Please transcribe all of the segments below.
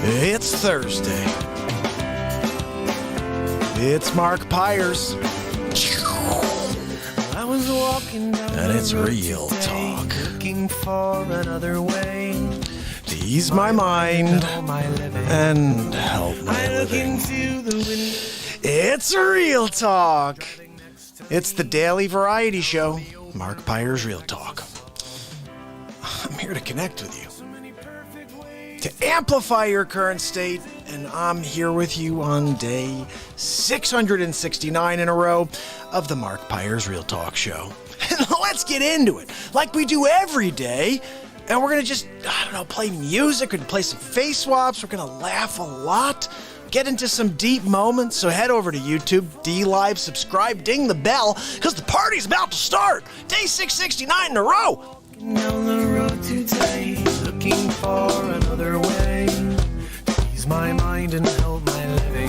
It's Thursday. It's Mark-Pires. I was walking down and it's real talk. Looking for another way to ease my mind and help my living. It's real talk. It's the daily variety show, Mark-Pires Real Talk. I'm here to connect with you, to amplify your current state, and I'm here with you on day 669 in a row of the Mark-Pires Real Talk show. And let's get into it, like we do every day. And we're going to just, play music, we're going to play some face swaps, we're going to laugh a lot, get into some deep moments. So head over to YouTube, DLive, subscribe, ding the bell, because the party's about to start. Day 669 in a row. Down the road today, looking for another way to ease my mind and help my living.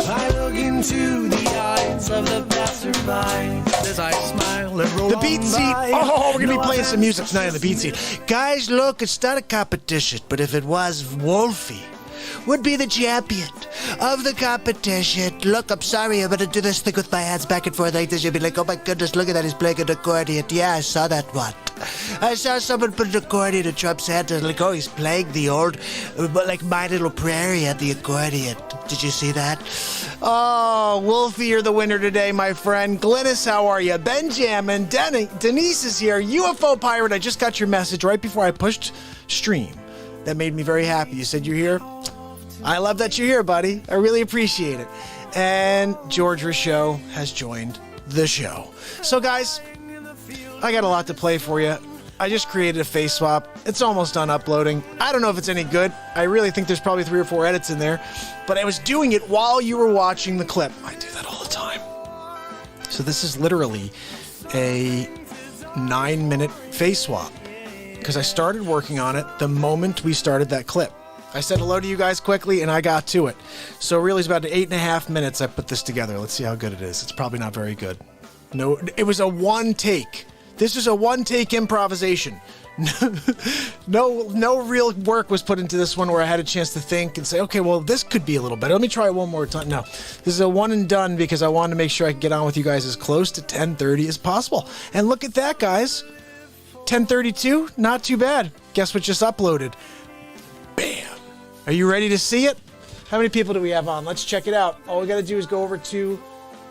I look into the eyes of the passerby as I smile and roll the BeatSeat. Oh, we're going to be playing some music tonight on the BeatSeat. Guys, look, it's not a competition, but if it was, Wolfie would be the champion of the competition. Look, I'm sorry, I'm going to do this thing with my hands back and forth like this. You'll be like, oh my goodness, look at that, he's playing an accordion. Yeah, I saw that one. I saw someone put an accordion in Trump's hand and like, oh, he's playing the old, like My Little Prairie at the accordion. Did you see that? Oh, Wolfie, you're the winner today, my friend. Glynis, how are you? Benjamin, Denise is here. UFO Pirate, I just got your message right before I pushed stream. That made me very happy. You said you're here? I love that you're here, buddy. I really appreciate it. And George Rochelle has joined the show. So, guys, I got a lot to play for you. I just created a face swap. It's almost done uploading. I don't know if it's any good. I really think there's probably 3 or 4 edits in there. But I was doing it while you were watching the clip. I do that all the time. So this is literally a 9-minute face swap, because I started working on it the moment we started that clip. I said hello to you guys quickly, and I got to it. So really, it's about 8.5 minutes I put this together. Let's see how good it is. It's probably not very good. No, it was a one take. This was a one-take improvisation. No real work was put into this one where I had a chance to think and say, okay, well, this could be a little better. Let me try it one more time. No, this is a one and done because I wanted to make sure I could get on with you guys as close to 10:30 as possible. And look at that, guys. 10:32, not too bad. Guess what just uploaded? Bam. Are you ready to see it? How many people do we have on? Let's check it out. All we got to do is go over to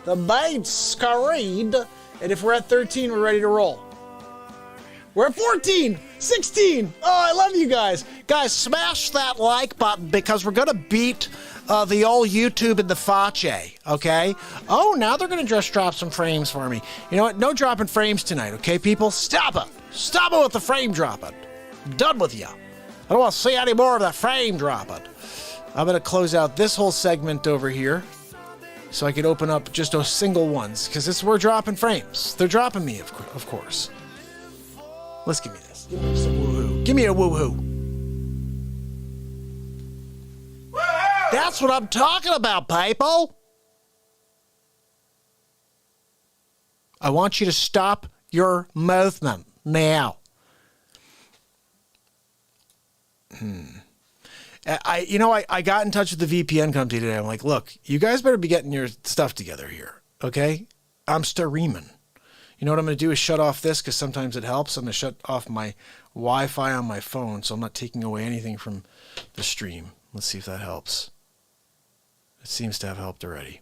the BeatSeat. And if we're at 13, we're ready to roll. We're at 14, 16. Oh, I love you guys. Guys, smash that like button because we're going to beat the old YouTube and the Fache, okay? Oh, now they're going to just drop some frames for me. You know what? No dropping frames tonight, okay, people? Stop it. Stop it with the frame dropping. I'm done with you. I don't want to see any more of that frame dropping. I'm going to close out this whole segment over here so I could open up just a single ones, because we're dropping frames. They're dropping me, of course. Let's give me this. Give me some woohoo. Give me a woohoo. Woohoo! That's what I'm talking about, people. I want you to stop your movement now. I got in touch with the VPN company today. I'm like, look, you guys better be getting your stuff together here, okay? I'm streaming. You know what I'm going to do is shut off this because sometimes it helps. I'm going to shut off my Wi-Fi on my phone so I'm not taking away anything from the stream. Let's see if that helps. It seems to have helped already.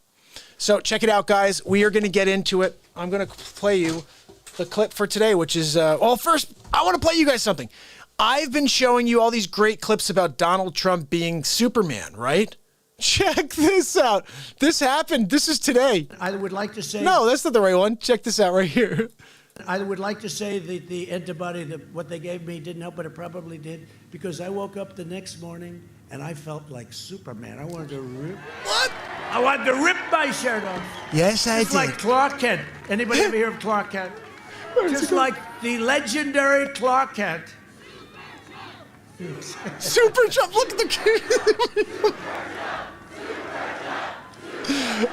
So check it out, guys. We are going to get into it. I'm going to play you the clip for today, which is, first, I want to play you guys something. I've been showing you all these great clips about Donald Trump being Superman, right? Check this out. This happened. This is today. I would like to say... No, that's not the right one. Check this out right here. I would like to say that the antibody, what they gave me didn't help, but it probably did, because I woke up the next morning and I felt like Superman. I wanted to rip... What? I wanted to rip my shirt off. Yes, I did. It's like Clark Kent. Anybody ever hear of Clark Kent? Just like the legendary Clark Kent. Super Trump, look at the...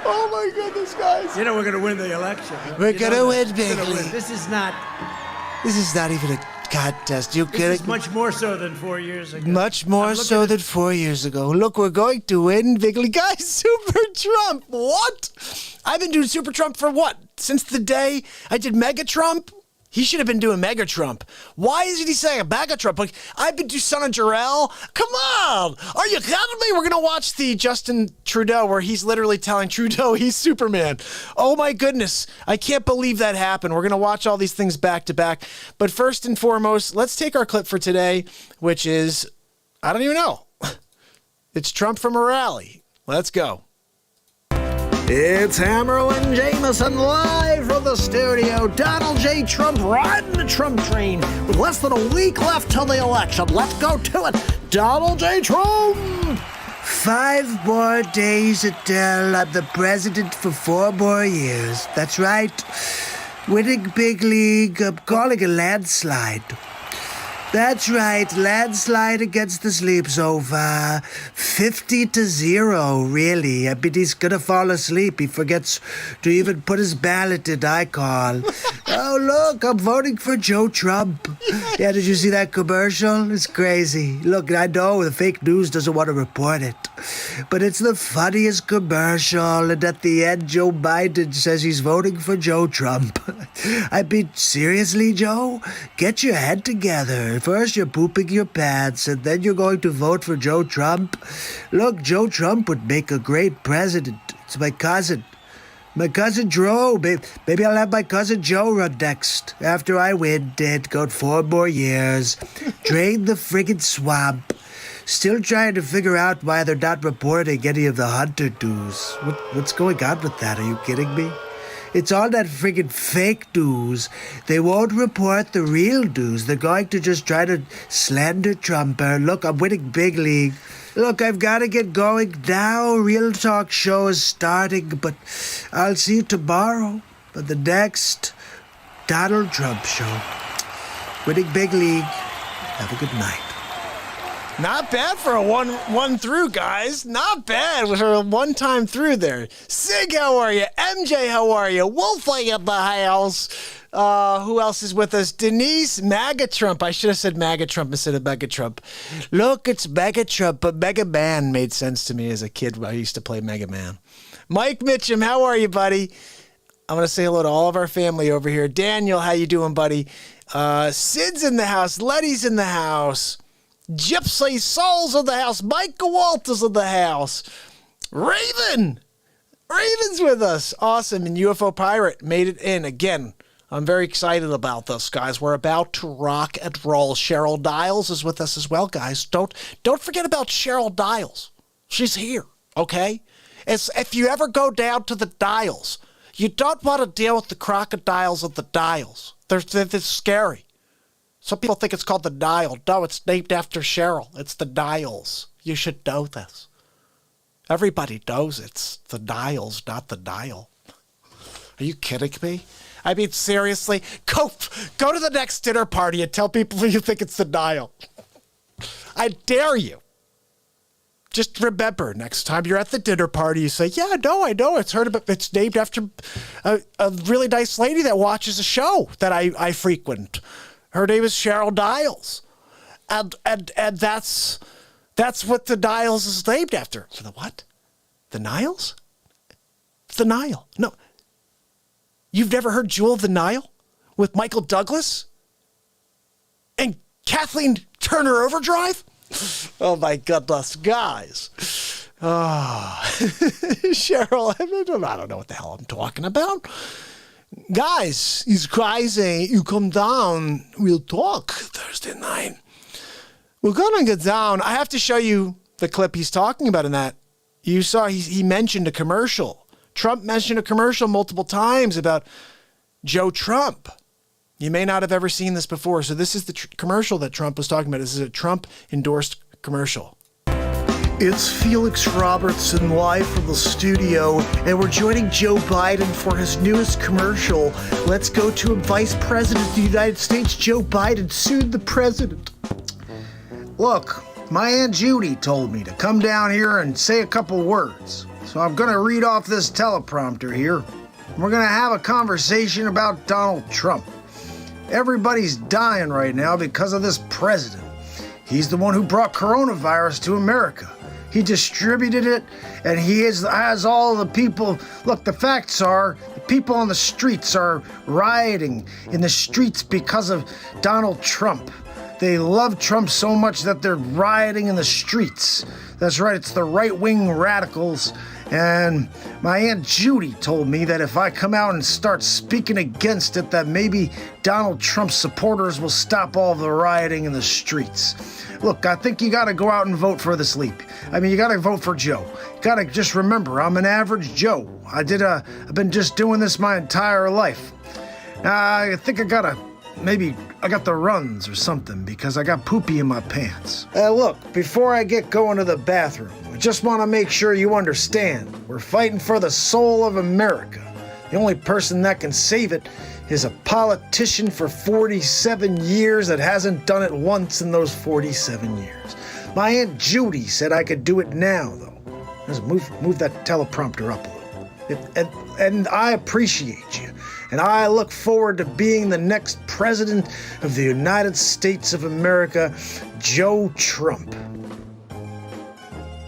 Oh my goodness, guys. You know we're going to win the election. We're going to win big. This is not This is not even contest. You This kidding is me? much more so than 4 years ago. Much more so than 4 years ago. Look, we're going to win bigly. Guys, Super Trump. What? I've been doing Super Trump for what? Since the day I did Mega Trump? He should have been doing Mega Trump. Why isn't he saying a Mega Trump? Like, I've been to Son of Jarrell. Come on. Are you kidding me? We're going to watch the Justin Trudeau where he's literally telling Trudeau he's Superman. Oh, my goodness. I can't believe that happened. We're going to watch all these things back to back. But first and foremost, let's take our clip for today, which is, I don't even know. It's Trump from a rally. Let's go. It's Hammerlin Jameson live from the studio. Donald J. Trump riding the Trump train with less than a week left till the election. Let's go to it. Donald J. Trump! 5 more days until I'm the president for 4 more years. That's right. Winning big league, I'm calling a landslide. That's right, landslide against the sleeps over 50-0, really. I mean, he's gonna fall asleep. He forgets to even put his ballot in, I call. Oh, look, I'm voting for Joe Trump. Yeah, did you see that commercial? It's crazy. Look, I know the fake news doesn't want to report it, but it's the funniest commercial, and at the end, Joe Biden says he's voting for Joe Trump. I mean, seriously, Joe? Get your head together. First, you're pooping your pants, and then you're going to vote for Joe Trump. Look, Joe Trump would make a great president. It's my cousin. My cousin Joe. Maybe I'll have my cousin Joe run next. After I win, Dad, go 4 more years. Drain the friggin' swamp. Still trying to figure out why they're not reporting any of the Hunter news. What's going on with that? Are you kidding me? It's all that friggin' fake news. They won't report the real news. They're going to just try to slander Trump. Look, I'm winning big league. Look, I've got to get going now. Real Talk show is starting, but I'll see you tomorrow for the next Donald Trump show. Winning big league. Have a good night. Not bad for a one through, guys. Not bad for a one-time through there. Sig, how are you? MJ, how are you? Wolfie in the house. Who else is with us? Denise, MAGA Trump. I should have said MAGA Trump instead of Mega Trump. Look, it's Mega Trump, but Mega Man made sense to me as a kid. I used to play Mega Man. Mike Mitchum, how are you, buddy? I'm going to say hello to all of our family over here. Daniel, how you doing, buddy? Sid's in the house. Letty's in the house. Gypsy Soul's in the house. Michael Walters in the house. Raven's with us. Awesome. And UFO Pirate made it in again. I'm very excited about this, guys. We're about to rock and roll. Cheryl Dials is with us as well, guys. Don't forget about Cheryl Dials. She's here, okay? If you ever go down to the Dials, you don't want to deal with the crocodiles of the Dials. They're scary. Some people think it's called the Dial. No, it's named after Cheryl. It's the Dials. You should know this. Everybody knows it's the Dials, not the Dial. Are you kidding me? I mean, seriously? Go to the next dinner party and tell people you think it's the Dial. I dare you. Just remember, next time you're at the dinner party, you say, yeah, no, I know. It's named after a really nice lady that watches a show that I frequent. Her name is Cheryl Dials. And that's what the Dials is named after. For the what? The Niles? The Nile. No. You've never heard Jewel of the Nile with Michael Douglas and Kathleen Turner Overdrive? Oh my goodness, guys. Oh. Cheryl, I don't know what the hell I'm talking about. Guys, it's crazy. You come down, we'll talk Thursday night. We're going to get down. I have to show you the clip he's talking about in that. You saw he mentioned a commercial. Trump mentioned a commercial multiple times about Joe Trump. You may not have ever seen this before. So this is the commercial that Trump was talking about. This is a Trump-endorsed commercial. It's Felix Robertson live from the studio, and we're joining Joe Biden for his newest commercial. Let's go to Vice President of the United States, Joe Biden, soon the president. Look, my Aunt Judy told me to come down here and say a couple words. So I'm going to read off this teleprompter here. We're going to have a conversation about Donald Trump. Everybody's dying right now because of this president. He's the one who brought coronavirus to America. He distributed it, and he has all the people. Look, the facts are, the people on the streets are rioting in the streets because of Donald Trump. They love Trump so much that they're rioting in the streets. That's right, it's the right-wing radicals. And my Aunt Judy told me that if I come out and start speaking against it, that maybe Donald Trump's supporters will stop all the rioting in the streets. Look, I think you gotta go out and vote for this leap. I mean, you gotta vote for Joe. You gotta just remember, I'm an average Joe. I've been just doing this my entire life. I think I got the runs or something because I got poopy in my pants. Look, before I get going to the bathroom, I just want to make sure you understand. We're fighting for the soul of America. The only person that can save it is a politician for 47 years that hasn't done it once in those 47 years. My Aunt Judy said I could do it now, though. Just move that teleprompter up a little. And I appreciate you. And I look forward to being the next president of the United States of America, Joe Trump.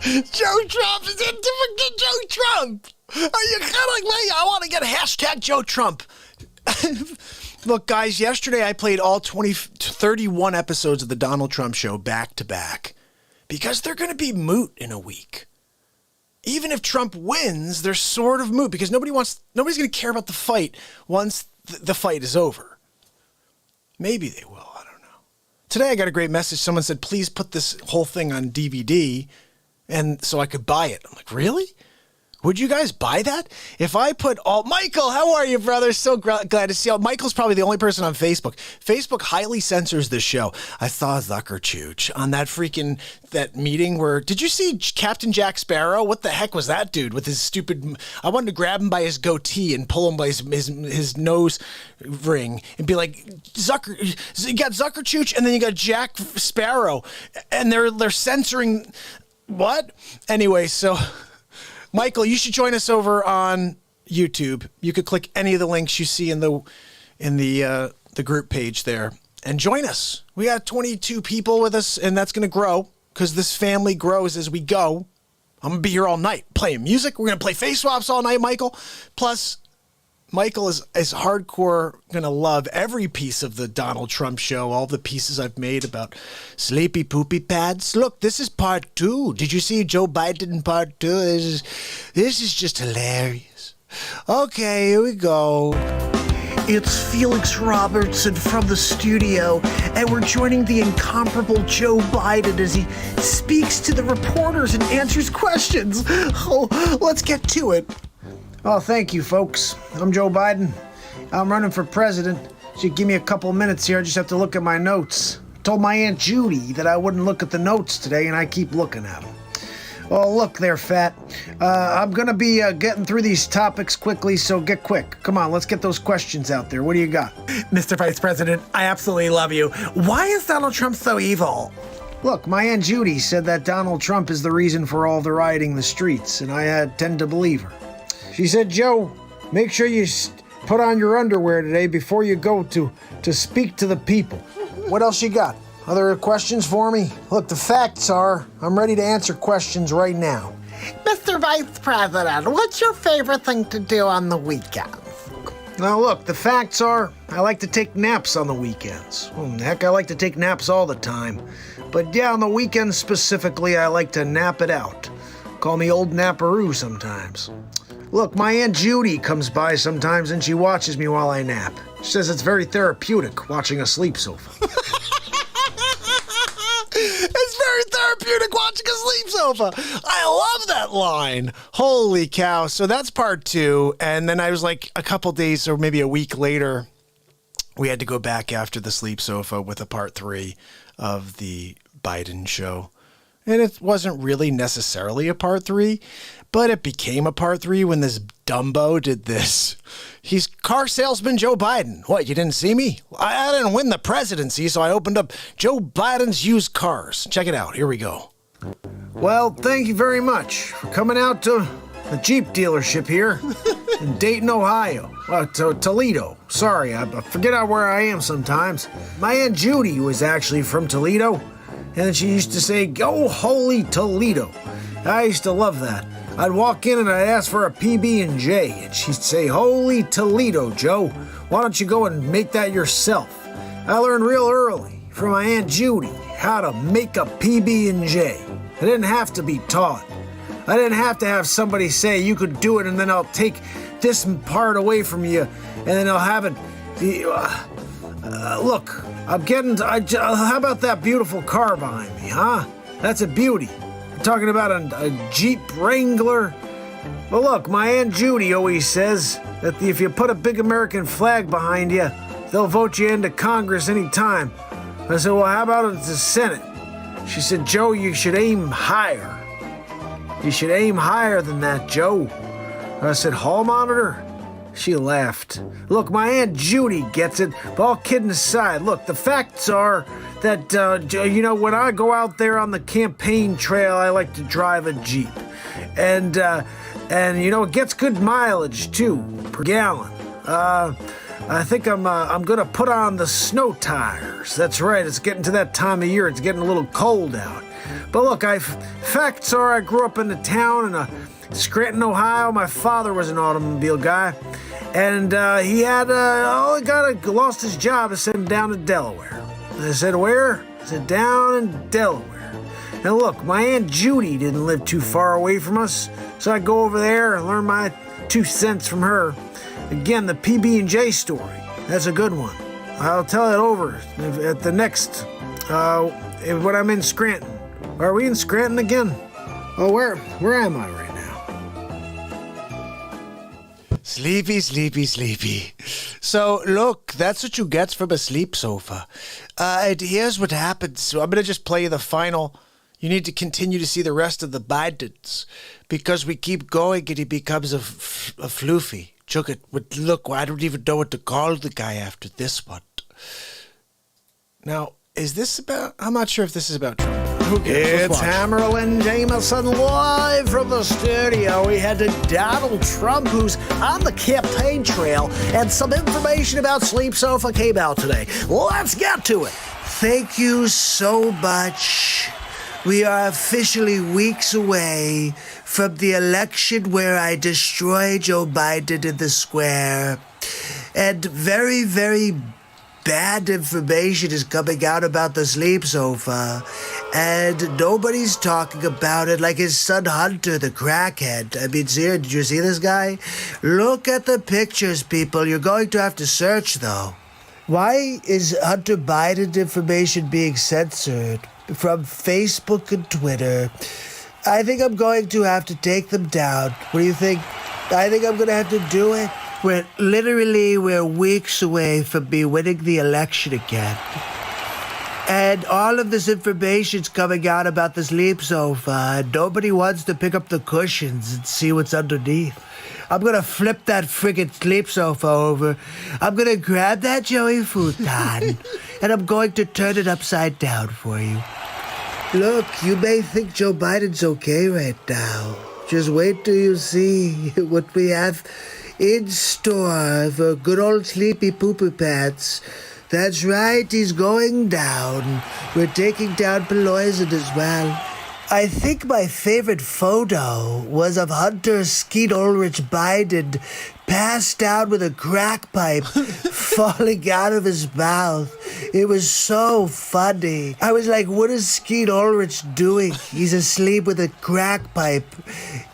Joe Trump is it? Joe Trump. Are you kidding me? I want to get hashtag Joe Trump. Look, guys, yesterday I played all 31 episodes of the Donald Trump show back to back because they're going to be moot in a week. Even if Trump wins, they're sort of moot because nobody's going to care about the fight once the fight is over. Maybe they will. I don't know. Today I got a great message. Someone said, please put this whole thing on DVD and so I could buy it. I'm like, really? Would you guys buy that? If I put all... Michael, how are you, brother? So glad to see you. Michael's probably the only person on Facebook. Facebook highly censors this show. I saw Zuckerchooch on that meeting where... Did you see Captain Jack Sparrow? What the heck was that dude with his stupid... I wanted to grab him by his goatee and pull him by his nose ring and be like, you got Zuckerchooch and then you got Jack Sparrow. And they're censoring... What? Anyway, so... Michael, you should join us over on YouTube. You could click any of the links you see in the group page there and join us. We got 22 people with us, and that's going to grow because this family grows as we go. I'm going to be here all night playing music. We're going to play face swaps all night, Michael. Plus, Michael is hardcore going to love every piece of the Donald Trump show, all the pieces I've made about sleepy poopy pads. Look, this is part 2. Did you see Joe Biden in part 2? This is just hilarious. Okay, here we go. It's Felix Robertson from the studio, and we're joining the incomparable Joe Biden as he speaks to the reporters and answers questions. Oh, let's get to it. Oh, thank you, folks. I'm Joe Biden. I'm running for president. So you give me a couple minutes here. I just have to look at my notes. I told my Aunt Judy that I wouldn't look at the notes today, and I keep looking at them. Oh, look there, fat. I'm going to be getting through these topics quickly, so get quick. Come on, let's get those questions out there. What do you got? Mr. Vice President, I absolutely love you. Why is Donald Trump so evil? Look, my Aunt Judy said that Donald Trump is the reason for all the rioting in the streets, and I tend to believe her. She said, Joe, make sure you put on your underwear today before you go to speak to the people. What else you got? Other questions for me? Look, the facts are, I'm ready to answer questions right now. Mr. Vice President, what's your favorite thing to do on the weekends? Now look, the facts are, I like to take naps on the weekends. Well, heck, I like to take naps all the time. But yeah, on the weekends specifically, I like to nap it out. Call me Old Naparoo sometimes. Look, my Aunt Judy comes by sometimes and she watches me while I nap. She says it's very therapeutic watching a sleep sofa. It's very therapeutic watching a sleep sofa. I love that line. Holy cow. So that's part 2. And then I was like a couple days or maybe a week later, we had to go back after the sleep sofa with a part 3 of the Biden show. And it wasn't really necessarily a part 3, but it became a part 3 when this Dumbo did this. He's car salesman Joe Biden. What, you didn't see me? I didn't win the presidency, so I opened up Joe Biden's used cars. Check it out. Here we go. Well, thank you very much for coming out to the Jeep dealership here. in Dayton, Ohio. Toledo. Sorry, I forget where I am sometimes. My Aunt Judy was actually from Toledo, and she used to say, "Go holy Toledo." I used to love that. I'd walk in and I'd ask for a PB&J, and she'd say, "Holy Toledo, Joe. Why don't you go and make that yourself?" I learned real early from my Aunt Judy how to make a PB&J. I didn't have to be taught. I didn't have to have somebody say, "You could do it, and then I'll take this part away from you, and then I'll have it." Look, how about that beautiful car behind me, huh? That's a beauty. I'm talking about a Jeep Wrangler. Well, look, my Aunt Judy always says that if you put a big American flag behind you, they'll vote you into Congress anytime. I said, "Well, how about the Senate?" She said, "Joe, you should aim higher. You should aim higher than that, Joe." I said, "Hall monitor?" She laughed. Look, my Aunt Judy gets it, but all kidding aside, look, the facts are that, when I go out there on the campaign trail, I like to drive a Jeep. And it gets good mileage, too, per gallon. I think I'm gonna put on the snow tires. That's right, it's getting to that time of year, it's getting a little cold out. But look, facts are I grew up in a town in Scranton, Ohio. My father was an automobile guy, and he had lost his job and sent him down to Delaware. And I said, "Where?" I said, "Down in Delaware." And look, my Aunt Judy didn't live too far away from us, so I'd go over there and learn my 2 cents from her. Again, the PB&J story. That's a good one. I'll tell it over at the next, when I'm in Scranton. Are we in Scranton again? Oh, where am I right now? Sleepy, sleepy, sleepy. So, look, that's what you get from a sleep sofa. And here's what happens. So I'm going to just play you the final. You need to continue to see the rest of the Bidens, because we keep going and he becomes a floofy. Look, I don't even know what to call the guy after this one. Now, is this about... I'm not sure if this is about Trump. Who cares? It's Hammerlin Jameson live from the studio. We had Donald Trump, who's on the campaign trail, and some information about Sleep Sofa came out today. Let's get to it. Thank you so much. We are officially weeks away from the election where I destroy Joe Biden in the square. And very, very bad information is coming out about the Sleep Sofa. And nobody's talking about it, like his son Hunter, the crackhead. I mean, did you see this guy? Look at the pictures, people. You're going to have to search, though. Why is Hunter Biden information being censored from Facebook and Twitter? I think I'm going to have to take them down. What do you think? I think I'm going to have to do it. We're weeks away from me winning the election again. And all of this information's coming out about the Sleep Sofa, and nobody wants to pick up the cushions and see what's underneath. I'm gonna flip that friggin' Sleep Sofa over. I'm gonna grab that Joey futon, and I'm going to turn it upside down for you. Look, you may think Joe Biden's okay right now. Just wait till you see what we have in store for good old Sleepy Pooper Pants. That's right, he's going down. We're taking down Pelosi as well. I think my favorite photo was of Hunter Skeet Ulrich Biden passed out with a crack pipe falling out of his mouth. It was so funny. I was like, what is Skeet Ulrich doing? He's asleep with a crack pipe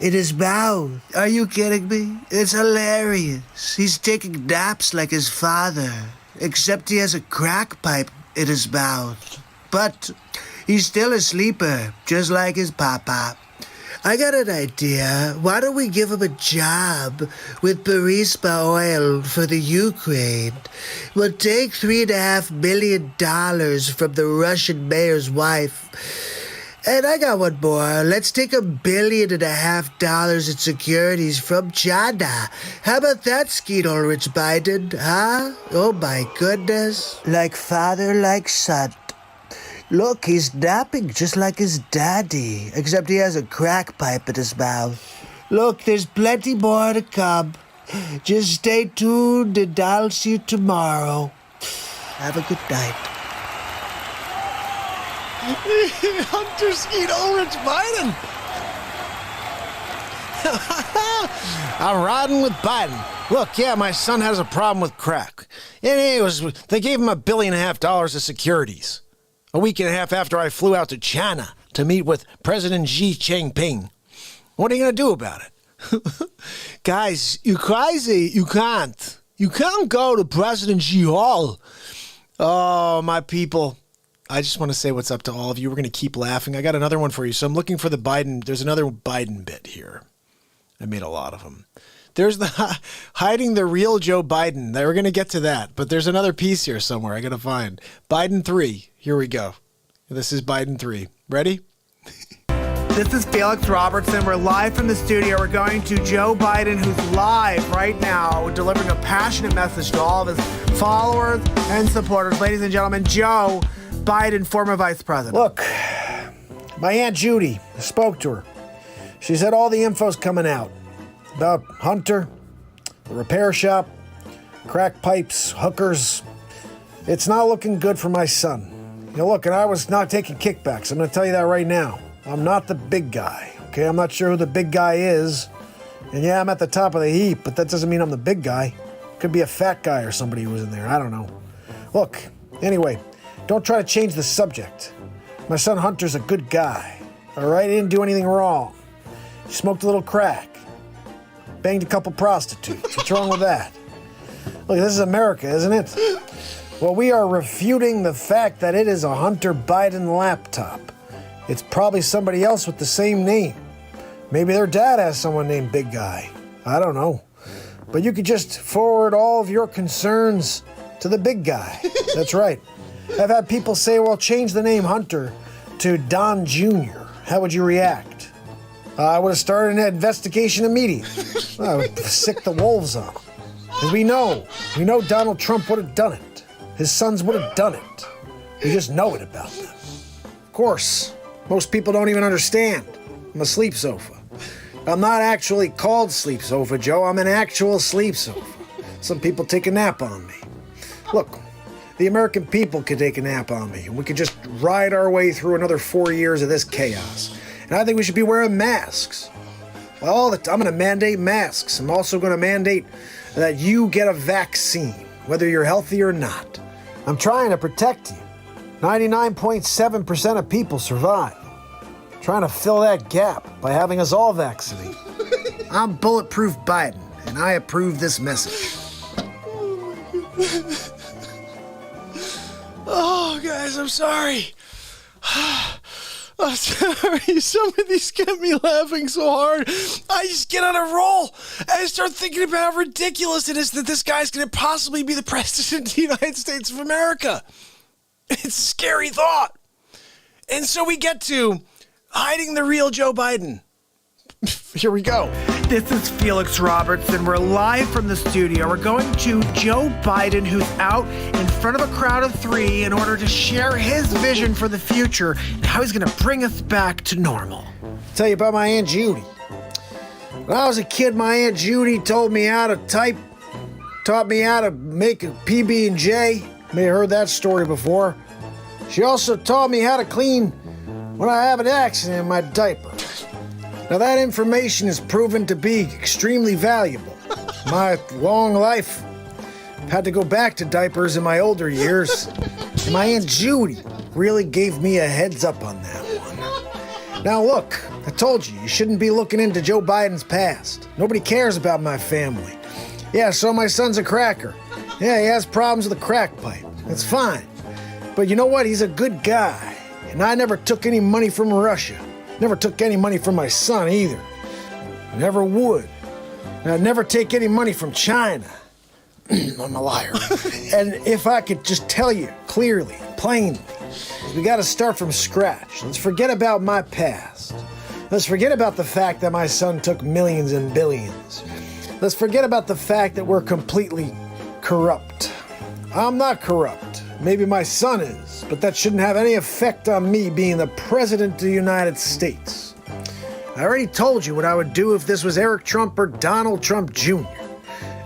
in his mouth. Are you kidding me? It's hilarious. He's taking naps like his father, except he has a crack pipe in his mouth. But he's still a sleeper, just like his papa. I got an idea. Why don't we give him a job with Burisma Oil for the Ukraine? We'll take $3.5 million from the Russian mayor's wife. And I got one more. Let's take $1.5 billion in securities from China. How about that, Skeet Ulrich Biden, huh? Oh my goodness. Like father, like son. Look, he's napping just like his daddy, except he has a crack pipe in his mouth. Look, there's plenty more to come. Just stay tuned and I'll see you tomorrow. Have a good night. Hunter Skeet Ulrich Biden. I'm riding with Biden. Look, yeah, my son has a problem with crack. And they gave him $1.5 billion of securities. A week and a half after I flew out to China to meet with President Xi Jinping. What are you going to do about it? Guys, you crazy. You can't. You can't go to President Xi Hall. Oh, my people. I just want to say what's up to all of you. We're going to keep laughing. I got another one for you. So I'm looking for the Biden. There's another Biden bit here. I made a lot of them. There's the hiding the real Joe Biden. We're going to get to that. But there's another piece here somewhere I got to find. Biden 3. Here we go. This is Biden 3. Ready? This is Felix Robertson. We're live from the studio. We're going to Joe Biden, who's live right now, delivering a passionate message to all of his followers and supporters. Ladies and gentlemen, Joe Biden, former vice president. Look, my Aunt Judy, I spoke to her. She said all the info's coming out about Hunter, the repair shop, crack pipes, hookers. It's not looking good for my son. You know, look, and I was not taking kickbacks. I'm going to tell you that right now. I'm not the big guy, okay? I'm not sure who the big guy is. And yeah, I'm at the top of the heap, but that doesn't mean I'm the big guy. Could be a fat guy or somebody who was in there. I don't know. Look, anyway, don't try to change the subject. My son Hunter's a good guy, all right? He didn't do anything wrong. He smoked a little crack. Banged a couple prostitutes. What's wrong with that? Look, this is America, isn't it? Well, we are refuting the fact that it is a Hunter Biden laptop. It's probably somebody else with the same name. Maybe their dad has someone named Big Guy. I don't know. But you could just forward all of your concerns to the big guy. That's right. I've had people say, well, change the name Hunter to Don Jr. How would you react? I would have started an investigation immediately. I would sick the wolves on him. Because we know Donald Trump would have done it. His sons would have done it. We just know it about them. Of course, most people don't even understand. I'm a sleep sofa. I'm not actually called sleep sofa, Joe. I'm an actual sleep sofa. Some people take a nap on me. Look, the American people could take a nap on me, and we could just ride our way through another 4 years of this chaos. And I think we should be wearing masks. I'm going to mandate masks. I'm also going to mandate that you get a vaccine, whether you're healthy or not. I'm trying to protect you. 99.7% of people survive. I'm trying to fill that gap by having us all vaccinated. I'm Bulletproof Biden, and I approve this message. Oh, guys, I'm sorry. I'm sorry. Some of these get me laughing so hard. I just get on a roll. And I start thinking about how ridiculous it is that this guy's going to possibly be the president of the United States of America. It's a scary thought. And so we get to hiding the real Joe Biden. Here we go. This is Felix Robertson. We're live from the studio. We're going to Joe Biden, who's out in front of a crowd of 3 in order to share his vision for the future and how he's going to bring us back to normal. Tell you about my Aunt Judy. When I was a kid, my Aunt Judy told me how to type, taught me how to make a PB&J. May have heard that story before. She also taught me how to clean when I have an accident in my diaper. Now that information is proven to be extremely valuable. My long life, I've had to go back to diapers in my older years. And my Aunt Judy really gave me a heads up on that one. Now look, I told you, you shouldn't be looking into Joe Biden's past. Nobody cares about my family. Yeah, so my son's a cracker. Yeah, he has problems with the crack pipe. That's fine. But you know what? He's a good guy. And I never took any money from Russia. Never took any money from my son either. Never would. And I'd never take any money from China. I'm a liar. And if I could just tell you clearly, plainly, we got to start from scratch. Let's forget about my past. Let's forget about the fact that my son took millions and billions. Let's forget about the fact that we're completely corrupt. I'm not corrupt. Maybe my son is, but that shouldn't have any effect on me being the President of the United States. I already told you what I would do if this was Eric Trump or Donald Trump Jr.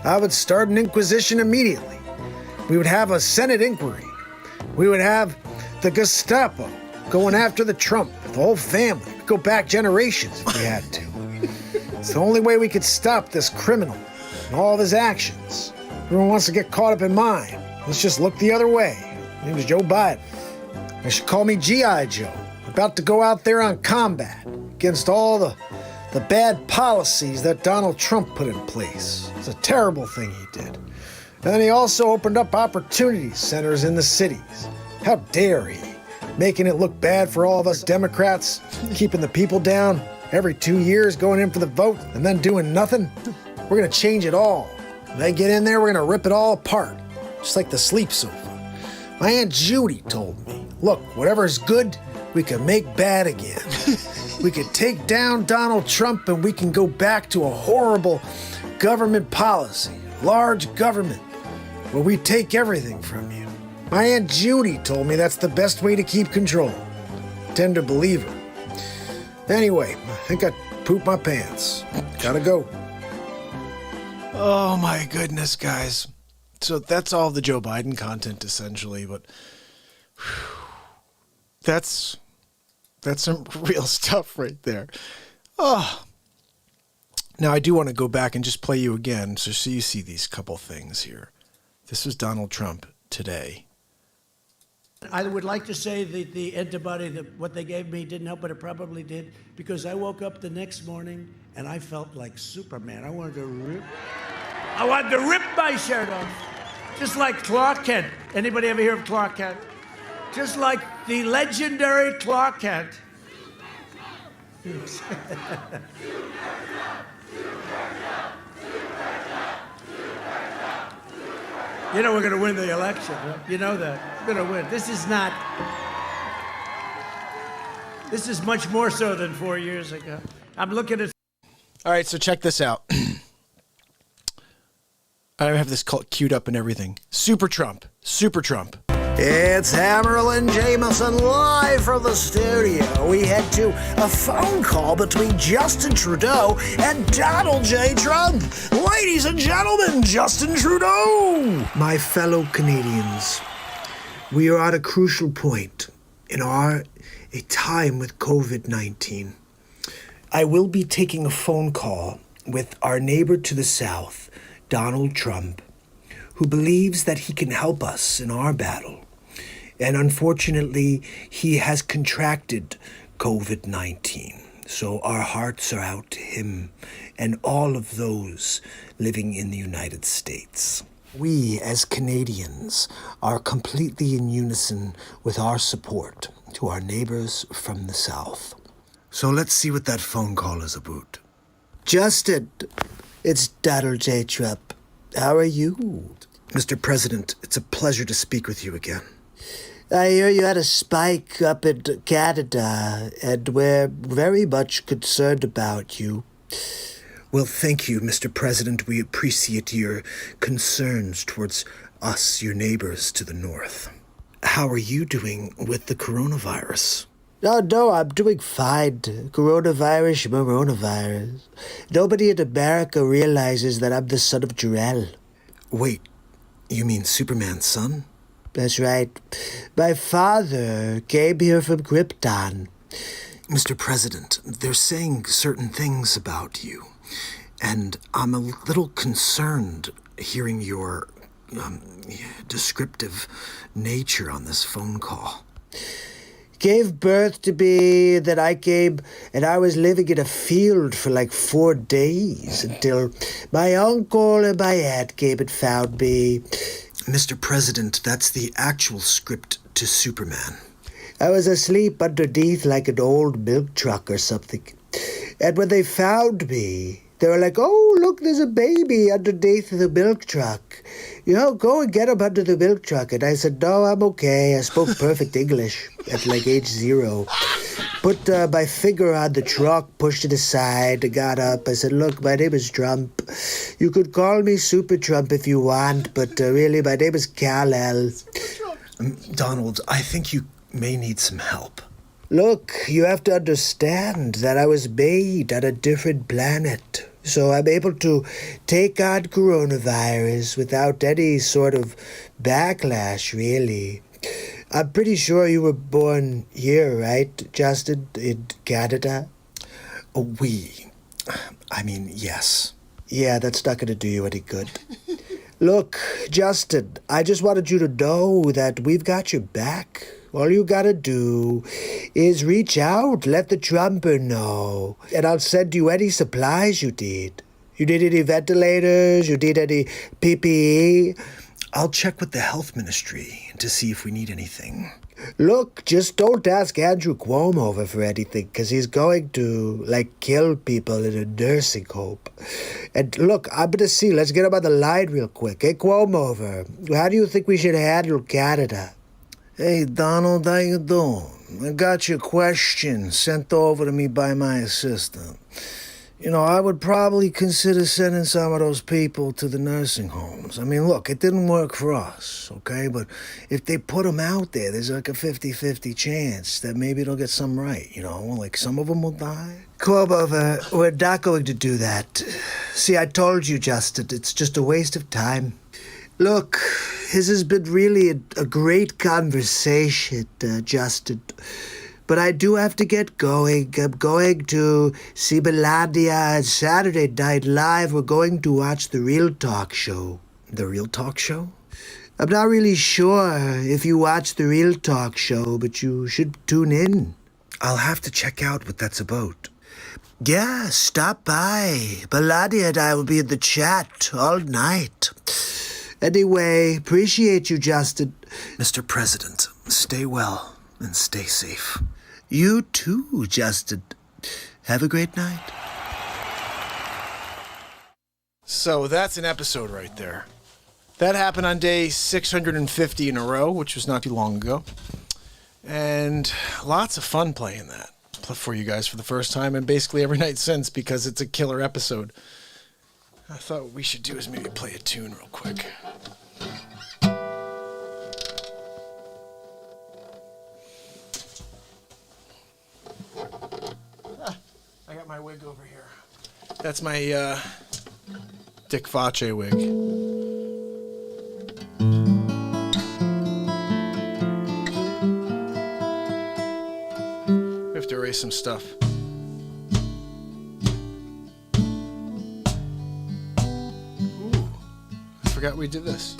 I would start an inquisition immediately. We would have a Senate inquiry. We would have the Gestapo going after the Trump, the whole family. We'd go back generations if we had to. It's the only way we could stop this criminal and all of his actions. Everyone wants to get caught up in mine. Let's just look the other way. My name is Joe Biden. They should call me G.I. Joe. About to go out there on combat against all the bad policies that Donald Trump put in place. It's a terrible thing he did. And then he also opened up opportunity centers in the cities. How dare he? Making it look bad for all of us Democrats, keeping the people down every 2 years, going in for the vote, and then doing nothing. We're gonna change it all. When they get in there, we're gonna rip it all apart, just like the sleep sofa. My Aunt Judy told me, look, whatever's good, we can make bad again. We could take down Donald Trump and we can go back to a horrible government policy, large government, where we take everything from you. My Aunt Judy told me that's the best way to keep control. Tend to believe her. Anyway, I think I pooped my pants. Gotta go. Oh my goodness, guys. So that's all the Joe Biden content essentially, but that's some real stuff right there. Oh. Now I do want to go back and just play you again so you see these couple things here. This was Donald Trump today. I would like to say that the antibody, what they gave me didn't help, but it probably did, because I woke up the next morning and I felt like Superman. I wanted to rip my shirt off, just like Clark Kent. Anybody ever hear of Clark Kent? Just like the legendary Clark Kent. You know we're going to win the election, right? You know that. We're going to win. This is much more so than 4 years ago. I'm looking at... All right, so check this out. I have this queued up and everything. Super Trump. It's Hammerlin Jameson live from the studio. We head to a phone call between Justin Trudeau and Donald J. Trump. Ladies and gentlemen, Justin Trudeau. My fellow Canadians, we are at a crucial point in a time with COVID-19. I will be taking a phone call with our neighbor to the south, Donald Trump, who believes that he can help us in our battle. And unfortunately, he has contracted COVID-19. So our hearts are out to him and all of those living in the United States. We, as Canadians, are completely in unison with our support to our neighbors from the south. So let's see what that phone call is about. Justin, it's Donald J. Trump. How are you? Mr. President, it's a pleasure to speak with you again. I hear you had a spike up in Canada, and we're very much concerned about you. Well, thank you, Mr. President. We appreciate your concerns towards us, your neighbors to the north. How are you doing with the coronavirus? Oh, no, I'm doing fine. Coronavirus. Nobody in America realizes that I'm the son of Jor-El. Wait, you mean Superman's son? That's right. My father came here from Krypton. Mr. President, they're saying certain things about you, and I'm a little concerned hearing your descriptive nature on this phone call. Gave birth to me, then I came, and I was living in a field for like 4 days until my uncle and my aunt came and found me. Mr. President, that's the actual script to Superman. I was asleep underneath like an old milk truck or something. And when they found me, they were like, oh, look, there's a baby underneath the milk truck. You know, go and get him under the milk truck. And I said, no, I'm okay. I spoke perfect English at like age 0. Put my finger on the truck, pushed it aside, and got up. I said, look, my name is Trump. You could call me Super Trump if you want, but really, my name is Kal-El. Donald, I think you may need some help. Look, you have to understand that I was made on a different planet. So I'm able to take on coronavirus without any sort of backlash, really. I'm pretty sure you were born here, right, Justin, in Canada? Yes. Yeah, that's not going to do you any good. Look, Justin, I just wanted you to know that we've got your back. All you gotta do is reach out, let the trumper know, and I'll send you any supplies you need. You need any ventilators? You need any PPE? I'll check with the health ministry to see if we need anything. Look, just don't ask Andrew Cuomo for anything, because he's going to, kill people in a nursing home. And look, I'm going to see. Let's get him on the line real quick. Hey, Cuomo, how do you think we should handle Canada? Hey, Donald, how you doing? I got your question sent over to me by my assistant. I would probably consider sending some of those people to the nursing homes. I mean, look, it didn't work for us, okay? But if they put them out there, there's like a 50-50 chance that maybe they'll get some right, some of them will die. Cuomo, we're not going to do that. See, I told you, Justin, it's just a waste of time. Look, this has been really a great conversation, Justin. But I do have to get going. I'm going to see Melania on Saturday Night Live. We're going to watch The Real Talk Show. The Real Talk Show? I'm not really sure if you watch The Real Talk Show, but you should tune in. I'll have to check out what that's about. Yeah, stop by. Melania and I will be in the chat all night. Anyway, appreciate you, Justin. Mr. President, stay well and stay safe. You too, Justin. Have a great night. So that's an episode right there. That happened on day 650 in a row, which was not too long ago. And lots of fun playing that for you guys for the first time and basically every night since, because it's a killer episode. I thought what we should do is maybe play a tune real quick. I got my wig over here. That's my Dick Vace wig. We have to erase some stuff. Ooh, I forgot we did this.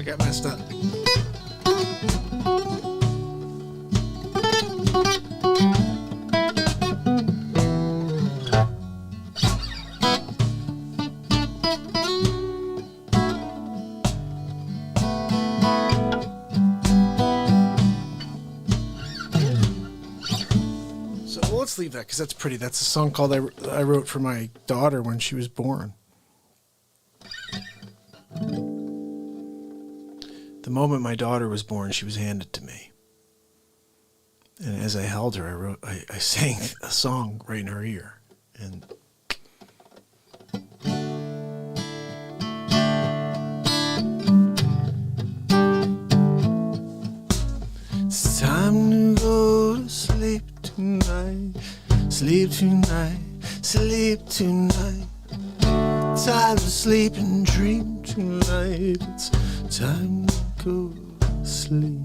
Got messed up. So let's leave that because that's pretty. That's a song called I wrote for my daughter when she was born. The moment my daughter was born, she was handed to me. And as I held her, I sang a song right in her ear. And it's time to go to sleep tonight. Sleep tonight. Sleep tonight. Time to sleep and dream tonight. It's time to go to sleep.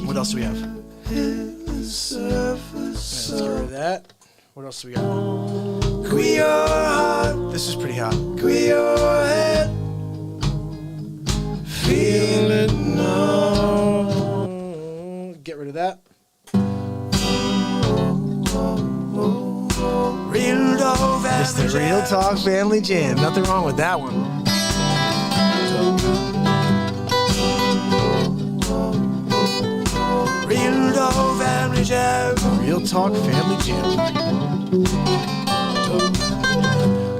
What else do we have? Let's get rid of that. What else do we got? Queer heart. This is pretty hot. Queer head. Feel it now. Get rid of that. It's the Real Talk Family Jam. Nothing wrong with that one. Real Talk Family Jam. Real Talk Family Jam.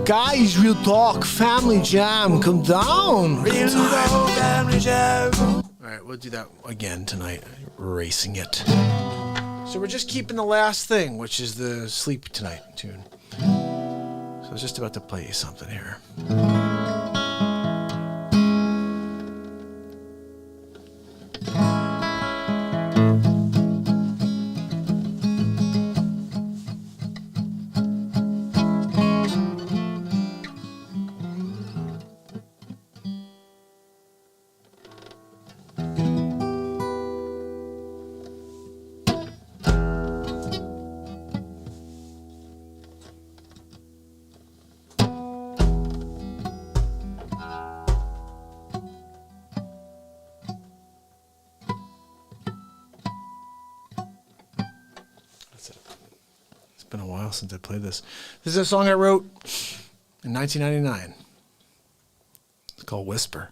Guys, Real Talk Family Jam. Come down. Real Talk Family Jam. All right, we'll do that again tonight. Racing it. So we're just keeping the last thing, which is the Sleep Tonight tune. So I was just about to play you something here. Been a while since I played this. This is a song I wrote in 1999. It's called Whisper.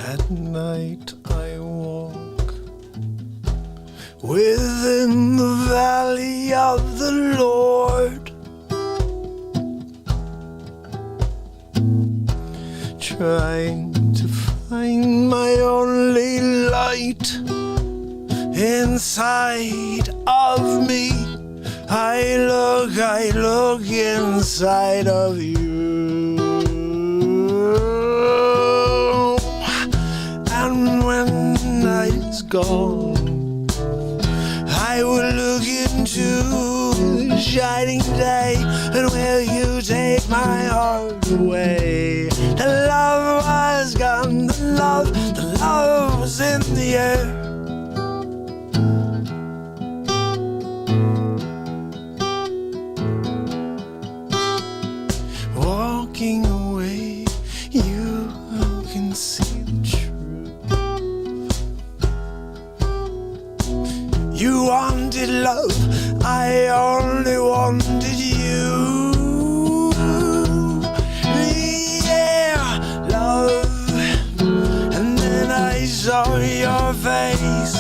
At night I walk within the valley of the Lord, trying to find my only light inside of me. I look inside of you. And when night is gone, I will look into the shining day. And will you take my heart away? The love was gone, the love was in the air. Walking away, you can see the truth. You wanted love, I only wanted you. Yeah, love. And then I saw your face.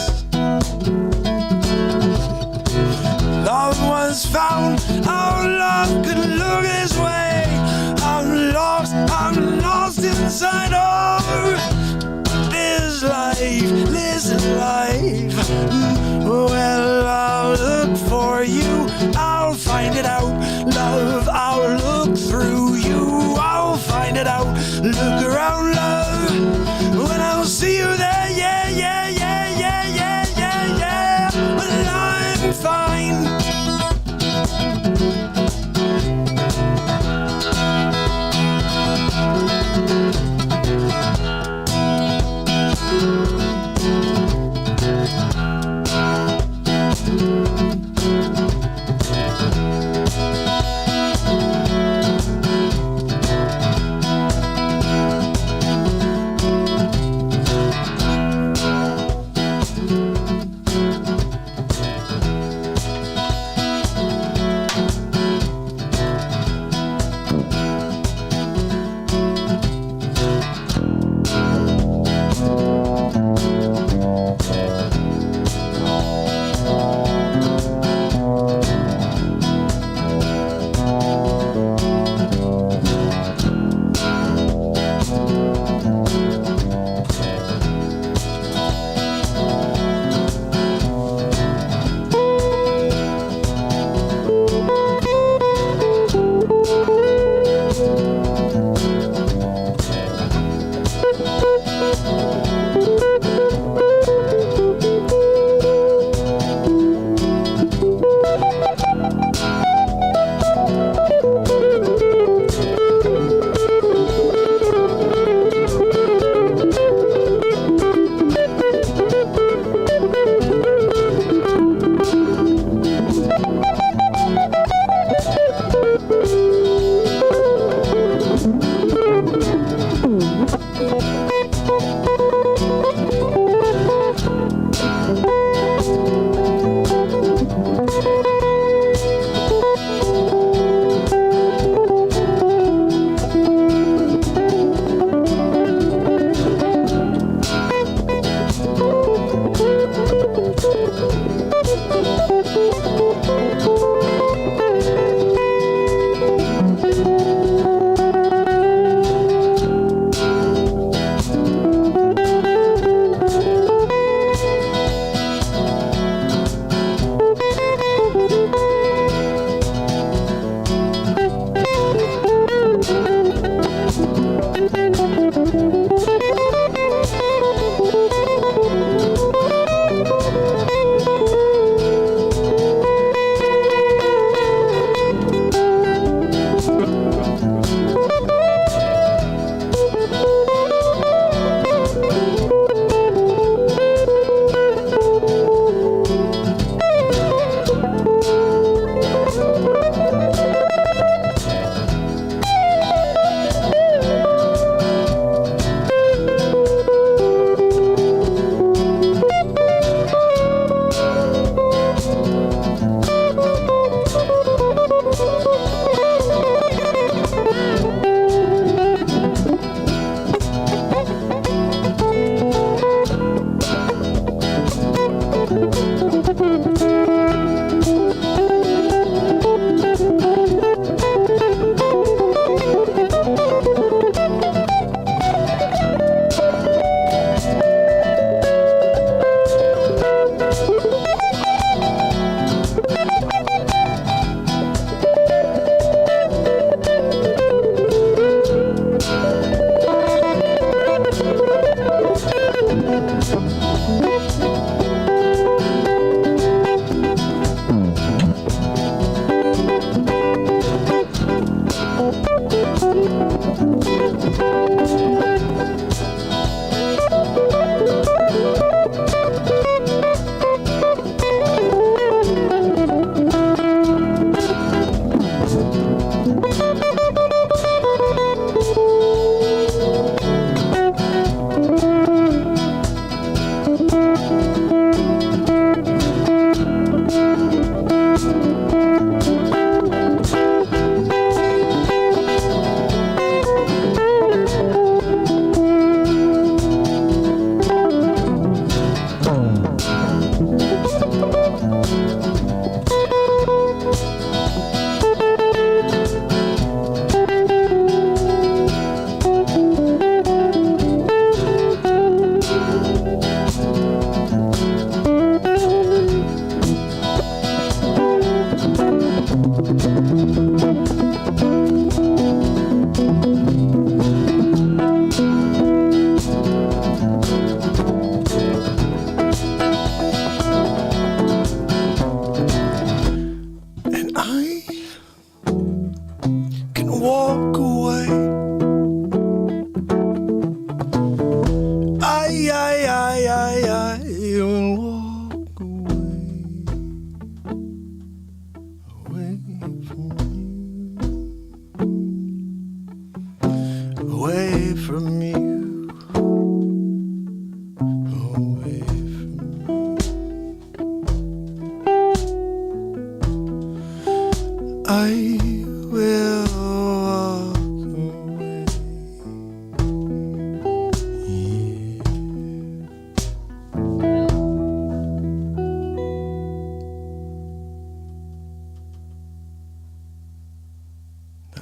Love was found, our love could look this way. I'm lost inside of this life. Well, I'll look for you, I'll find it out. Love, I'll look through you, I'll find it out. Look around, love, when I'll see you there. Yeah, yeah, yeah, yeah, yeah, yeah, yeah. Well, I'm fine.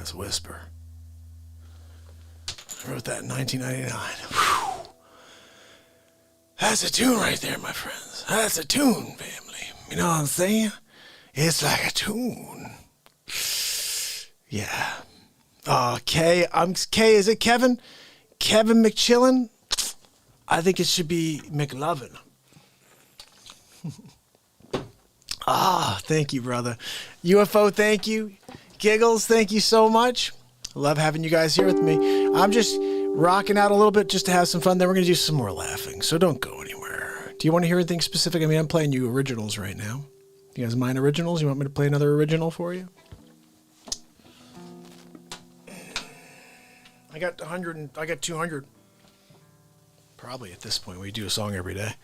That's Whisper. I wrote that in 1999. Whew. That's a tune right there, my friends. That's a tune, family. You know what I'm saying? It's like a tune. Yeah. Kay, is it Kevin? Kevin McChillin? I think it should be McLovin. Thank you, brother. UFO, thank you. Giggles, thank you so much. I love having you guys here with me. I'm just rocking out a little bit just to have some fun. Then we're going to do some more laughing, so don't go anywhere. Do you want to hear anything specific? I mean, I'm playing you originals right now. You guys mind originals? You want me to play another original for you? I got 100. I got 200. Probably at this point, we do a song every day.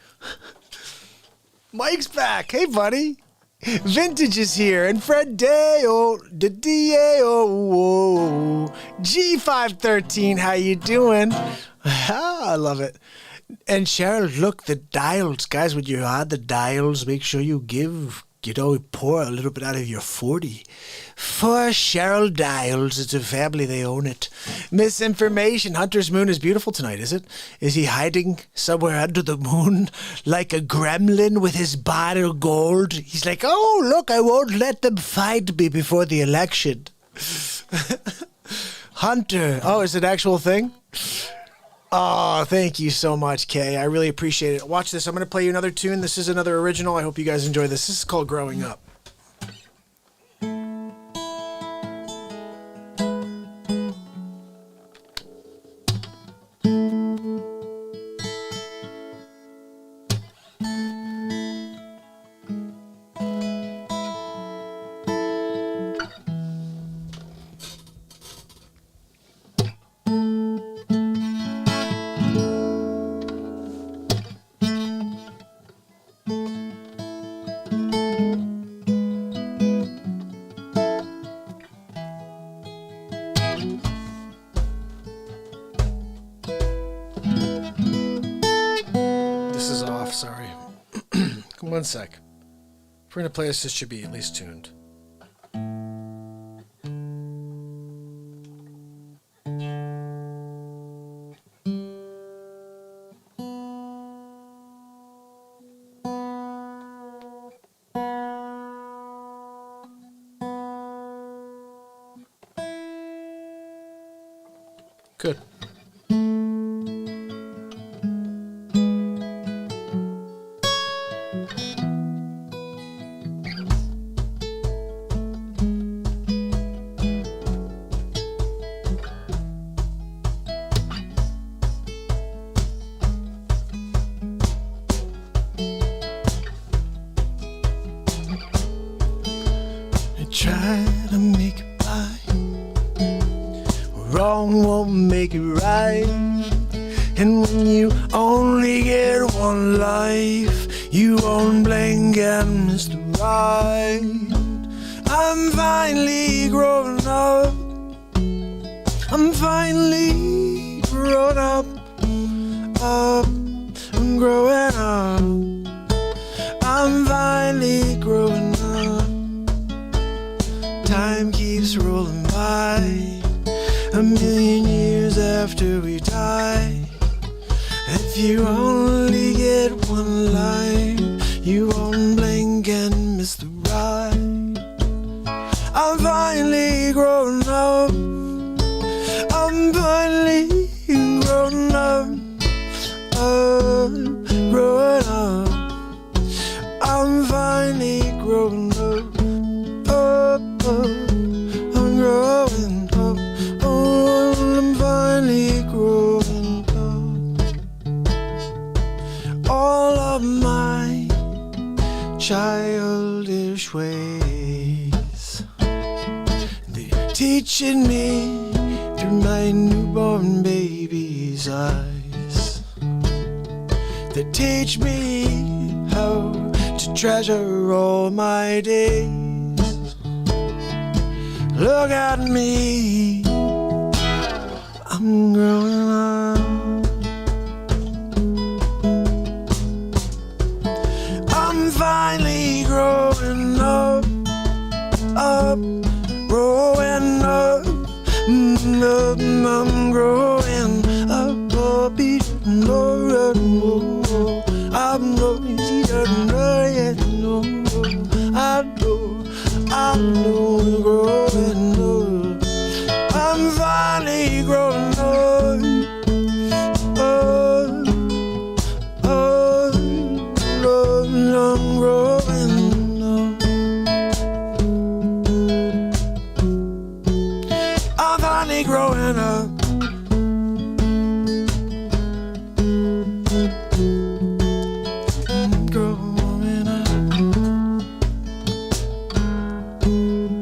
Mike's back. Hey, buddy. Vintage is here, and Fred Day-o, D-A-O, G513, how you doing? I love it. And Cheryl, look, the dials. Guys, when you add the dials, make sure you give pour a little bit out of your 40. For Cheryl Dials, it's a family, they own it. Misinformation. Hunter's moon is beautiful tonight, is it? Is he hiding somewhere under the moon like a gremlin with his bottle of gold? He's like, oh, look, I won't let them find me before the election. Hunter. Oh, is it an actual thing? Oh, thank you so much, Kay. I really appreciate it. Watch this. I'm going to play you another tune. This is another original. I hope you guys enjoy this. This is called Growing Up. Sorry. One sec. If we're going to play this, this should be at least tuned. Good. Try to make it by. Wrong won't make it right. And when you only get one life, you won't blink and miss the right. I'm finally growing up. I'm finally grown up. I'm growing up. I'm finally growing up. Time keeps rolling by, a million years after we die. If you only get one life, you won't blink and miss the ride. I'm finally growing up. I'm finally growing up. Growing up. I'm finally growing up. I'm growing up. Oh, I'm finally growing up. All of my childish ways, they're teaching me through my newborn baby's eyes. They teach me how to treasure all my days. Look at me, I'm growing up. I'm finally growing up, growing up, I'm growing up, I'm growing up. I'm finally growing up. I'm growing up. I'm finally growing up. I'm growing up.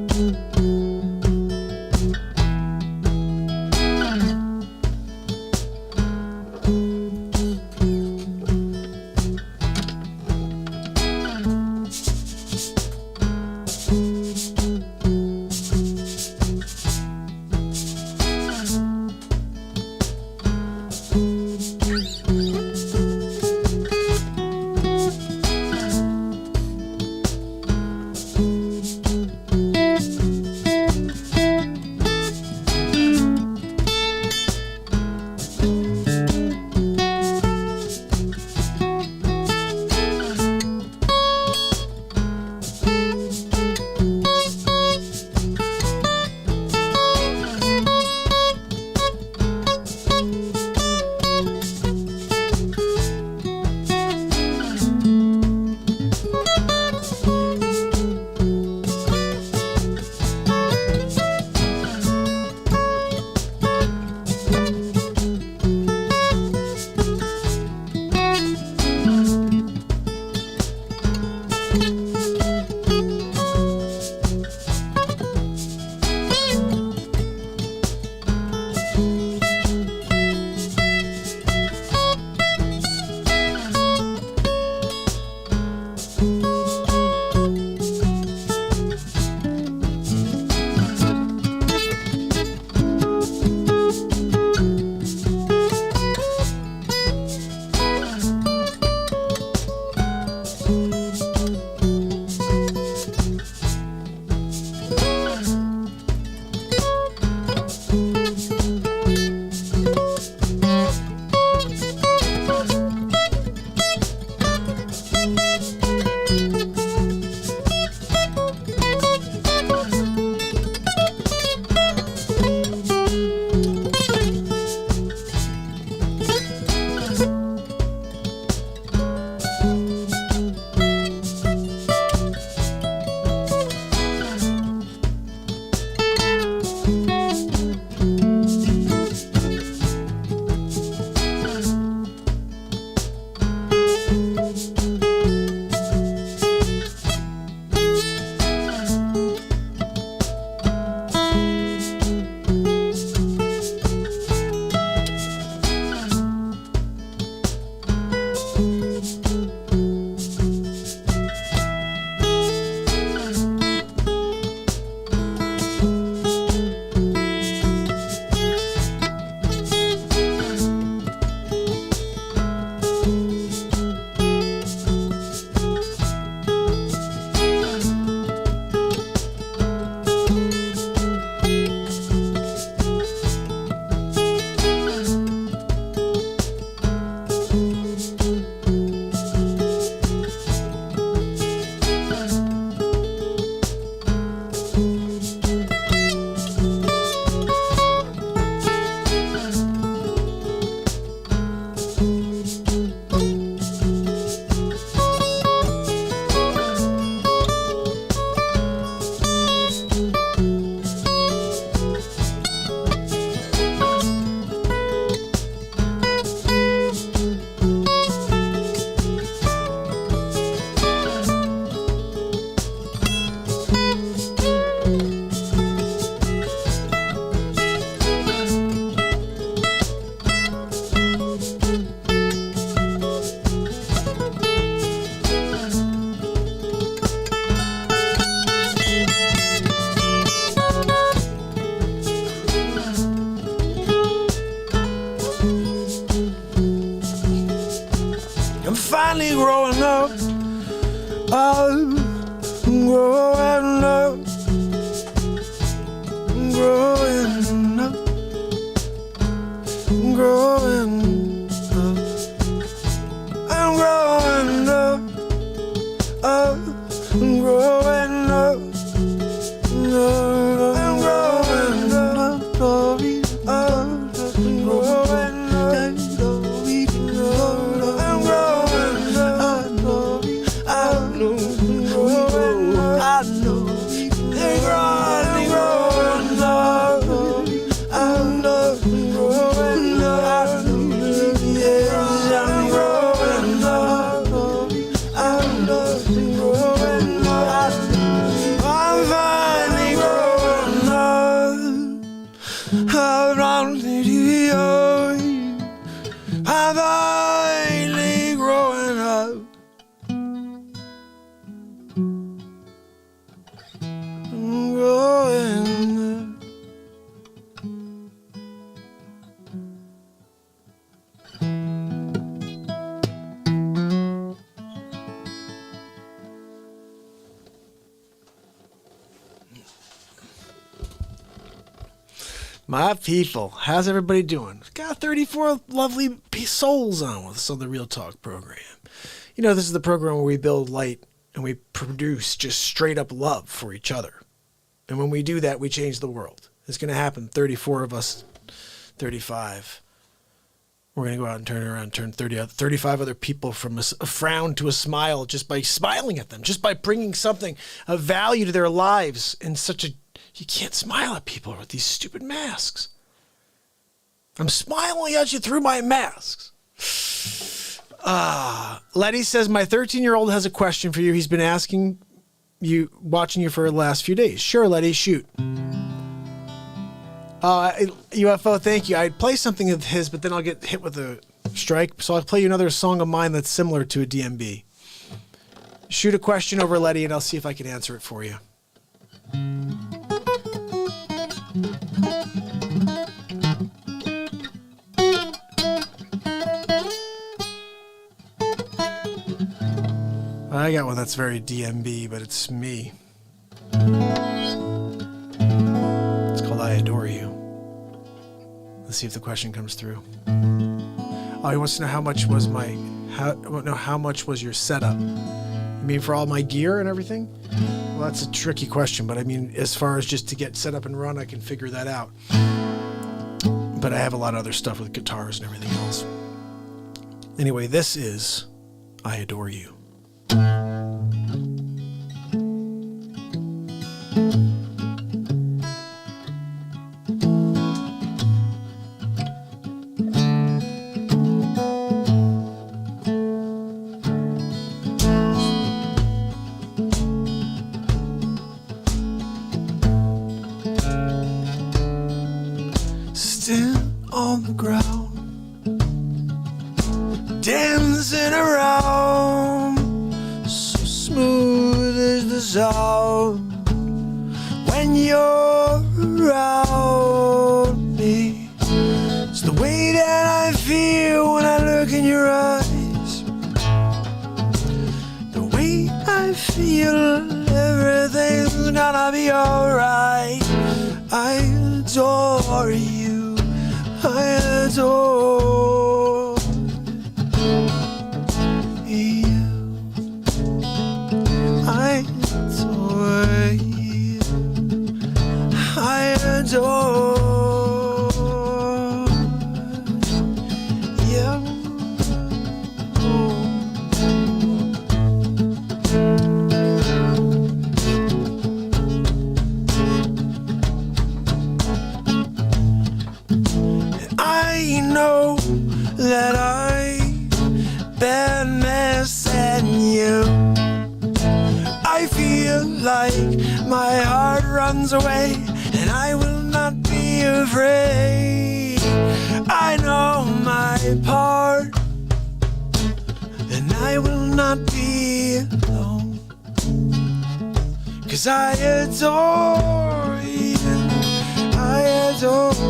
My people, how's everybody doing? Got 34 lovely souls on with us on the Real Talk program. You know, this is the program where we build light and we produce just straight up love for each other. And when we do that, we change the world. It's going to happen. 34 of us, 35. We're going to go out and turn it around, turn 35 other people from a frown to a smile just by smiling at them, just by bringing something of value to their lives in such a... You can't smile at people with these stupid masks. I'm smiling at you through my masks. Letty says, my 13-year-old has a question for you. He's been asking you, watching you for the last few days. Sure, Letty, shoot. UFO, thank you. I'd play something of his, but then I'll get hit with a strike. So I'll play you another song of mine that's similar to a DMB. Shoot a question over, Letty, and I'll see if I can answer it for you. I got one that's very DMB, but it's me. It's called I Adore You. Let's see if the question comes through. Oh, he wants to know how much was how much was your setup? You mean for all my gear and everything? Well, that's a tricky question, but I mean, as far as just to get set up and run, I can figure that out. But I have a lot of other stuff with guitars and everything else. Anyway, this is I Adore You. Still on the ground, dancing around, so smooth is the sound when you're around me. It's the way that I feel when I look in your eyes, the way I feel everything's gonna be alright. I adore you, I adore you, I adore you, I adore you. I know that I've been missing you. I feel like my heart runs away, and I will not be afraid. I know my part, and I will not be alone, 'cause I adore you, I adore you.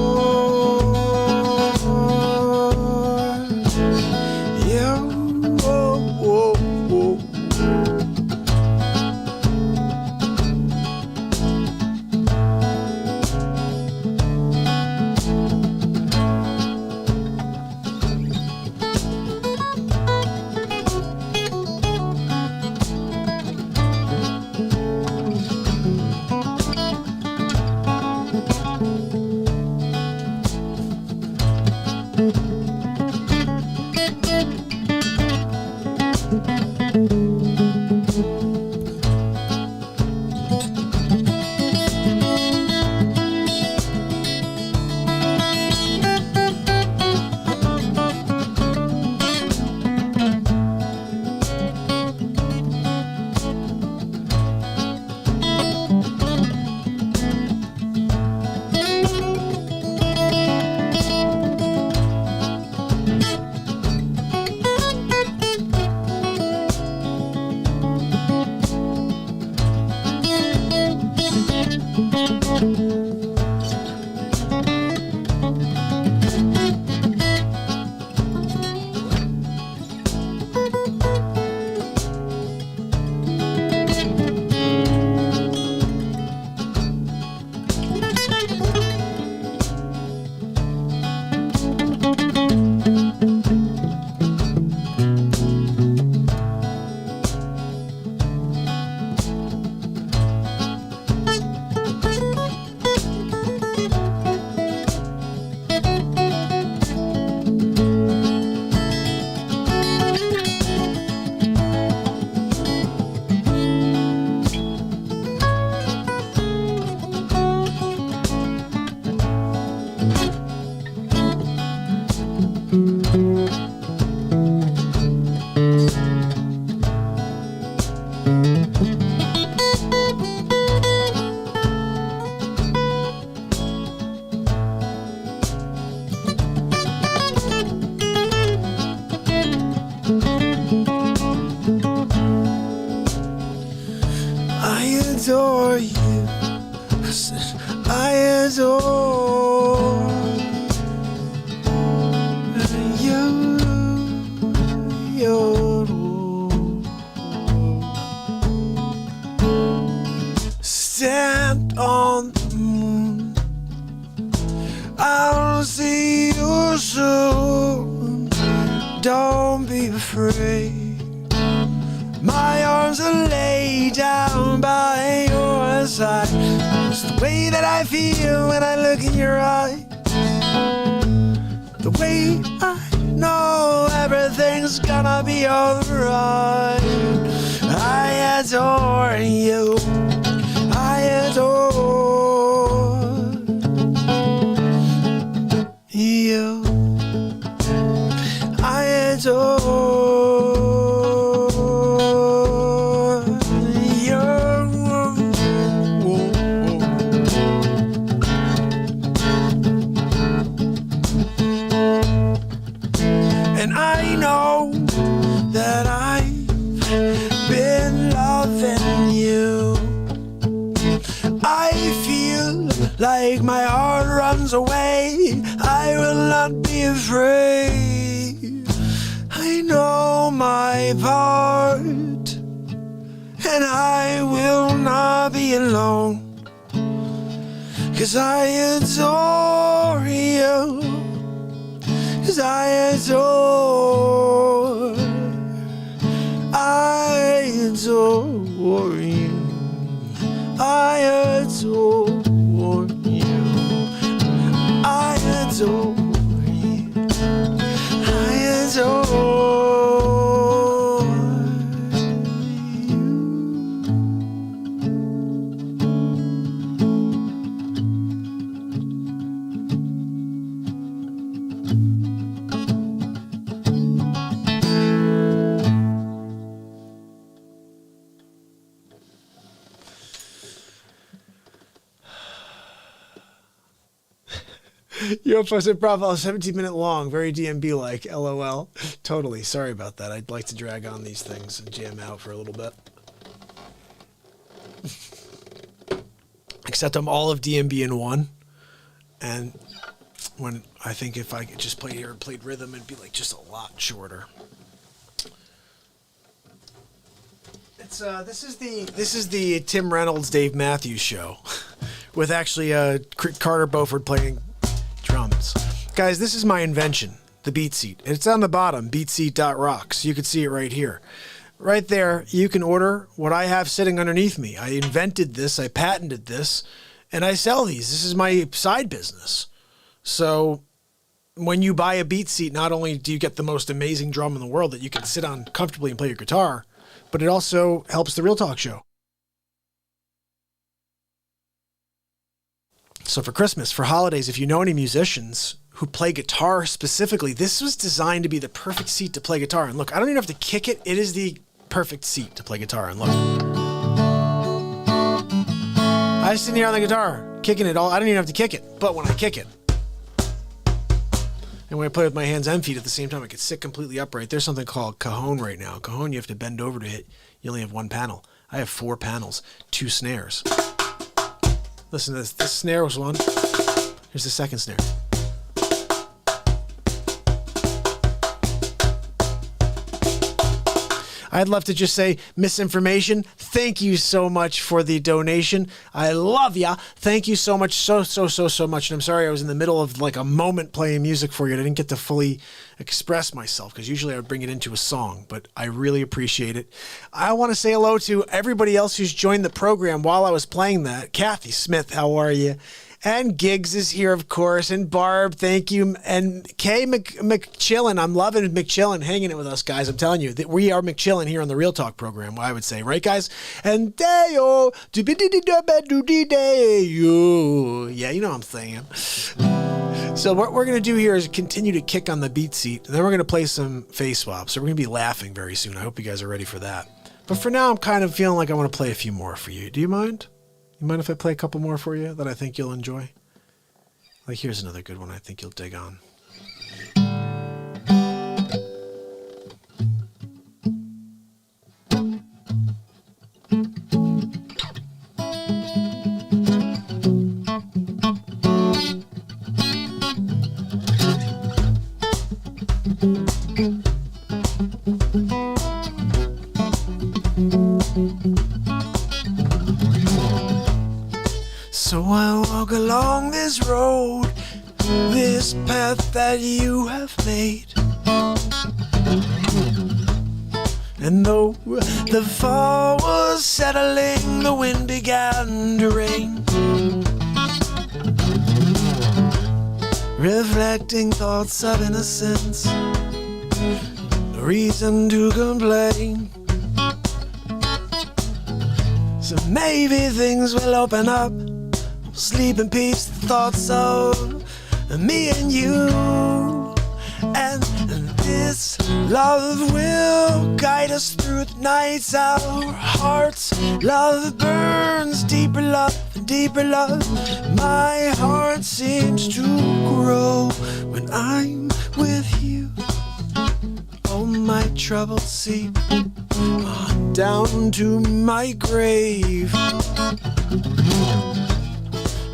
adore you. I said, I adore you. Stand on the moon. I'll see you soon. Don't be afraid. My arms are laid down by your side. It's the way that I feel when I look in your eyes. The way I know everything's gonna be alright. I adore you. I adore you. I adore you. And I know that I've been loving you. I feel like my heart runs away. I will not be afraid. I know my part, and I will not be alone. 'Cause I adore you. 'Cause I adore you. I adore you. I adore you. I adore you. UFOs Improv, 17-minute long, very DMB-like, LOL. Totally, sorry about that. I'd like to drag on these things and jam out for a little bit. Except I'm all of DMB in one. And when I think if I could just play here and played rhythm, it'd be like just a lot shorter. It's this is the Tim Reynolds, Dave Matthews show, with actually Carter Beauford playing drums. Guys, this is my invention, the BeatSeat. It's on the bottom, beatseat.rocks. You can see it right here. Right there, you can order what I have sitting underneath me. I invented this, I patented this, and I sell these. This is my side business. So when you buy a BeatSeat, not only do you get the most amazing drum in the world that you can sit on comfortably and play your guitar, but it also helps the Real Talk show. So for Christmas, for holidays, if you know any musicians who play guitar specifically, this was designed to be the perfect seat to play guitar. And look, I don't even have to kick it. It is the perfect seat to play guitar. And look, I just sit here on the guitar, kicking it all. I don't even have to kick it. But when I kick it, and when I play with my hands and feet at the same time, I can sit completely upright. There's something called cajon right now. Cajon, you have to bend over to hit. You only have one panel. I have 4 panels, 2 snares. Listen to this. This snare was one. Here's the second snare. I'd love to just say misinformation. Thank you so much for the donation. I love ya. Thank you so much. So much. And I'm sorry I was in the middle of like a moment playing music for you. And I didn't get to fully express myself because usually I would bring it into a song, but I really appreciate it. I want to say hello to everybody else who's joined the program while I was playing that. Kathy Smith, how are you? And Giggs is here, of course. And Barb, thank you. And Kay McChillin. I'm loving McChillin hanging it with us, guys. I'm telling you that we are McChillin here on the Real Talk program, I would say. Right, guys? And Deo. Yeah, you know what I'm saying. So what we're going to do here is continue to kick on the BeatSeat. And then we're going to play some face swaps. So we're going to be laughing very soon. I hope you guys are ready for that. But for now, I'm kind of feeling like I want to play a few more for you. Do you mind? You mind if I play a couple more for you that I think you'll enjoy? Like, here's another good one I think you'll dig on. So I walk along this road, this path that you have made. And though the fall was settling, the wind began to rain. Reflecting thoughts of innocence, no reason to complain. So maybe things will open up, sleep in peace, the thoughts of me and you. And this love will guide us through the nights. Our hearts' love burns, deeper love, deeper love. My heart seems to grow when I'm with you. All my troubles seep on down to my grave,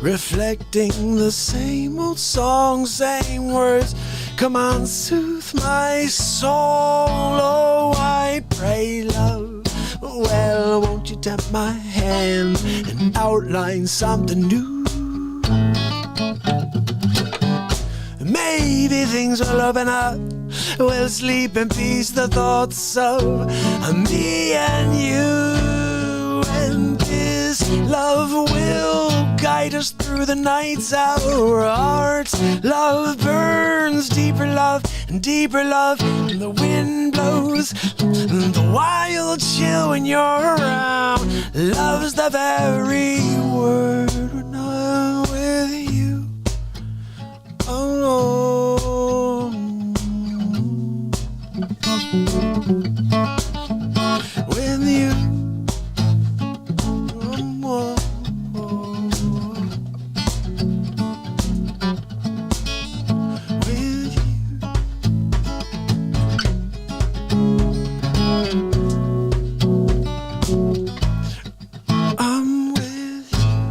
reflecting the same old song, same words. Come on, soothe my soul. Oh, I pray, love. Well, won't you tap my hand and outline something new? Maybe things will open up. We'll sleep in peace, the thoughts of me and you. And this love will guide us through the nights. Our hearts' love burns, deeper love and deeper love. And the wind blows, the wild chill when you're around. Love's the very word when I'm with you. Oh, with you. Oh, with you. I'm with you.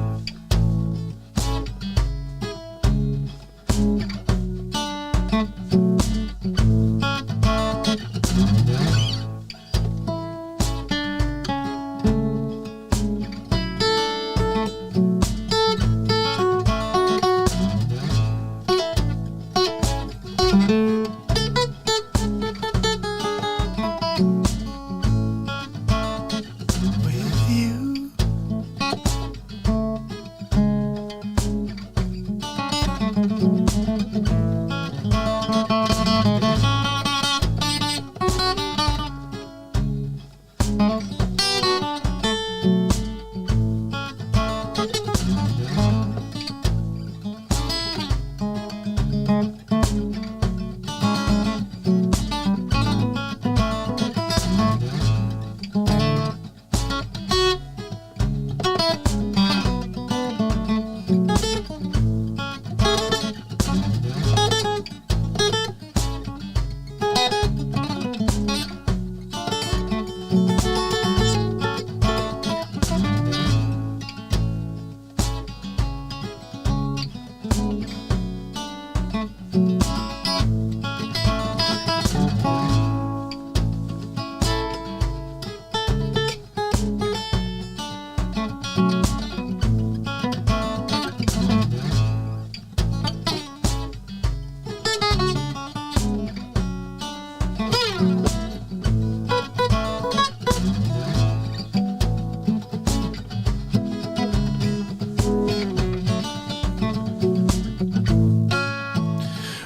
With you.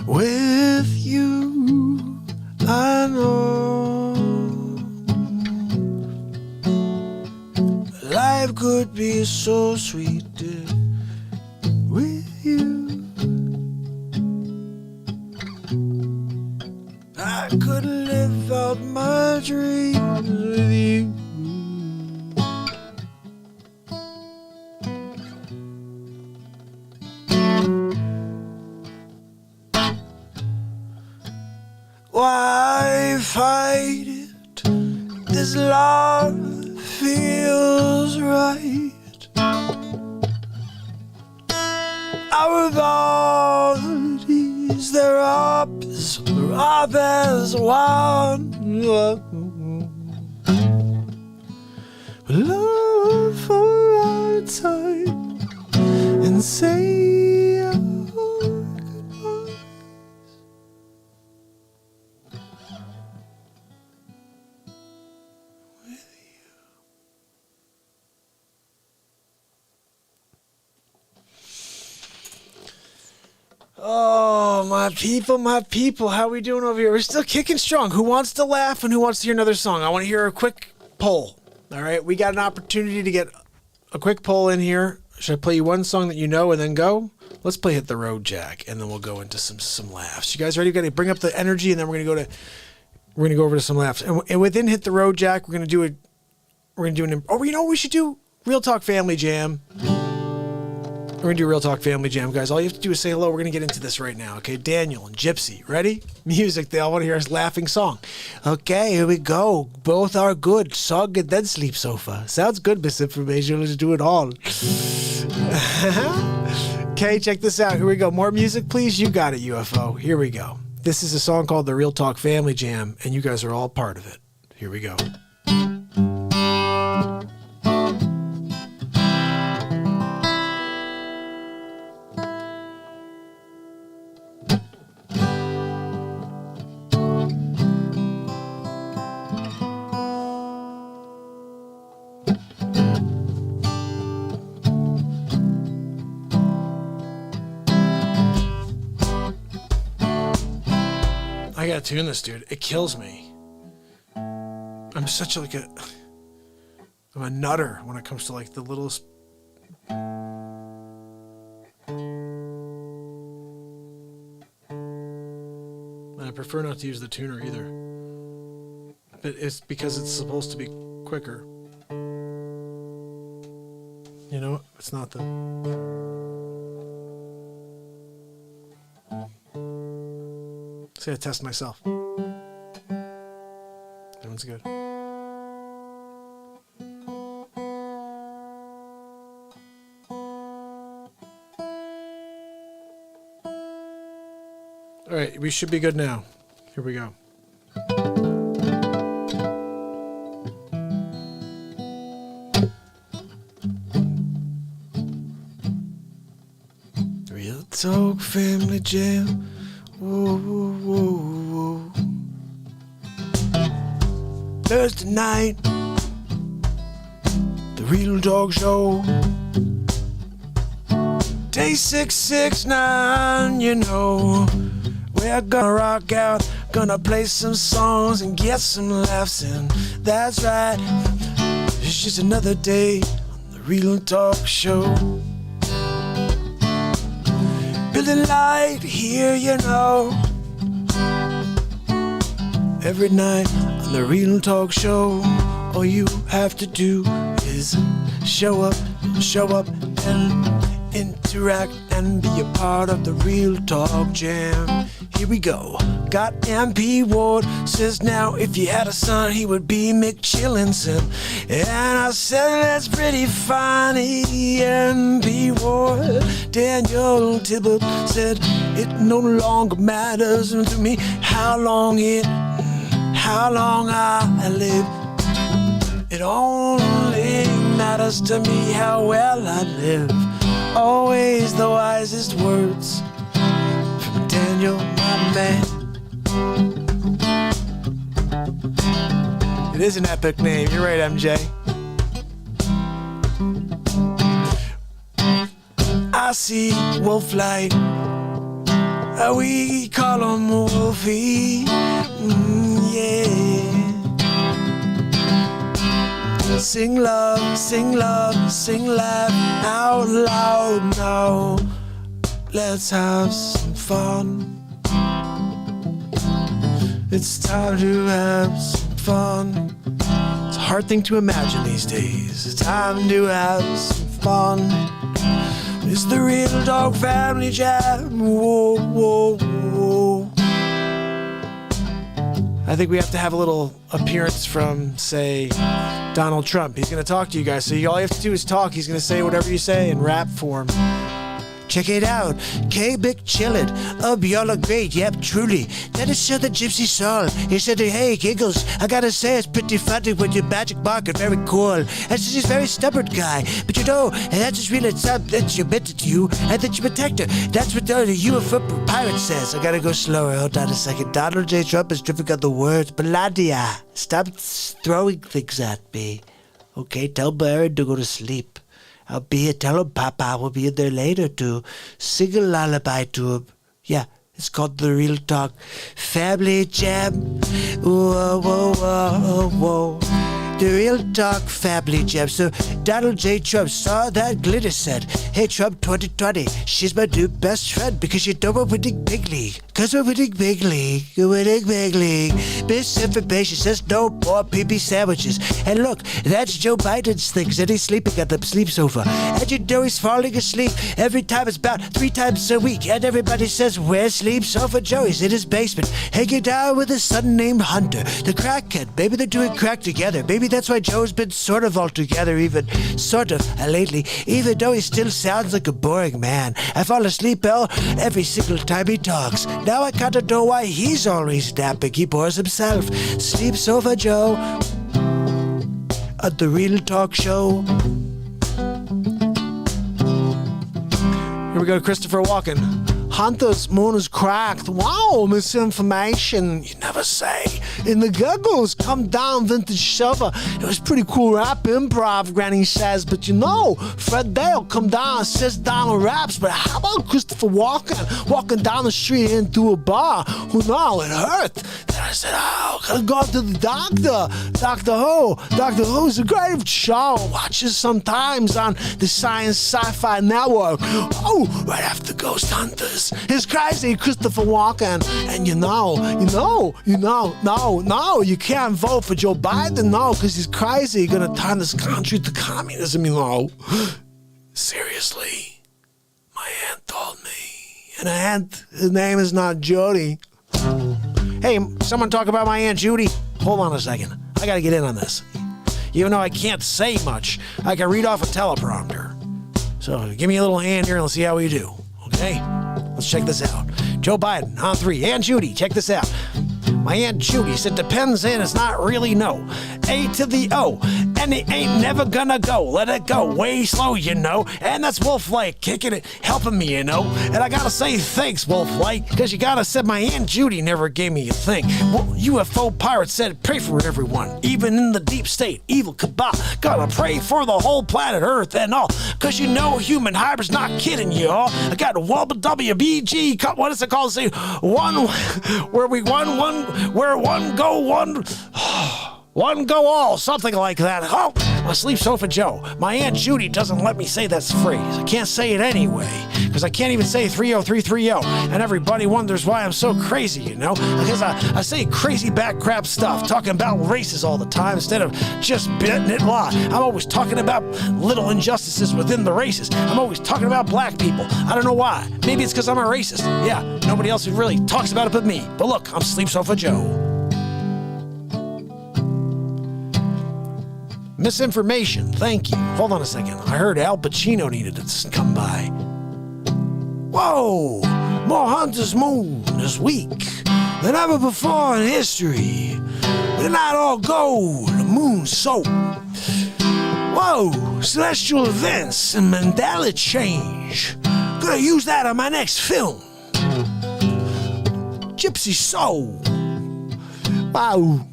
With you, I know life could be so sweet, dear. With you, I could live out my dreams with you. Why fight it? This love feels right. Our bodies, they're up as one. Love for our time, and say our goodbyes. Oh, my people, how we doing over here? We're still kicking strong. Who wants to laugh and who wants to hear another song? I want to hear a quick poll. All right, we got an opportunity to get a quick poll in here. Should I play you one song that you know and then go? Let's play Hit the Road Jack, and then we'll go into some laughs. You guys ready? We're gonna bring up the energy, and then we're gonna go over to some laughs. And within Hit the Road Jack, we're gonna do an. Oh, you know what we should do? Real Talk Family Jam. We're going to do Real Talk Family Jam, guys. All you have to do is say hello. We're going to get into this right now, okay? Daniel and Gypsy. Ready? Music. They all want to hear us laughing song. Okay, here we go. Both are good. Song and then sleep sofa. Sounds good, misinformation. Let's do it all. Okay, check this out. Here we go. More music, please. You got it, UFO. Here we go. This is a song called the Real Talk Family Jam, and you guys are all part of it. Here we go. I gotta tune this, dude. It kills me. I'm such I'm a nutter when it comes to like the littlest. I prefer not to use the tuner either. But it's because it's supposed to be quicker. You know, it's not the. See, I test myself. That one's good. All right, we should be good now. Here we go. Real Talk Family Jam. Whoa, whoa, whoa, whoa. Thursday night, the Real Talk Show. Day 669, you know. We're gonna rock out, gonna play some songs and get some laughs in. That's right, it's just another day on the Real Talk Show. Building light here, you know. Every night on the Real Talk Show, all you have to do is show up and interact and be a part of the Real Talk Jam. Here we go. Got MP Ward says now if you had a son he would be McChillinson. And I said that's pretty funny, MP Ward. Daniel Tibbet said it no longer matters to me how long I live. It only matters to me how well I live. Always the wisest words from Daniel, my man. It is an epic name. You're right, MJ. I see Wolf Light. We call him Wolfie. Yeah. Sing love, sing love, sing laugh out loud now. Let's have some fun. It's time to have some fun. It's a hard thing to imagine these days. It's time to have some fun. It's the Real Talk Family Jam. Whoa, whoa, whoa. I think we have to have a little appearance from, say, Donald Trump. He's going to talk to you guys. So all you have to do is talk. He's going to say whatever you say in rap form. Check it out. K-Big Chillin'. You all look great. Yep, truly. That is so the Gypsy Soul. He said, hey, Giggles, I gotta say it's pretty funny with your magic marker. Very cool. And she's a very stubborn guy. But you know, that's just really something that you meant it to you and that you protect her. That's what the UFO pirate says. I gotta go slower. Hold on a second. Donald J. Trump is dripping on the words. Beladia, stop throwing things at me. Okay, tell Baron to go to sleep. I'll be here. Tell him Papa will be in there later to sing a lullaby to him. Yeah, it's called The Real Talk Family Jam. Whoa, whoa, whoa, whoa. The Real Talk Family Jam. So Donald J. Trump saw that glitter said, hey Trump 2020, she's my new best friend because you know we're winning big league. Cause we're winning big league. We're winning big league. Misinformation says no more PB sandwiches. And look, that's Joe Biden's things and he's sleeping at the sleep sofa. And you know he's falling asleep every time. It's about 3 times a week. And everybody says, where's Sleep Sofa Joe? He's in his basement, hanging down with his son named Hunter, the crackhead. Maybe they're doing crack together. Maybe that's why Joe's been sort of all together, even sort of lately, even though he still sounds like a boring man. I fall asleep every single time he talks. Now I kinda know why he's always napping. He bores himself. Sleep Sofa Joe at The Real Talk Show. Here we go, Christopher Walken. Hunter's moon is cracked. Wow, misinformation. You never say. In the Googles, come down, vintage sofa. It was pretty cool rap improv, Granny says. But you know, Fred Dale come down, says Donald raps. But how about Christopher Walken walking down the street into a bar? Who know, it hurt. Then I said, oh, gotta go to the doctor. Doctor Who. Doctor Who's a great show. Watches sometimes on the Science Sci-Fi Network. Oh, right after Ghost Hunters. It's crazy, Christopher Walken. And you you can't vote for Joe Biden, no, because he's crazy. He's gonna turn this country to communism, you know. Seriously, my aunt told me. And her name is not Jody. Hey, someone talk about my Aunt Judy? Hold on a second. I gotta get in on this. Even though I can't say much, I can read off a teleprompter. So give me a little hand here and let's see how we do. Okay? Let's check this out. Joe Biden on 3. Aunt Judy, check this out. My Aunt Judy said depends and it's not really no. A to the O, and it ain't never gonna go. Let it go way slow, you know. And that's Wolf Light kicking it, helping me, you know. And I gotta say thanks, Wolf Light, because you gotta say my Aunt Judy never gave me a thing. Well, UFO Pirate said pray for everyone, even in the deep state, evil cabal. Gotta pray for the whole planet Earth and all, because you know human hybrid's not kidding you all. I got a WBG, what is it called? Say one, where we where one go all, something like that. Oh, my Sleep Sofa Joe. My Aunt Judy doesn't let me say that phrase. I can't say it anyway, because I can't even say 30330, and everybody wonders why I'm so crazy, you know? Because I say crazy back crap stuff, talking about races all the time instead of just betting it law. I'm always talking about little injustices within the races. I'm always talking about black people. I don't know why. Maybe it's because I'm a racist. Yeah, nobody else really talks about it but me. But look, I'm Sleep Sofa Joe. Misinformation, thank you. Hold on a second. I heard Al Pacino needed to come by. Whoa! More Hunter's Moon this week than ever before in history. The night all gold, the moon soap. Whoa! Celestial events and Mandela change. Gonna use that on my next film. Gypsy Soul. Wow.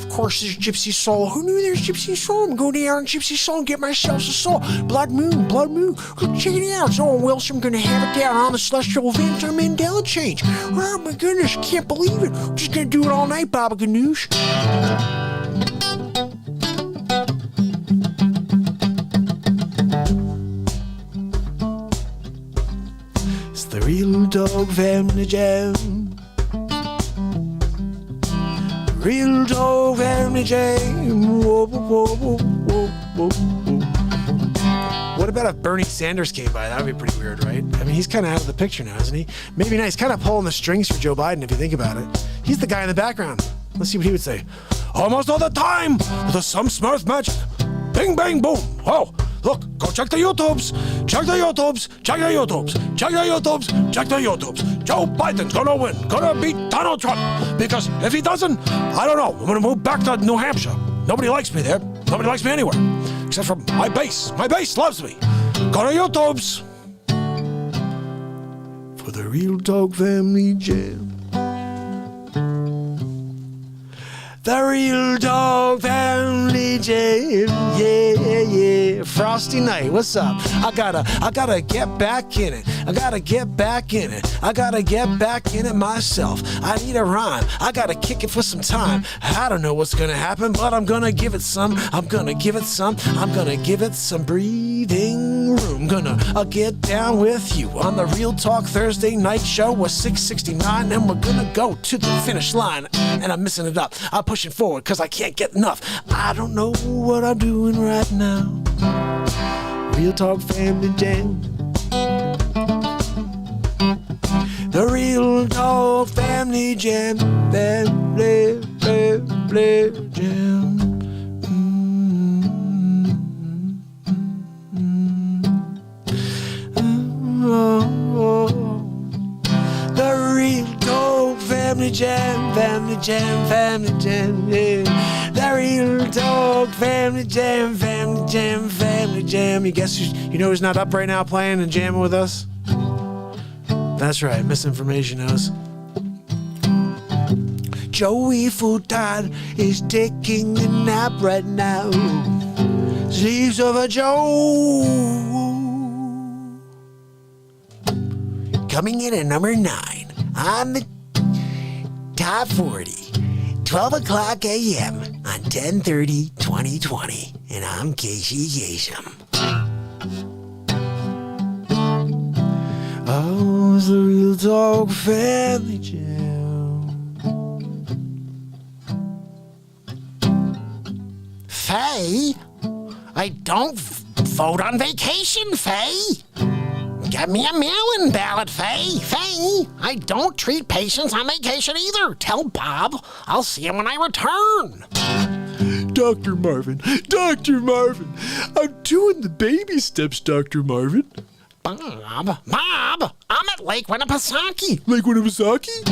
Of course, there's Gypsy Soul. Who knew there's Gypsy Soul? I'm going there on Gypsy Soul and get myself a soul. Blood Moon. Check it out. It's Owen Wilson. I'm going to have it down on the celestial event on Mandela change. Oh my goodness, can't believe it. I'm just going to do it all night, Baba Ganoush. It's the Real Dog Family Jam. Real Dog Family Jam. Whoa, whoa, whoa, whoa, whoa, whoa. What about if Bernie Sanders came by? That would be pretty weird, right? I mean, he's kind of out of the picture now, isn't he? Maybe not. He's kind of pulling the strings for Joe Biden, if you think about it. He's the guy in the background. Let's see what he would say. Almost all the time with some smart magic. Bing, bang, boom. Oh, Look, go check the YouTubes. Check the YouTubes. Check the YouTubes. Check the YouTubes. Check the YouTubes. Joe Biden's gonna win. Gonna beat Donald Trump. Because if he doesn't, I don't know. I'm gonna move back to New Hampshire. Nobody likes me there. Nobody likes me anywhere. Except for my base. My base loves me. Go to YouTubes. For the Real Talk Family Jam. The Real Talk Family Jam, yeah. Frosty Night, what's up? I gotta get back in it. I gotta get back in it myself. I need a rhyme. I gotta kick it for some time. I don't know what's gonna happen, but I'm gonna give it some. I'm gonna give it some breathing room. I'll get down with you on the Real Talk Thursday night show with 669, and we're gonna go to the finish line. And I'm missing it up. I'm pushing forward because I can't get enough. I don't know what I'm doing right now. Real Talk Family Jam. The Real Talk Family Jam. Family Jam. The Real Talk Family Jam, Family Jam, Family Jam, yeah. The Real Talk Family Jam, Family Jam, Family Jam. You guess you know who's not up right now playing and jamming with us? That's right, Misinformation House. Joey Futan is taking a nap right now. Sleeps over Joe. Coming in at number 9 on the top 40, 12 o'clock a.m. on 10/30/2020. And I'm Casey Kasem. Oh, it's the Real Talk Family Jam. Faye? I don't vote on vacation, Faye. Get me a mail-in ballot, Faye. Faye, I don't treat patients on vacation either. Tell Bob I'll see him when I return. Dr. Marvin, I'm doing the baby steps, Dr. Marvin. Bob, I'm at Lake Winnipesaukee. Lake Winnipesaukee?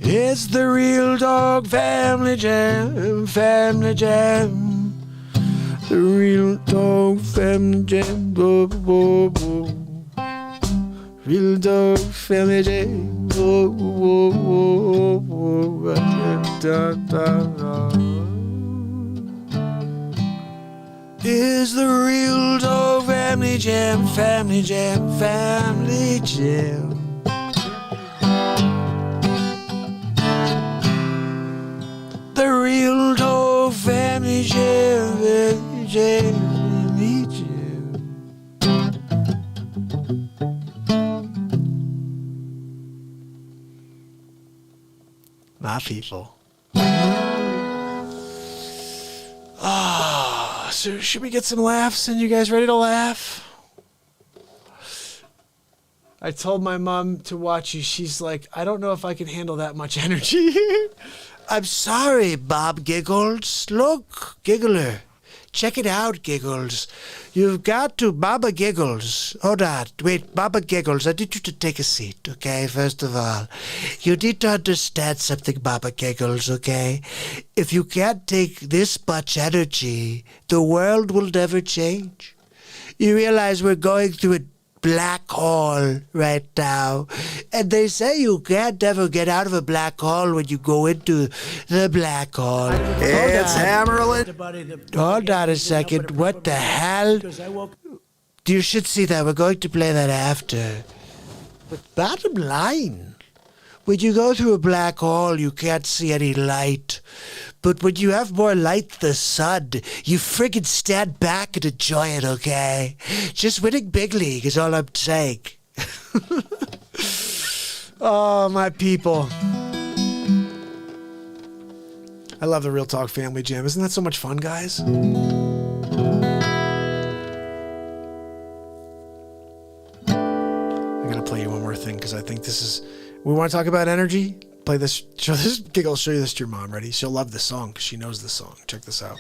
It's the Real Talk Family Jam, Family Jam. The Real Talk Family Jam, whoa, whoa, whoa. Real Talk Family Jam, whoa, whoa, whoa, whoa. Da, da, da. Is the Real Talk Family Jam, Family Jam, Family Jam. The Real Talk Family Jam, Family Jam, Family Jam. My people. So should we get some laughs? And you guys ready to laugh? I told my mom to watch you. She's like, I don't know if I can handle that much energy. I'm sorry, Bob Giggles. Look, Giggler. Check it out, Giggles. You've got to, Baba Giggles. Hold on. Wait, Baba Giggles, I need you to take a seat, okay? First of all, you need to understand something, Baba Giggles, okay? If you can't take this much energy, the world will never change. You realize we're going through a black hole right now, and they say you can't ever get out of a black hole when you go into the black hole. It's Hammerlin. Hold on a second. What the hell? You should see that. We're going to play that after. But bottom line, when you go through a black hole, you can't see any light. But when you have more light than the sun, you friggin' stand back and enjoy it, okay? Just winning big league is all I'm saying. Oh, my people. I love the Real Talk Family Jam. Isn't that so much fun, guys? I'm going to play you one more thing because I think this is... We want to talk about energy? Play this. Show this. Giggle. I'll show you this to your mom. Ready? She'll love this song because she knows this song. Check this out.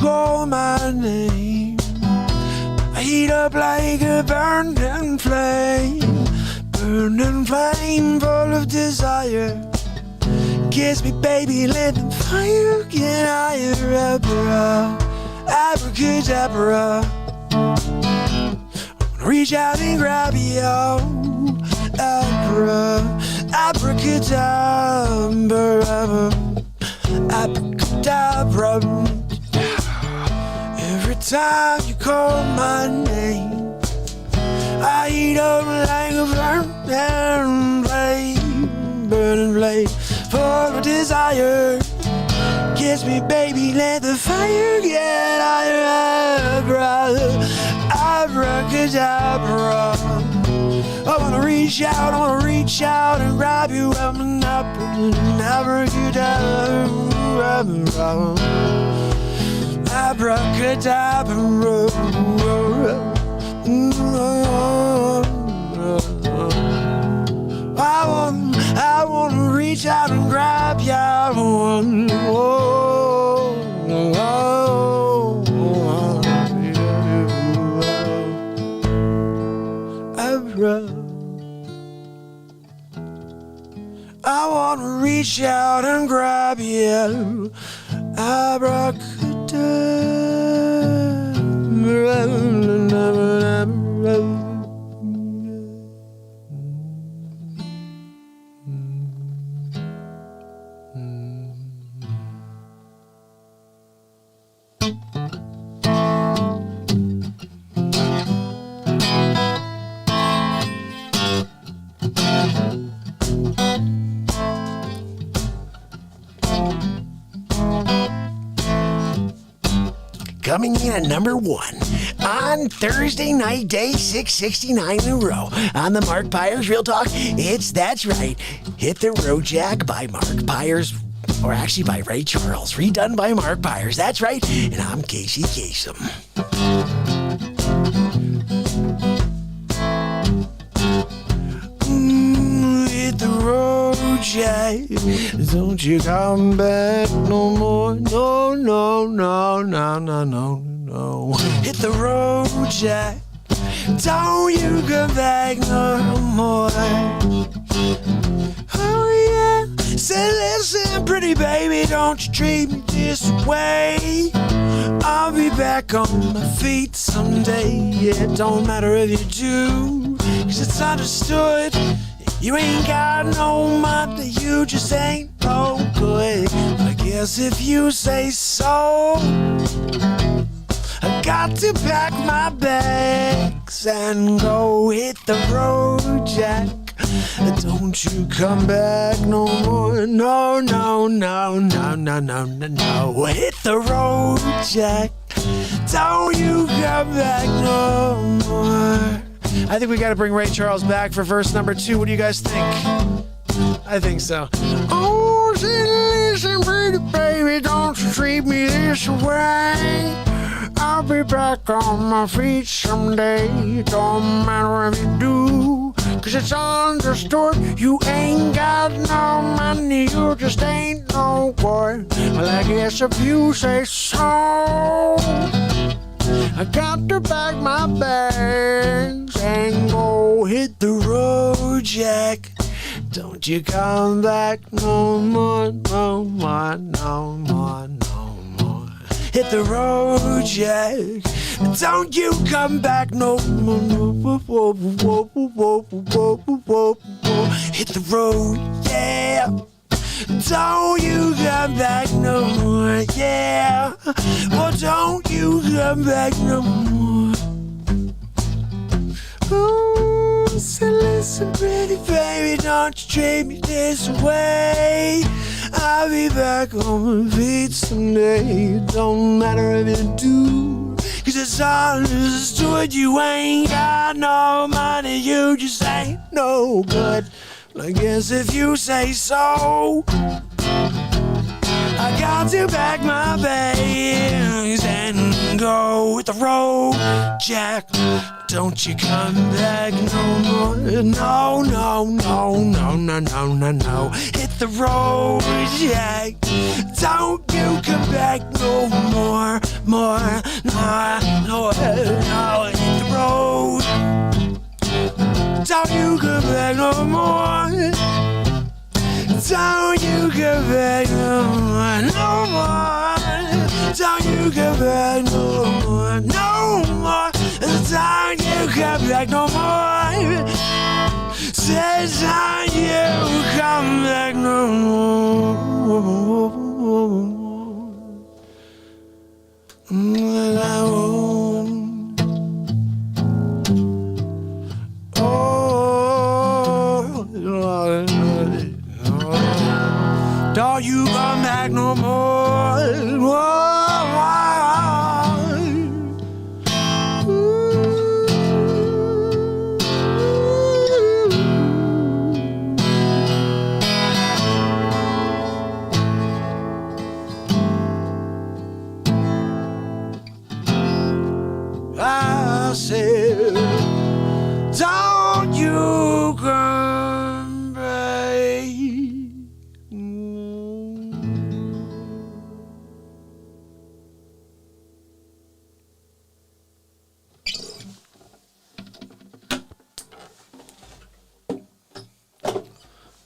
call my name, I heat up like a burning flame full of desire. Kiss me, baby, let the fire get higher. Abracadabra, reach out and grab you. Abracadabra, abracadabra. Every time you call my name, I eat up like a burning flame, full of desire. Kiss me, baby, let the fire get higher. Abracadabra. I wanna reach out and grab you. I'm an abracadabra. Abracadabra. I wanna reach out and grab ya. I wanna reach out and grab you. Abracadabra. Coming in at number 1 on Thursday night, day 669 in a row on the MARKPIRES Real Talk. That's right, Hit the Road Jack by MARKPIRES, or actually by Ray Charles, redone by MARKPIRES. That's right, and I'm Casey Kasem. Hit the road, Jack. Don't you come back no more. No, no, no, no, no, no, no. Hit the road, Jack. Don't you come back no more. Oh yeah. Say, listen, pretty baby, don't you treat me this way. I'll be back on my feet someday. Yeah, it don't matter if you do, 'cause it's understood. You ain't got no money, you just ain't no good. I guess if you say so, I got to pack my bags and go. Hit the road, Jack. Don't you come back no more. No, no, no, no, no, no, no, no. Hit the road, Jack. Don't you come back no more. I think we got to bring Ray Charles back for verse number 2. What do you guys think? I think so. Oh, listen, pretty baby, don't you treat me this way. I'll be back on my feet someday. It don't matter if you do, 'cause it's understood. You ain't got no money, you just ain't no good. Well, I guess if you say so, I got to pack my bags and go. Hit the road, Jack. Don't you come back no more, no more, no more, no more. Hit the road, Jack. Don't you come back no more. Hit the road, yeah. Don't you come back no more, yeah. Well, don't you come back no more. Oh, so listen, pretty baby, don't you treat me this way. I'll be back on my feet someday. It don't matter if you do, 'cause it's understood. You ain't got no money, you just ain't no good. I guess if you say so, I got to pack my bags and go. With the road, Jack. Don't you come back no more. No, no, no, no, no, no, no, no. Hit the road, Jack. Don't you come back no more, more, no, no, no. Hit the road. Don't you come back no more. Don't you come back no more, no more. Don't you come back no more, no more. Don't you come back no more. Says don't you come back no more. I won't. Oh, don't you come back no more. I said, don't you come back.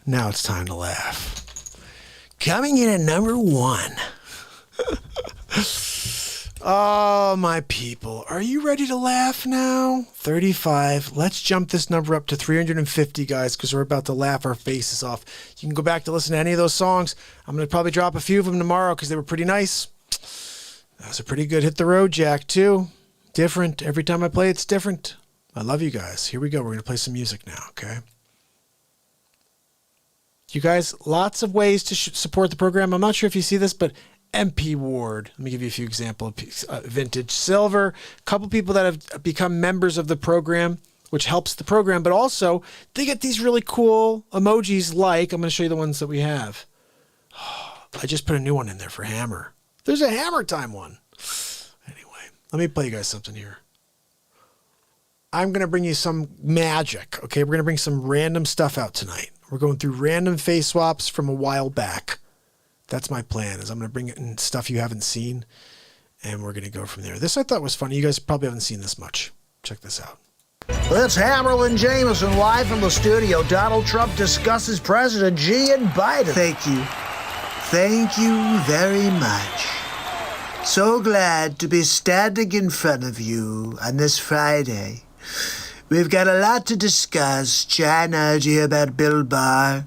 Now it's time to laugh. Coming in at number 1. Oh, my people. Are you ready to laugh now? 35. Let's jump this number up to 350, guys, because we're about to laugh our faces off. You can go back to listen to any of those songs. I'm going to probably drop a few of them tomorrow because they were pretty nice. That was a pretty good Hit the Road, Jack, too. Different. Every time I play, it's different. I love you guys. Here we go. We're going to play some music now, okay? You guys, lots of ways to support the program. I'm not sure if you see this, but MP Ward. Let me give you a few examples. Vintage Silver. A couple people that have become members of the program, which helps the program, but also they get these really cool emojis like, I'm going to show you the ones that we have. I just put a new one in there for Hammer. There's a Hammer Time one. Anyway, let me play you guys something here. I'm going to bring you some magic, okay? We're going to bring some random stuff out tonight. We're going through random face swaps from a while back. That's my plan, is I'm going to bring in stuff you haven't seen, and we're going to go from there. This I thought was funny. You guys probably haven't seen this much. Check this out. It's Hammerlin Jameson live from the studio. Donald Trump discusses President G and Biden. Thank you. Thank you very much. So glad to be standing in front of you on this Friday. We've got a lot to discuss. China, did you hear about Bill Barr?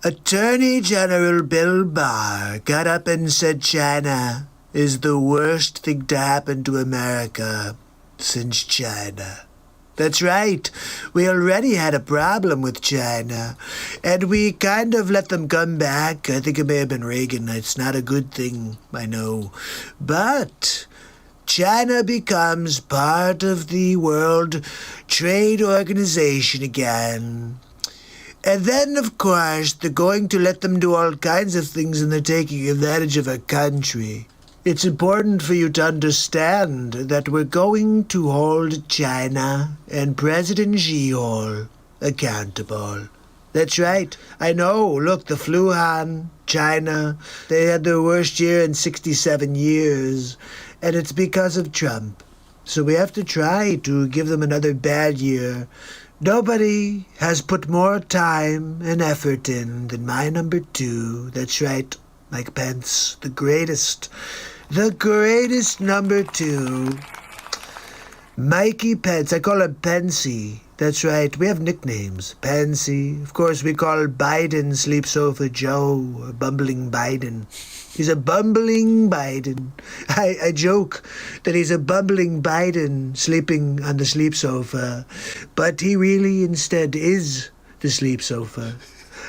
Attorney General Bill Barr got up and said China is the worst thing to happen to America since China. That's right. We already had a problem with China, and we kind of let them come back. I think it may have been Reagan. It's not a good thing, I know. But China becomes part of the World Trade Organization again. And then, of course, they're going to let them do all kinds of things, and they're taking advantage of our country. It's important for you to understand that we're going to hold China and President Xi accountable. That's right. I know. Look, the Wuhan, China, they had their worst year in 67 years, and it's because of Trump. So we have to try to give them another bad year. Nobody has put more time and effort in than my number 2. That's right, Mike Pence, the greatest number 2. Mikey Pence. I call him Pensy. That's right, we have nicknames. Pensy. Of course, we call Biden Sleep Sofa Joe, or Bumbling Biden. He's a bumbling Biden. I joke that he's a bumbling Biden sleeping on the sleep sofa, but he really instead is the sleep sofa.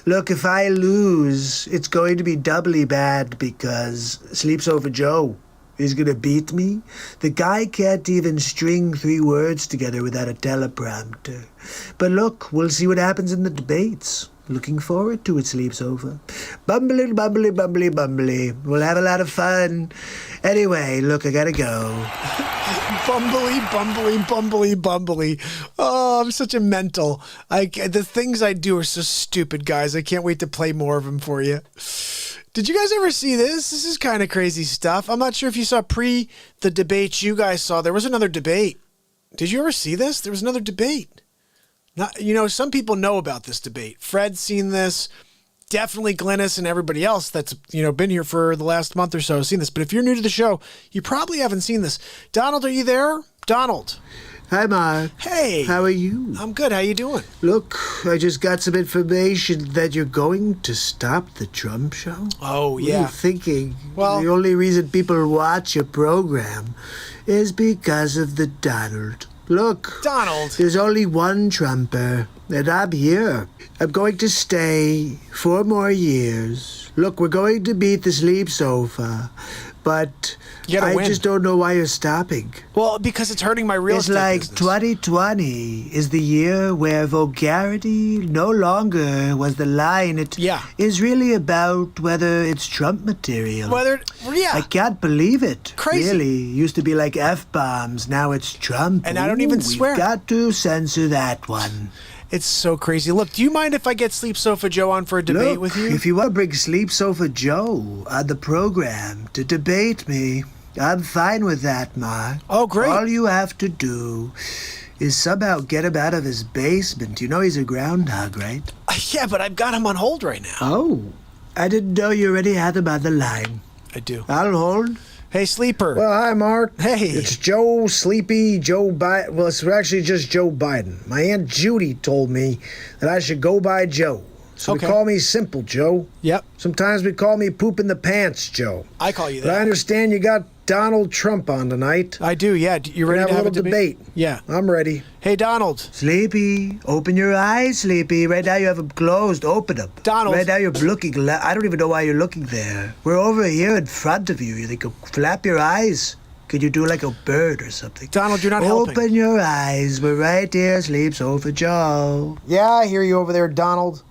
Look, if I lose, it's going to be doubly bad because Sleep Sofa Joe is going to beat me. The guy can't even string 3 words together without a teleprompter. But look, we'll see what happens in the debates. Looking forward to it, Sleep Sofa. Bumbly, bumbly, bumbly, bumbly. We'll have a lot of fun. Anyway, look, I gotta go. Bumbly. Oh, I'm such a mental. The things I do are so stupid, guys. I can't wait to play more of them for you. Did you guys ever see this? This is kind of crazy stuff. I'm not sure if you saw the debates you guys saw. There was another debate. Did you ever see this? There was another debate. Some people know about this debate. Fred's seen this. Definitely Glennis and everybody else that's, been here for the last month or so has seen this. But if you're new to the show, you probably haven't seen this. Donald, are you there? Donald. Hi, Mark. Hey. How are you? I'm good. How you doing? Look, I just got some information that you're going to stop the Trump show. Oh, What yeah. are you thinking? Well- the only reason people watch your program is because of the Donald. Look, Donald. There's only one Trumper, and I'm here. I'm going to stay 4 more years. Look, we're going to beat the sleep sofa, but You gotta I win. just don't know why you're stopping. Well, because it's hurting my real It's estate like business. 2020 is the year where vulgarity no longer was the line. It is really about whether it's Trump material. I can't believe it. Crazy. Really. Used to be like F-bombs. Now it's Trump. And I don't even We've swear. got to censor that one. It's so crazy. Look, do you mind if I get Sleep Sofa Joe on for a debate Look, with you? if you want to bring Sleep Sofa Joe on the program to debate me, I'm fine with that, Mark. Oh, great. All you have to do is somehow get him out of his basement. You know he's a groundhog, right? Yeah, but I've got him on hold right now. Oh, I didn't know you already had him on the line. I do. I'll hold. Hey, Sleeper. Well, hi, Mark. Hey. It's Joe Sleepy, Joe Biden. Well, it's actually just Joe Biden. My Aunt Judy told me that I should go by Joe. So Okay. we call me Simple Joe. Yep. Sometimes we call me Poop in the Pants Joe. I call you But I that. understand you got Donald Trump on tonight. I do, yeah. You We're ready gonna to have have a little debate. Yeah. I'm ready. Hey, Donald. Sleepy, open your eyes, Sleepy. Right now you have them closed. Open them. Donald. Right now you're looking. I don't even know why you're looking there. We're over here in front of you. You think, flap your eyes. Could you do like a bird or something? Donald, you're not helping. Open your eyes. We're right here. Sleep Sofa Joe. Yeah, I hear you over there, Donald.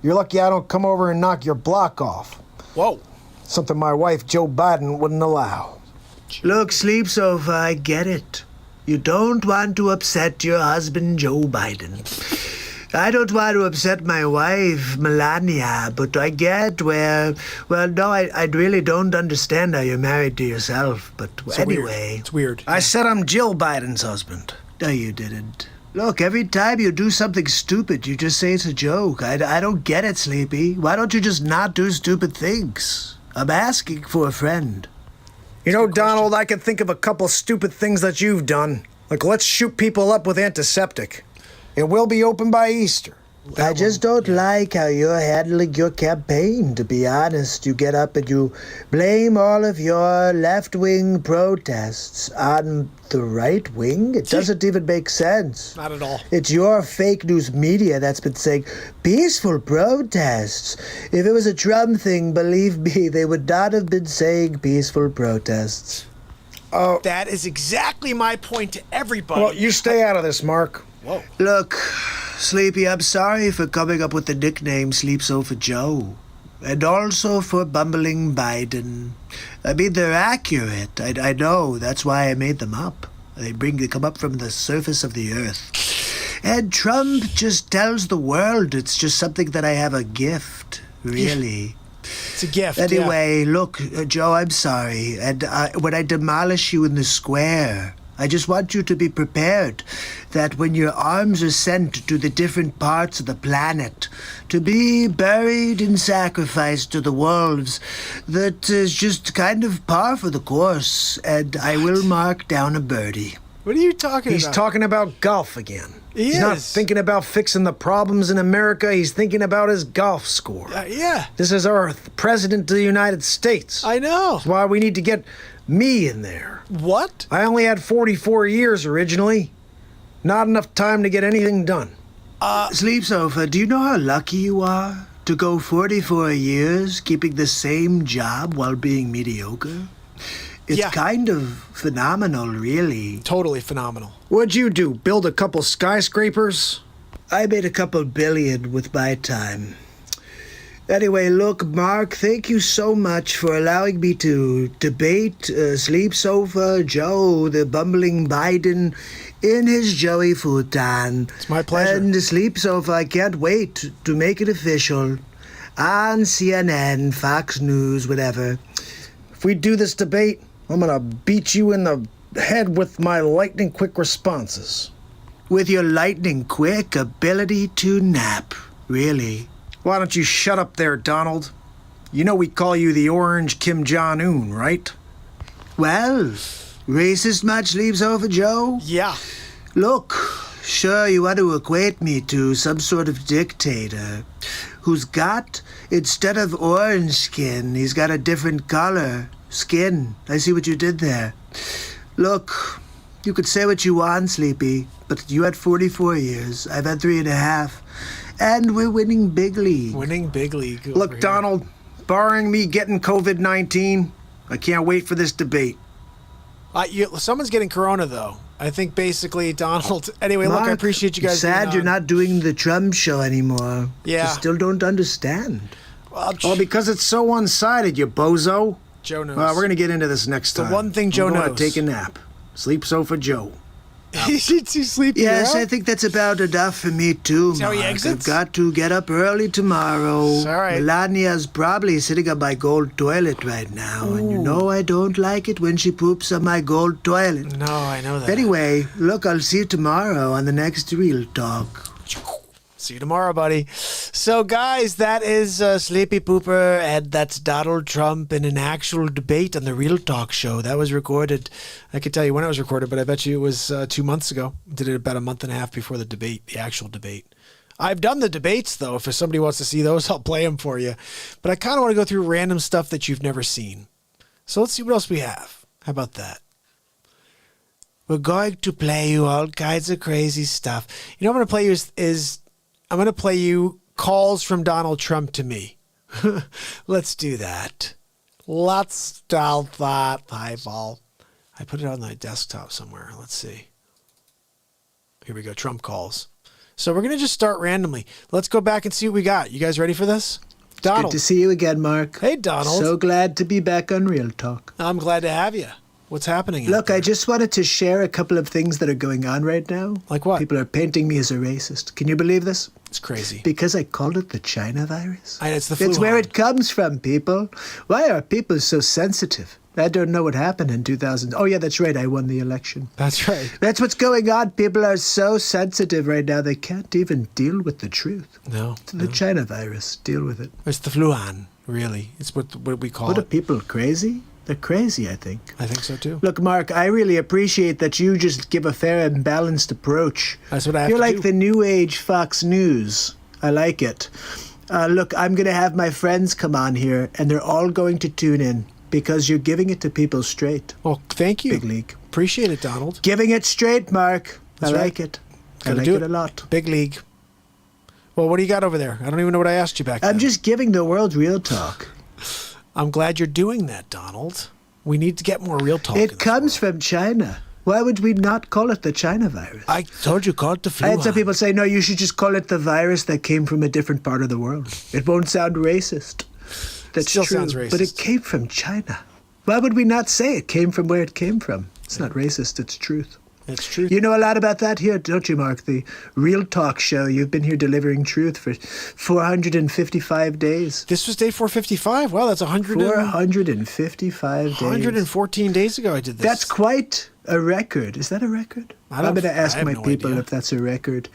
You're lucky I don't come over and knock your block off. Whoa. Something my wife, Joe Biden, wouldn't allow. Look, Sleep Sofa, I get it. You don't want to upset your husband, Joe Biden. I don't want to upset my wife, Melania, but I get where... Well, no, I really don't understand how you're married to yourself, but So weird. anyway... It's weird. I said I'm Jill Biden's husband. No, you didn't. Look, every time you do something stupid, you just say it's a joke. I don't get it, Sleepy. Why don't you just not do stupid things? I'm asking for a friend. You know, Donald, I could think of a couple stupid things that you've done. Like, let's shoot people up with antiseptic. It will be open by Easter. I just don't like how you're handling your campaign, to be honest. You get up and you blame all of your left-wing protests on the right wing. It doesn't even make sense. Not at all. It's your fake news media that's been saying peaceful protests. If it was a Trump thing, believe me, they would not have been saying peaceful protests. That is exactly my point to everybody. Well, you stay out of this, Mark. Whoa. Look, Sleepy, I'm sorry for coming up with the nickname Sleep Sofa Joe. And also for bumbling Biden. I mean, they're accurate. I know. That's why I made them up. They come up from the surface of the earth. And Trump just tells the world it's just something that I have a gift. Really. It's a gift. Anyway, look, Joe, I'm sorry. And when I demolish you in the square, I just want you to be prepared that when your arms are sent to the different parts of the planet to be buried and sacrificed to the wolves, that is just kind of par for the course, and I will mark down a birdie. What are you talking He's about? talking about golf again. He He's not is. thinking about fixing the problems in America. He's thinking about his golf score. Yeah. This is our president of the United States. I know. That's why we need to get me in there. What? I only had 44 years originally. Not enough time to get anything done. Sleep Sofa, do you know how lucky you are to go 44 years keeping the same job while being mediocre? It's Yeah. kind of phenomenal, really. Totally phenomenal. What'd you do? Build a couple skyscrapers? I made a couple billion with my time. Anyway, look, Mark, thank you so much for allowing me to debate Sleep Sofa Joe, the bumbling Biden, in his Joey futon. It's my pleasure. And the Sleep Sofa, I can't wait to make it official on CNN, Fox News, whatever. If we do this debate, I'm gonna beat you in the head with my lightning quick responses. With your lightning quick ability to nap, really. Why don't you shut up there, Donald? You know we call you the Orange Kim Jong-un, right? Well, racist much, Sleep Sofa Joe? Yeah. Look, sure you want to equate me to some sort of dictator who's got, instead of orange skin, he's got a different color. Skin. I see what you did there. Look, you could say what you want, Sleepy, but you had 44 years. I've had 3.5. And we're winning big league. Winning big league. Look, Donald, barring me getting COVID-19, I can't wait for this debate. Someone's getting corona, though. I think basically, Donald. Anyway, Mark, look, I appreciate you guys. sad being you're on. not doing the Trump show anymore. Yeah. You still don't understand. Well, because it's so one-sided, you bozo. Joe knows. Well, we're going to get into this next The time. one thing Joe I'm gonna knows. take a nap. Sleep Sofa Joe. He's too sleepy. Yes, right? I think that's about enough for me too, how he Mark. exits? I've got to get up early tomorrow. All right. Melania's probably sitting on my gold toilet right now, and you know I don't like it when she poops on my gold toilet. No, I know that. Anyway, look, I'll see you tomorrow on the next Real Talk. See you tomorrow, buddy. So, guys, that is Sleepy Pooper, and that's Donald Trump in an actual debate on the Real Talk show. That was recorded. I could tell you when it was recorded, but I bet you it was 2 months ago. Did it about a month and a half before the debate, the actual debate. I've done the debates, though. If somebody wants to see those, I'll play them for you. But I kind of want to go through random stuff that you've never seen. So let's see what else we have. How about that? We're going to play you all kinds of crazy stuff. You know what I'm going to play you is I'm going to play you calls from Donald Trump to me. Let's do that. Let's do that, people. I put it on my desktop somewhere. Let's see. Here we go. Trump calls. So we're going to just start randomly. Let's go back and see what we got. You guys ready for this? Donald. Good to see you again, Mark. Hey, Donald. So glad to be back on Real Talk. I'm glad to have you. What's happening? out Look, there? I just wanted to share a couple of things that are going on right now. Like what? People are painting me as a racist. Can you believe this? It's crazy. Because I called it the China virus. It's the flu. It's where it comes from, people. Why are people so sensitive? I don't know what happened in 2000. Oh, yeah, that's right. I won the election. That's right. That's what's going on. People are so sensitive right now. They can't even deal with the truth. No. It's the China virus. Deal with it. It's the flu really. It's what we call What are it. people crazy? They're crazy, I think. I think so, too. Look, Mark, I really appreciate that you just give a fair and balanced approach. That's what I have You're to like do. the new age Fox News. I like it. Look, I'm going to have my friends come on here, and they're all going to tune in because you're giving it to people straight. Well, thank you. Big league. Appreciate it, Donald. Giving it straight, Mark. That's I right. like it. I Gotta like do it a lot. Big league. Well, what do you got over there? I don't even know what I asked you back then. I'm just giving the world real talk. I'm glad you're doing that, Donald. We need to get more real talk. in It this comes world. from China. Why would we not call it the China virus? I told you, call it the flu. I had some people say, no, you should just call it the virus that came from a different part of the world. It won't sound racist. That's Still true, sounds but it racist. came from China. Why would we not say it came from where it came from? It's not racist, it's truth. It's true. You know a lot about that here, don't you, Mark? The Real Talk show. You've been here delivering truth for 455 days. This was day 455. Wow, that's 455 days. 114 days ago I did this. That's quite a record. Is that a record? I don't- I'm going to I ask have my no people idea. if that's a record.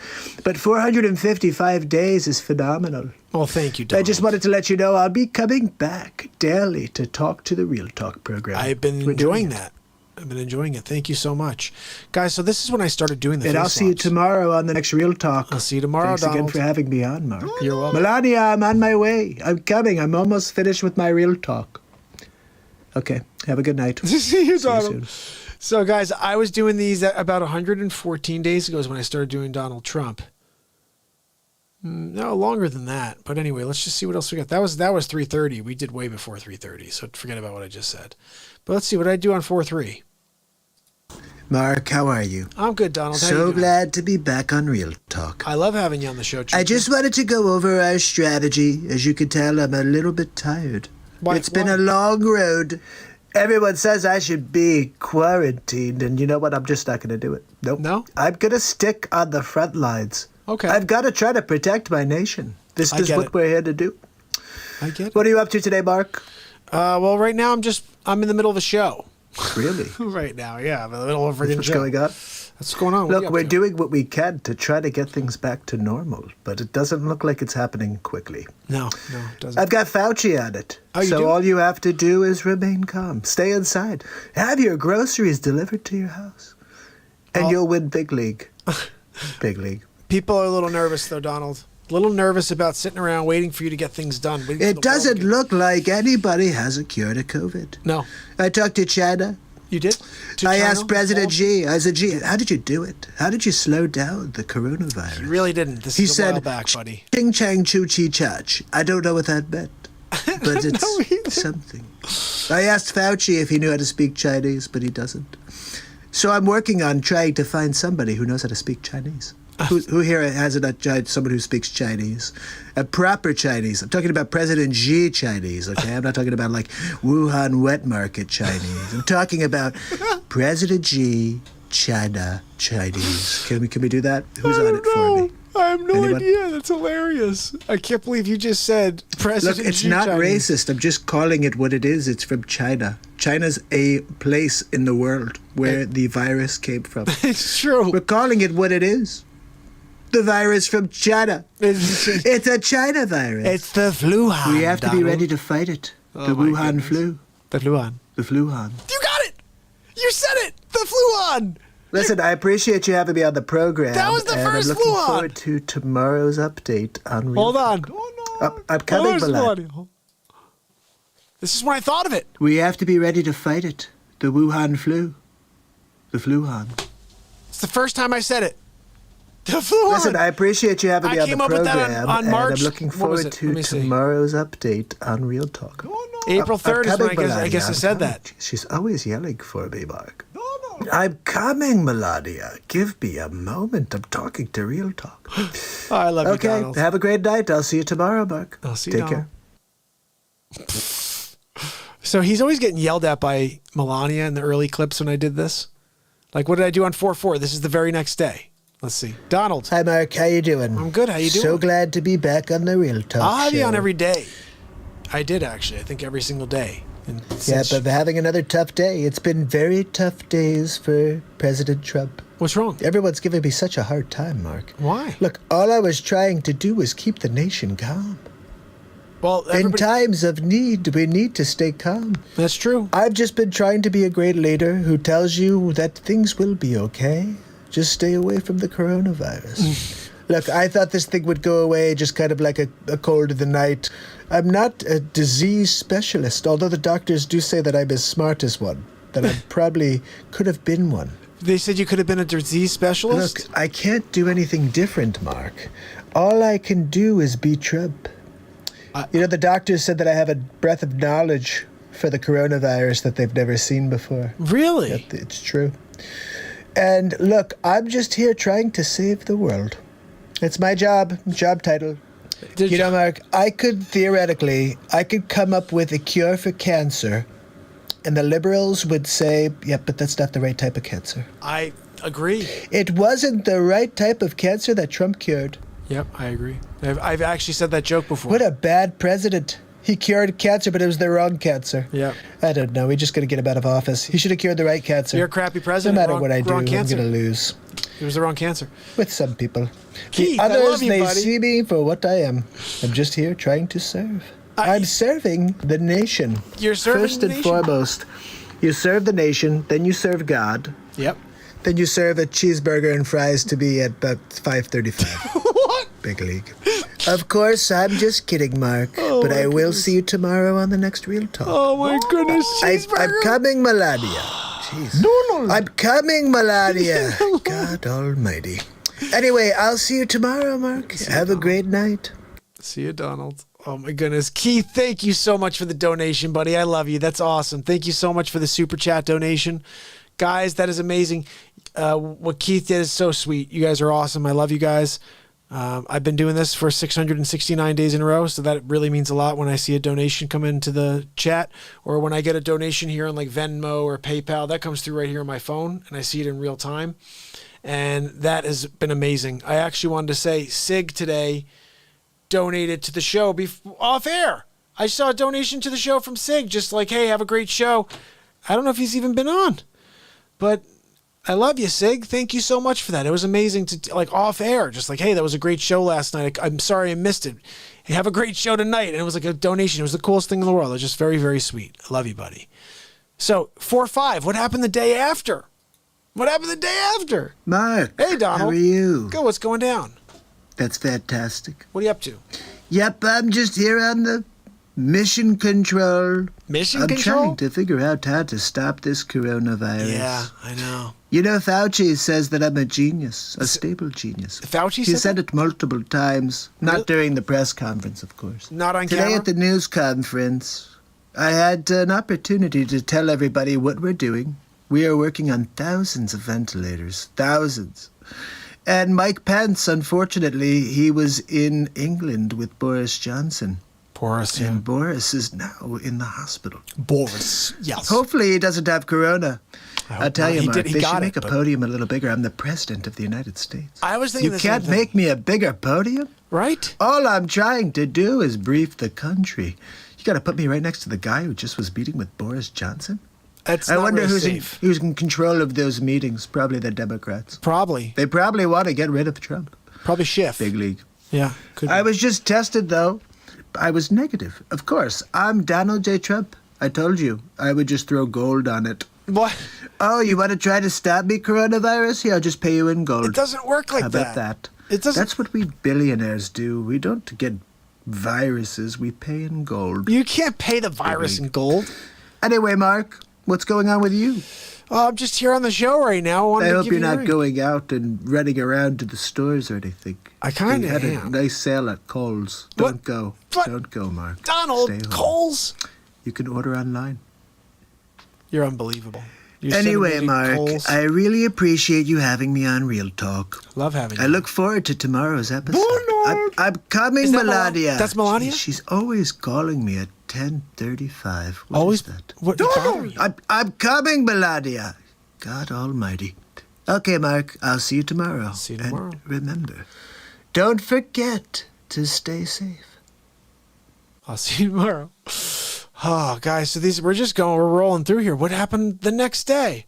But 455 days is phenomenal. Well, thank you, Donald. I just wanted to let you know I'll be coming back daily to talk to the Real Talk program. I've been We're doing enjoying it. that. I've been enjoying it. Thank you so much. Guys, so this is when I started doing the And I'll face see you swaps. tomorrow on the next Real Talk. I'll see you tomorrow, Thanks again Donald. for having me on, Mark. You're welcome. Melania, I'm on my way. I'm coming. I'm almost finished with my Real Talk. Okay. Have a good night. See you, See you Donald. soon. So, guys, I was doing these about 114 days ago is when I started doing Donald Trump. No, longer than that. But anyway, let's just see what else we got. That was 3:30. We did way before 3:30, so forget about what I just said. But let's see what I do on 4:3. Mark, how are you? I'm good, Donald. How you So doing? glad to be back on Real Talk. I love having you on the show, I just wanted to go over our strategy. As you can tell, I'm a little bit tired. It's been a long road. Everyone says I should be quarantined, and you know what? I'm just not going to do it. Nope. No? I'm going to stick on the front lines. Okay. I've got to try to protect my nation. This I is get what it. we're here to do. I get it. What are you up to today, Mark? Well, right now I'm in the middle of a show. Really? Right now, yeah. I'm in the middle of a friggin' What's show. going on? What's going on? What Look, you up we're to? doing what we can to try to get things back to normal, but it doesn't look like it's happening quickly. No, it doesn't. I've got Fauci on it. Oh, you so do? all you have to do is remain calm. Stay inside. Have your groceries delivered to your house. And you'll win big league. Big league. People are a little nervous, though, Donald. A little nervous about sitting around waiting for you to get things done. waiting for the It world doesn't to get- look like anybody has a cure to COVID. No. I talked to China. You did? To I China? asked President Xi. I said, Xi, how did you do it? How did you slow down the coronavirus? You really didn't. This He is a said, while back, buddy. Ching chang choo chi chach. I don't know what that meant, but either. it's something. I asked Fauci if he knew how to speak Chinese, but he doesn't. So I'm working on trying to find somebody who knows how to speak Chinese. Who here has someone who speaks Chinese? A proper Chinese. I'm talking about President Xi Chinese, okay? I'm not talking about like Wuhan wet market Chinese. I'm talking about President Xi China Chinese. Can we do that? Who's on it for me? I have no Anyone? idea. That's hilarious. I can't believe you just said President Look, it's Xi not Chinese. racist. I'm just calling it what it is. It's from China. China's a place in the world where the virus came from. It's true. We're calling it what it is. The virus from China. It's a China virus. It's the Fluhan. We have to be Donald. ready to fight it. Oh, The my Wuhan goodness. flu. The Fluhan. The Fluhan. You got it. You said it. The Fluhan. Listen, I appreciate you having me on the program. That was the and first I'm looking Wuhan. forward to tomorrow's update on Real Hold on. Talk. Oh, no. I'm coming, Where's Bilal. Melania? This is when I thought of it. We have to be ready to fight it. The Wuhan flu. The Fluhan. It's the first time I said it. The Fluhan. Listen, I appreciate you having I me on came the up with that program, on and March- I'm looking what was forward it? to Let me see. tomorrow's update on Real Talk. April 3rd is when coming, I guess I Melania. said I'm coming. that. She's always yelling for me, Mark. I'm coming, Melania. Give me a moment. I'm talking to Real Talk. Oh, I love you, Okay, Donald. have a great night. I'll see you tomorrow, Mark. I'll see you, Take care. So he's always getting yelled at by Melania in the early clips when I did this. Like, what did I do on 4/4? This is the very next day. Let's see. Donald. Hi, Mark. How you doing? I'm good. How you So doing? glad to be back on the Real Talk I'll have you on show. every day. I did, actually. I think every single day. And Yeah, since- but having another tough day. It's been very tough days for President Trump. What's wrong? Everyone's giving me such a hard time, Mark. Why? Look, all I was trying to do was keep the nation calm. Well, In everybody, times of need, we need to stay calm. that's true. I've just been trying to be a great leader who tells you that things will be okay. Just stay away from the coronavirus. Look, I thought this thing would go away just kind of like a cold of the night. I'm not a disease specialist, although the doctors do say that I'm as smart as one, that I probably could have been one. They said you could have been a disease specialist? Look, I can't do anything different, Mark. All I can do is be Trump. You know, the doctors said that I have a breath of knowledge for the coronavirus that they've never seen before. Really? It's true. And look, I'm just here trying to save the world. It's my job title. You know, Mark, I could come up with a cure for cancer, and the liberals would say, yeah, but that's not the right type of cancer. I agree. It wasn't the right type of cancer that Trump cured. Yep, I agree. I've actually said that joke before. What a bad president. He cured cancer, but it was the wrong cancer. Yeah. I don't know. We just got to get him out of office. He should have cured the right cancer. You're a crappy No president. matter wrong, what I do, wrong I'm cancer. going to lose. It was the wrong cancer. With some people. Keith, the I others, love you, they buddy. see me for what I am. I'm just here trying to serve. I'm serving the nation. You're serving First the and nation. foremost, you serve the nation, then you serve God, Yep. then you serve a cheeseburger and fries to be at about 5:35. What? Big league. Of course, I'm just kidding, Mark. but I will see you tomorrow on the next Real Talk. Oh, my goodness. I'm Cheeseburger. coming, Melania. Jeez. No. I'm coming, Melania. God almighty. Anyway, I'll see you tomorrow, Mark. Have a great night. See you, Donald. Oh, my goodness. Keith, thank you so much for the donation, buddy. I love you. That's awesome. Thank you so much for the super chat donation. Guys, that is amazing. What Keith did is so sweet. You guys are awesome. I love you guys. I've been doing this for 669 days in a row, so that really means a lot when I see a donation come into the chat, or when I get a donation here on like Venmo or PayPal. That comes through right here on my phone, and I see it in real time. And that has been amazing. I actually wanted to say Sig today donated to the show off air. I saw a donation to the show from Sig, just like, hey, have a great show. I don't know if he's even been on, but I love you, Sig. Thank you so much for that. It was amazing to, like, off air, just like, hey, that was a great show last night. I'm sorry I missed it. Hey, have a great show tonight. And it was like a donation. It was the coolest thing in the world. It was just very, very sweet. I love you, buddy. So 4-5. What happened the day after? What happened the day after? Mark. Hey, Donald. How are you? Good. What's going down? That's fantastic. What are you up to? Yep, I'm just here on the mission control. Mission control? control? I'm trying to figure out how to stop this coronavirus. Yeah, I know. You know, Fauci says that I'm a genius, a stable genius. Fauci He said said that? it multiple times. Not Really? during the press conference, of course. Not on Today camera? at the news conference, I had an opportunity to tell everybody what we're doing. We are working on thousands of ventilators. Thousands. And Mike Pence, unfortunately, he was in England with Boris Johnson. Boris, And Boris is now in the hospital. Boris, yes. Hopefully he doesn't have corona. I'll tell you, He Mark, did- he they got should it, make a but- podium a little bigger. I'm the president of the United States. I was thinking You the same can't thing. make me a bigger podium? Right? All I'm trying to do is brief the country. You got to put me right next to the guy who just was meeting with Boris Johnson? That's I not wonder really who's in control of those meetings. Probably the Democrats. Probably. They probably want to get rid of Trump. Probably Schiff. Big league. Yeah. Could I be. was just tested, though. I was negative. Of course. I'm Donald J. Trump. I told you. I would just throw gold on it. What? Oh, you want to try to stop me, coronavirus? Here, I'll just pay you in gold. It doesn't work like How about that? It doesn't. That's what we billionaires do. We don't get viruses. We pay in gold. You can't pay the virus in gold. Anyway, Mark, what's going on with you? I'm just here on the show right now. I hope you're not going out and running around to the stores or anything. I kinda They had a am. nice sale at Kohl's. What? Don't go. What? Don't go, Mark. Donald, Stay home. Coles. You can order online. You're unbelievable. You're sending Anyway, me to Mark, Kohl's. I really appreciate you having me on Real Talk. Love having I you. look forward to tomorr's episode. Lord. I'm coming, Is that Melania. That's Melania? She's always calling me at 10:35. What Always. is that? What? bothering you? I'm coming, Melania. God almighty. Okay, Mark, I'll see you tomorrow. See you tomorrow. And remember, don't forget to stay safe. I'll see you tomorrow. Oh, guys, so we're rolling through here. What happened the next day?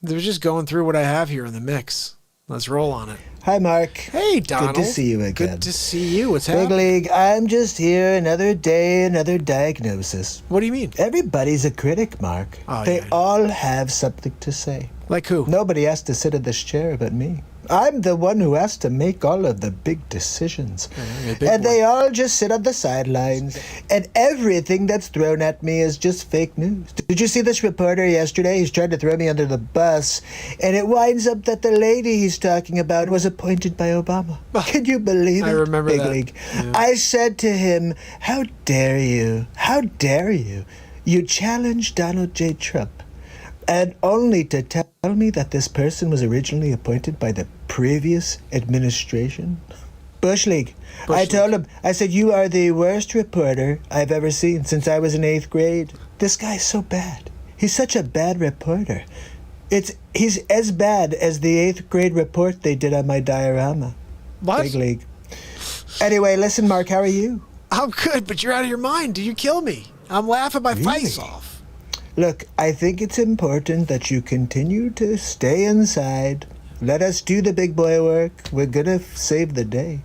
They're just going through what I have here in the mix. Let's roll on it. Hi, Mark. Hey, Donald. Good to see you again. Good to see you. What's Big happening? League, I'm just here. Another day, another diagnosis. What do you mean? Everybody's a critic, Mark. Oh, They yeah. all have something to say. Like who? Nobody has to sit in this chair but me. I'm the one who has to make all of the big decisions. you're a big And boy. they all just sit on the sidelines. And everything that's thrown at me is just fake news. Did you see this reporter yesterday? He's trying to throw me under the bus. And it winds up that the lady he's talking about was appointed by Obama. Can you believe it? I remember Big that. League. Yeah. I said to him, how dare you? How dare you? You challenge Donald J. Trump. And only to tell me that this person was originally appointed by the previous administration? Bush League. I told him, I said, you are the worst reporter I've ever seen since I was in 8th grade. This guy's so bad. He's such a bad reporter. He's as bad as the 8th grade report they did on my diorama. What? Big League. Anyway, listen, Mark, how are you? I'm good, but you're out of your mind. Do you kill me? I'm laughing my face off. Look, I think it's important that you continue to stay inside. Let us do the big boy work. We're gonna save the day.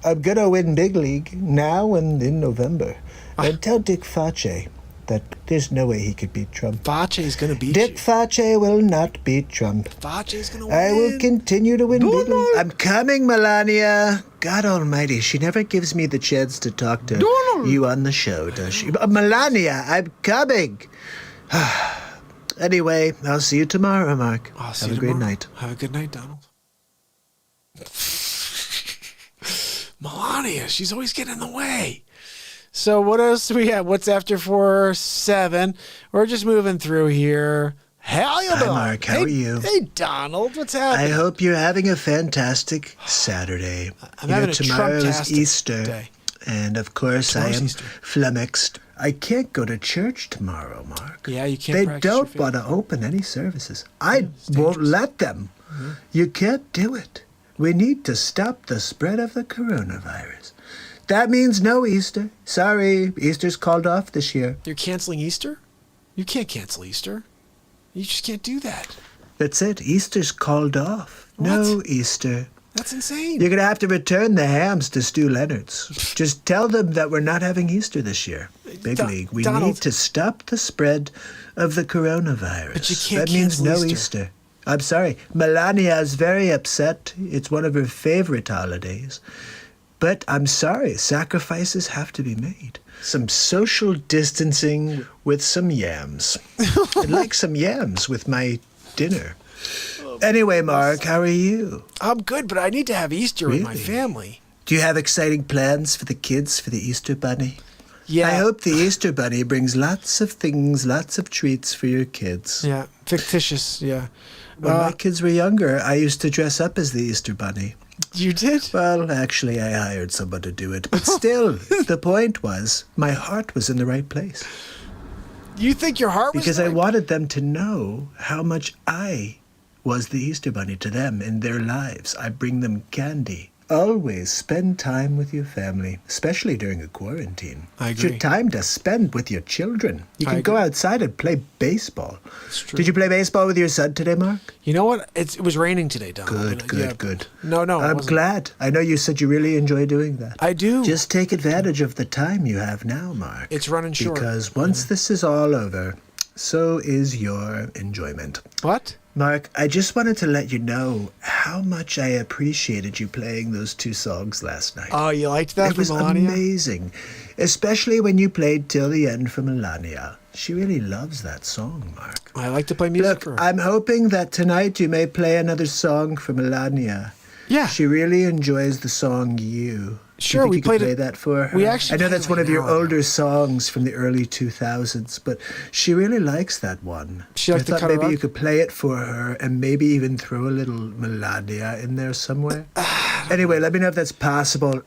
I'm gonna win Big League now and in November. And tell Dick Fauci that there's no way he could beat Trump. Fauci's gonna beat Dick you. Fauci will not beat Trump. Fauci's gonna win. I will continue to win Big League. I'm coming, Melania. God almighty, she never gives me the chance to talk to you on the show, does she? Melania, I'm coming. Anyway, I'll see you tomorrow, Mark. I'll see Have you a great tomorrow. night. Have a good night, Donald. Melania, she's always getting in the way. So what else do we have? What's after 4-7? We're just moving through here. How you Hi, doing? Mark. How are you? Hey, Donald. What's I happening? hope you're having a fantastic Saturday. I'm having a tomorrow's Trump-tastic Easter. day. And of course, Tomorrow's I am Easter. flummoxed. I can't go to church tomorrow, Mark. Yeah, you can't They practice your don't faith. want to open any services. I won't let them. You can't do it. We need to stop the spread of the coronavirus. That means no Easter. Sorry, Easter's called off this year. You're canceling Easter? You can't cancel Easter. You just can't do that. That's it. Easter's called off. No Easter. That's insane. You're going to have to return the hams to Stu Leonard's. Just tell them that we're not having Easter this year. Big League. We Donald. need to stop the spread of the coronavirus. But you can't That means cancel no Easter. I'm sorry. Melania is very upset. It's one of her favorite holidays. But I'm sorry. Sacrifices have to be made. Some social distancing with some yams. I'd like some yams with my dinner. Anyway, Mark, how are you? I'm good, but I need to have Easter with my Really? family. Do you have exciting plans for the kids for the Easter Bunny? Yeah. I hope the Easter Bunny brings lots of things, lots of treats for your kids. Yeah, fictitious. Yeah. When my kids were younger, I used to dress up as the Easter Bunny. You did? Well, actually, I hired someone to do it. But still, the point was, my heart was in the right place. You think your heart was Because I like- wanted them to know how much I was the Easter Bunny to them in their lives. I bring them candy. Always spend time with your family, especially during a quarantine. I It's your agree. time to spend with your children. You I can go agree. outside and play baseball. It's true. Did you play baseball with your son today, Mark? You know what? It was raining today, Don. Good. No, it I'm wasn't. glad. I know you said you really enjoy doing that. I do. Just take advantage of the time you have now, Mark. It's running short. Because once this is all over, so is your enjoyment. What? Mark, I just wanted to let you know how much I appreciated you playing those two songs last night. Oh, you liked that It from was Melania? amazing, especially when you played Till the End for Melania. She really loves that song, Mark. I like to play music Look, for her. I'm hoping that tonight you may play another song for Melania. Yeah. She really enjoys the song You. Sure, Do you think we you could played play it- that for her? we actually I know played that's it one like of your an hour older songs from the early 2000s, but she really likes that one. She I liked to thought cut her maybe you up? could play it for her and maybe even throw a little Melania in there somewhere. Anyway, let me know if that's possible.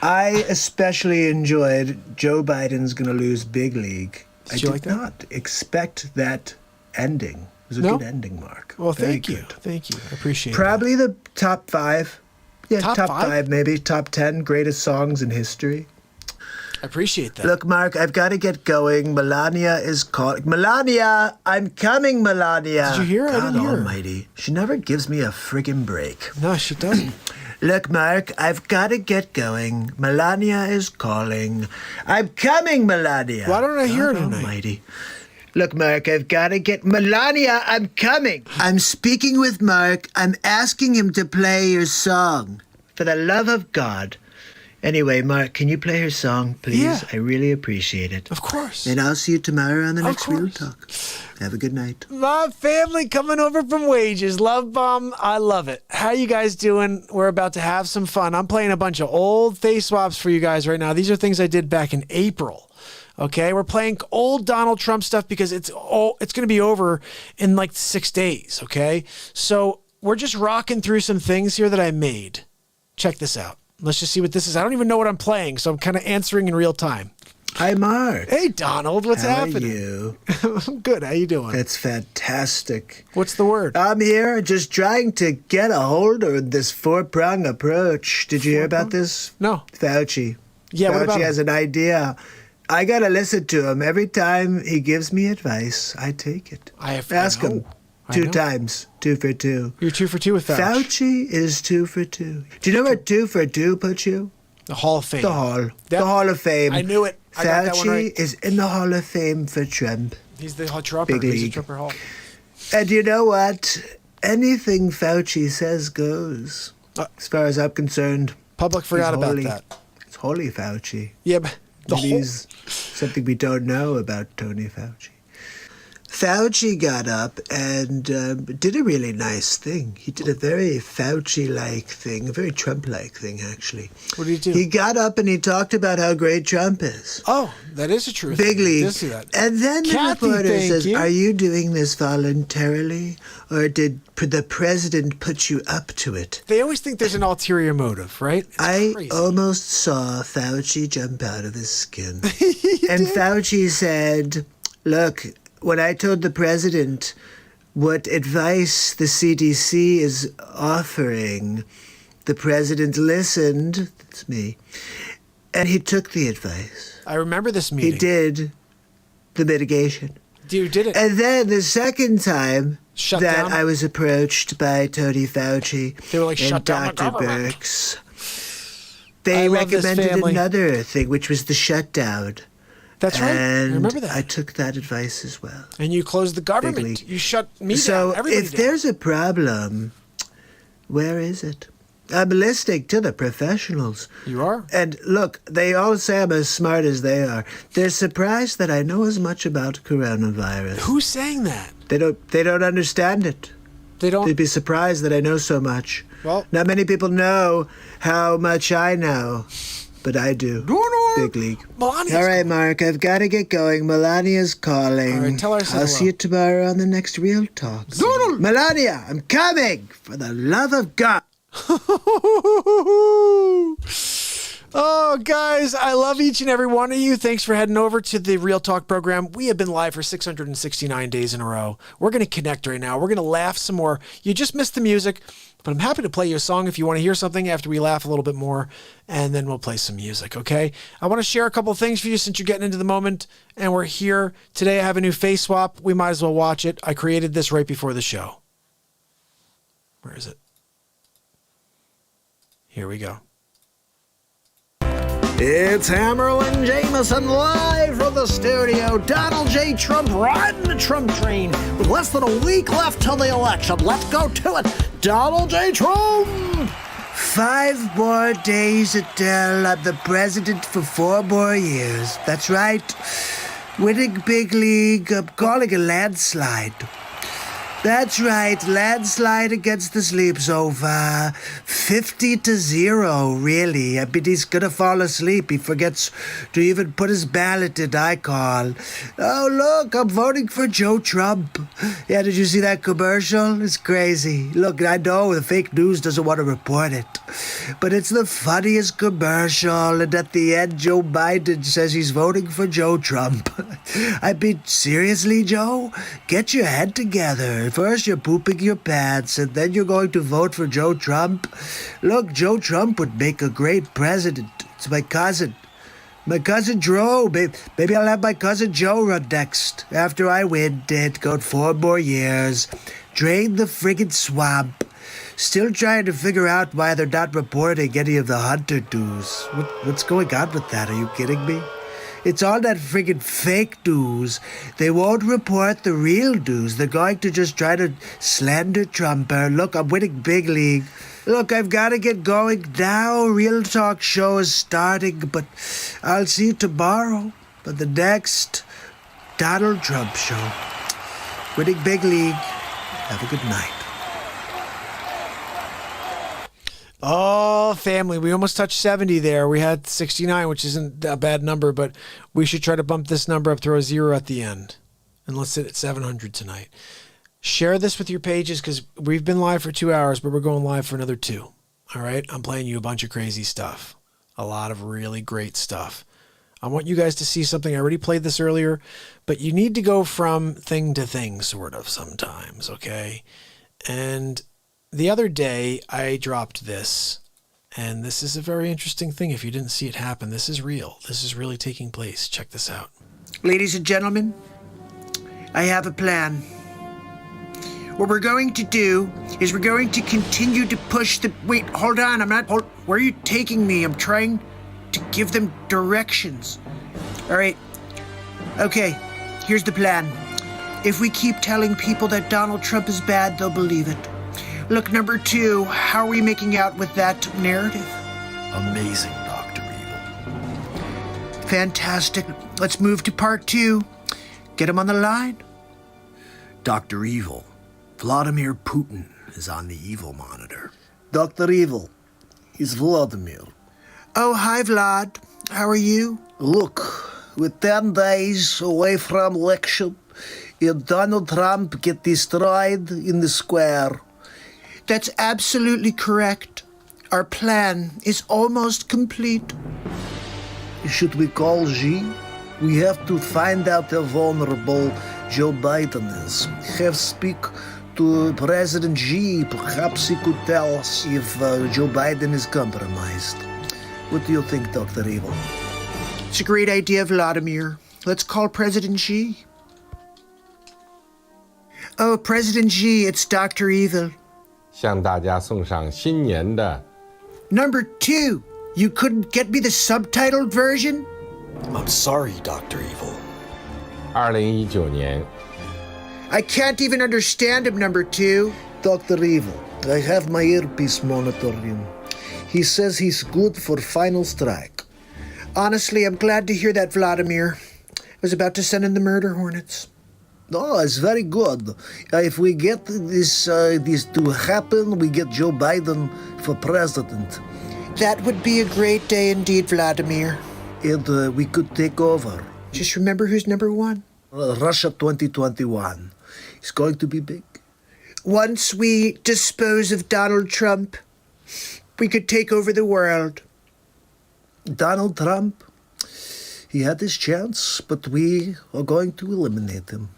I especially enjoyed Joe Biden's gonna lose big league. Did I you did like that? not expect that ending. It was a No? good ending, Mark. Well, Very thank you. good. Thank you. I appreciate it. Probably the top 5. Yeah, Top top five? 5 maybe. Top 10 greatest songs in history. I appreciate that. Look, Mark, I've got to get going. Melania is calling. Melania, I'm coming, Melania. Did you hear her? I God didn't hear her. almighty. She never gives me a friggin' break. No, she doesn't. Look, Mark, I've got to get going. Melania is calling. I'm coming, Melania. Why don't I hear her God tonight? almighty. Look, Mark, I've got to get... Melania, I'm coming. I'm speaking with Mark. I'm asking him to play your song. For the love of God. Anyway, Mark, can you play her song, please? Yeah. I really appreciate it. Of course. And I'll see you tomorrow on the Of next Real course. Talk. Have a good night. My family coming over from Wages. Love bomb. I love it. How you guys doing? We're about to have some fun. I'm playing a bunch of old face swaps for you guys right now. These are things I did back in April. Okay, we're playing old Donald Trump stuff because it's going to be over in like 6 days. Okay, so we're just rocking through some things here that I made. Check this out. Let's just see what this is. I don't even know what I'm playing, so I'm kind of answering in real time. Hi, Mark. Hey, Donald, what's How happening? are you? I'm good. How you doing? That's fantastic. What's the word? I'm here just trying to get a hold of this four-prong approach. Did you hear about this? No. Fauci. Yeah, what about Fauci him? has an idea. I gotta listen to him. Every time he gives me advice, I take it. Ask him. I 2 know. times. 2 for 2. You're 2 for 2 with Fauci. Fauci is 2 for 2. Do you know where 2 for 2 puts you? The Hall of Fame. The Hall of Fame. I knew it. I got that one Fauci right. is in the Hall of Fame for Trump. He's the Trumper. Big He's the league. Trumper Hall. And you know what? Anything Fauci says goes. As far as I'm concerned. Public forgot he's about holy. that. It's holy Fauci. Yeah, but the Maybe whole... he's something we don't know about Tony Fauci. Fauci got up and did a really nice thing. He did a very Fauci-like thing, a very Trump-like thing, actually. What did he do? He got up and he talked about how great Trump is. Oh, that is a truth. Big league. I did see that. And then the Kathy, reporter thank says, you. are you doing this voluntarily, or did the president put you up to it? They always think there's an ulterior motive, right? It's I crazy. almost saw Fauci jump out of his skin. And Fauci said, look, when I told the president what advice the CDC is offering, the president listened, that's me, and he took the advice. I remember this meeting. He did the mitigation. You did it. And then the second time Shut that down? I was approached by Tony Fauci They were like, and "Shut down the Dr. government." Burks, I they love this recommended family. another thing, which was the shutdown. That's right. And I remember that. I took that advice as well. And you closed the government. league. You shut me So down. Everybody if down. there's a problem, where is it? I'm listening to the professionals. You are? And look, they all say I'm as smart as they are. They're surprised that I know as much about coronavirus. Who's saying that? They don't understand it. They don't. They'd be surprised that I know so much. Well- Not many people know how much I know, but I do. Big league. Melania's All right, Mark, I've got to get going. Melania's calling. All right, tell her I said I'll hello. see you tomorrow on the next Real Talk. Melania, I'm coming! For the love of God. Oh, guys, I love each and every one of you. Thanks for heading over to the Real Talk program. We have been live for 669 days in a row. We're going to connect right now. We're going to laugh some more. You just missed the music, but I'm happy to play you a song if you want to hear something after we laugh a little bit more, and then we'll play some music, okay? I want to share a couple of things for you since you're getting into the moment, and we're here. Today I have a new face swap. We might as well watch it. I created this right before the show. Where is it? Here we go. It's Hammerlin Jameson live from the studio. Donald J. Trump riding the Trump train with less than a week left till the election. Let's go to it. Donald J. Trump. 5 more days, Adele. I'm the president for 4 more years. That's right. Winning big league. I'm calling a landslide. That's right, landslide against the sleeps over 50-0, really. I mean, he's gonna fall asleep. He forgets to even put his ballot in, I call. Oh, look, I'm voting for Joe Trump. Yeah, did you see that commercial? It's crazy. Look, I know the fake news doesn't want to report it, but it's the funniest commercial, and at the end, Joe Biden says he's voting for Joe Trump. I mean, seriously, Joe? Get your head together. First, you're pooping your pants, and then you're going to vote for Joe Trump. Look, Joe Trump would make a great president. It's my cousin. My cousin Joe. Maybe I'll have my cousin Joe run next. After I win it, go 4 more years. Drain the friggin' swamp. Still trying to figure out why they're not reporting any of the Hunter news. What's going on with that? Are you kidding me? It's all that friggin' fake news. They won't report the real news. They're going to just try to slander Trumper. Look, I'm winning big league. Look, I've got to get going now. Real Talk show is starting, but I'll see you tomorrow for the next Donald Trump show. Winning big league. Have a good night. Oh, family, we almost touched 70 there. We had 69, which isn't a bad number, but we should try to bump this number up, throw a 0 at the end. And let's sit at 700 tonight. Share this with your pages because we've been live for 2 hours, but we're going live for another 2. All right? I'm playing you a bunch of crazy stuff. A lot of really great stuff. I want you guys to see something. I already played this earlier, but you need to go from thing to thing sort of sometimes, okay? And the other day, I dropped this, and this is a very interesting thing. If you didn't see it happen, this is real. This is really taking place. Check this out. Ladies and gentlemen, I have a plan. What we're going to do is we're going to continue to push the... Wait, hold on. Where are you taking me? I'm trying to give them directions. All right. Okay, here's the plan. If we keep telling people that Donald Trump is bad, they'll believe it. Look, number 2, how are we making out with that narrative? Amazing, Dr. Evil. Fantastic. Let's move to part 2. Get him on the line. Dr. Evil. Vladimir Putin is on the evil monitor. Dr. Evil, it's Vladimir. Oh, hi, Vlad. How are you? Look, with 10 days away from election, if Donald Trump get destroyed in the square. That's absolutely correct. Our plan is almost complete. Should we call Xi? We have to find out how vulnerable Joe Biden is. Have speak to President Xi. Perhaps he could tell us if Joe Biden is compromised. What do you think, Dr. Evil? It's a great idea, Vladimir. Let's call President Xi. Oh, President Xi, it's Dr. Evil. 向大家送上新年的 Number 2, you couldn't get me the subtitled version? I'm sorry, Dr. Evil. 2019年 I can't even understand him, number 2. Dr. Evil, I have my earpiece monitoring him. He says he's good for final strike. Honestly, I'm glad to hear that, Vladimir. I was about to send in the murder hornets. Oh, it's very good. If we get this to happen, we get Joe Biden for president. That would be a great day indeed, Vladimir. And we could take over. Just remember who's number 1. Russia 2021. It's going to be big. Once we dispose of Donald Trump, we could take over the world. Donald Trump, he had his chance, but we are going to eliminate him.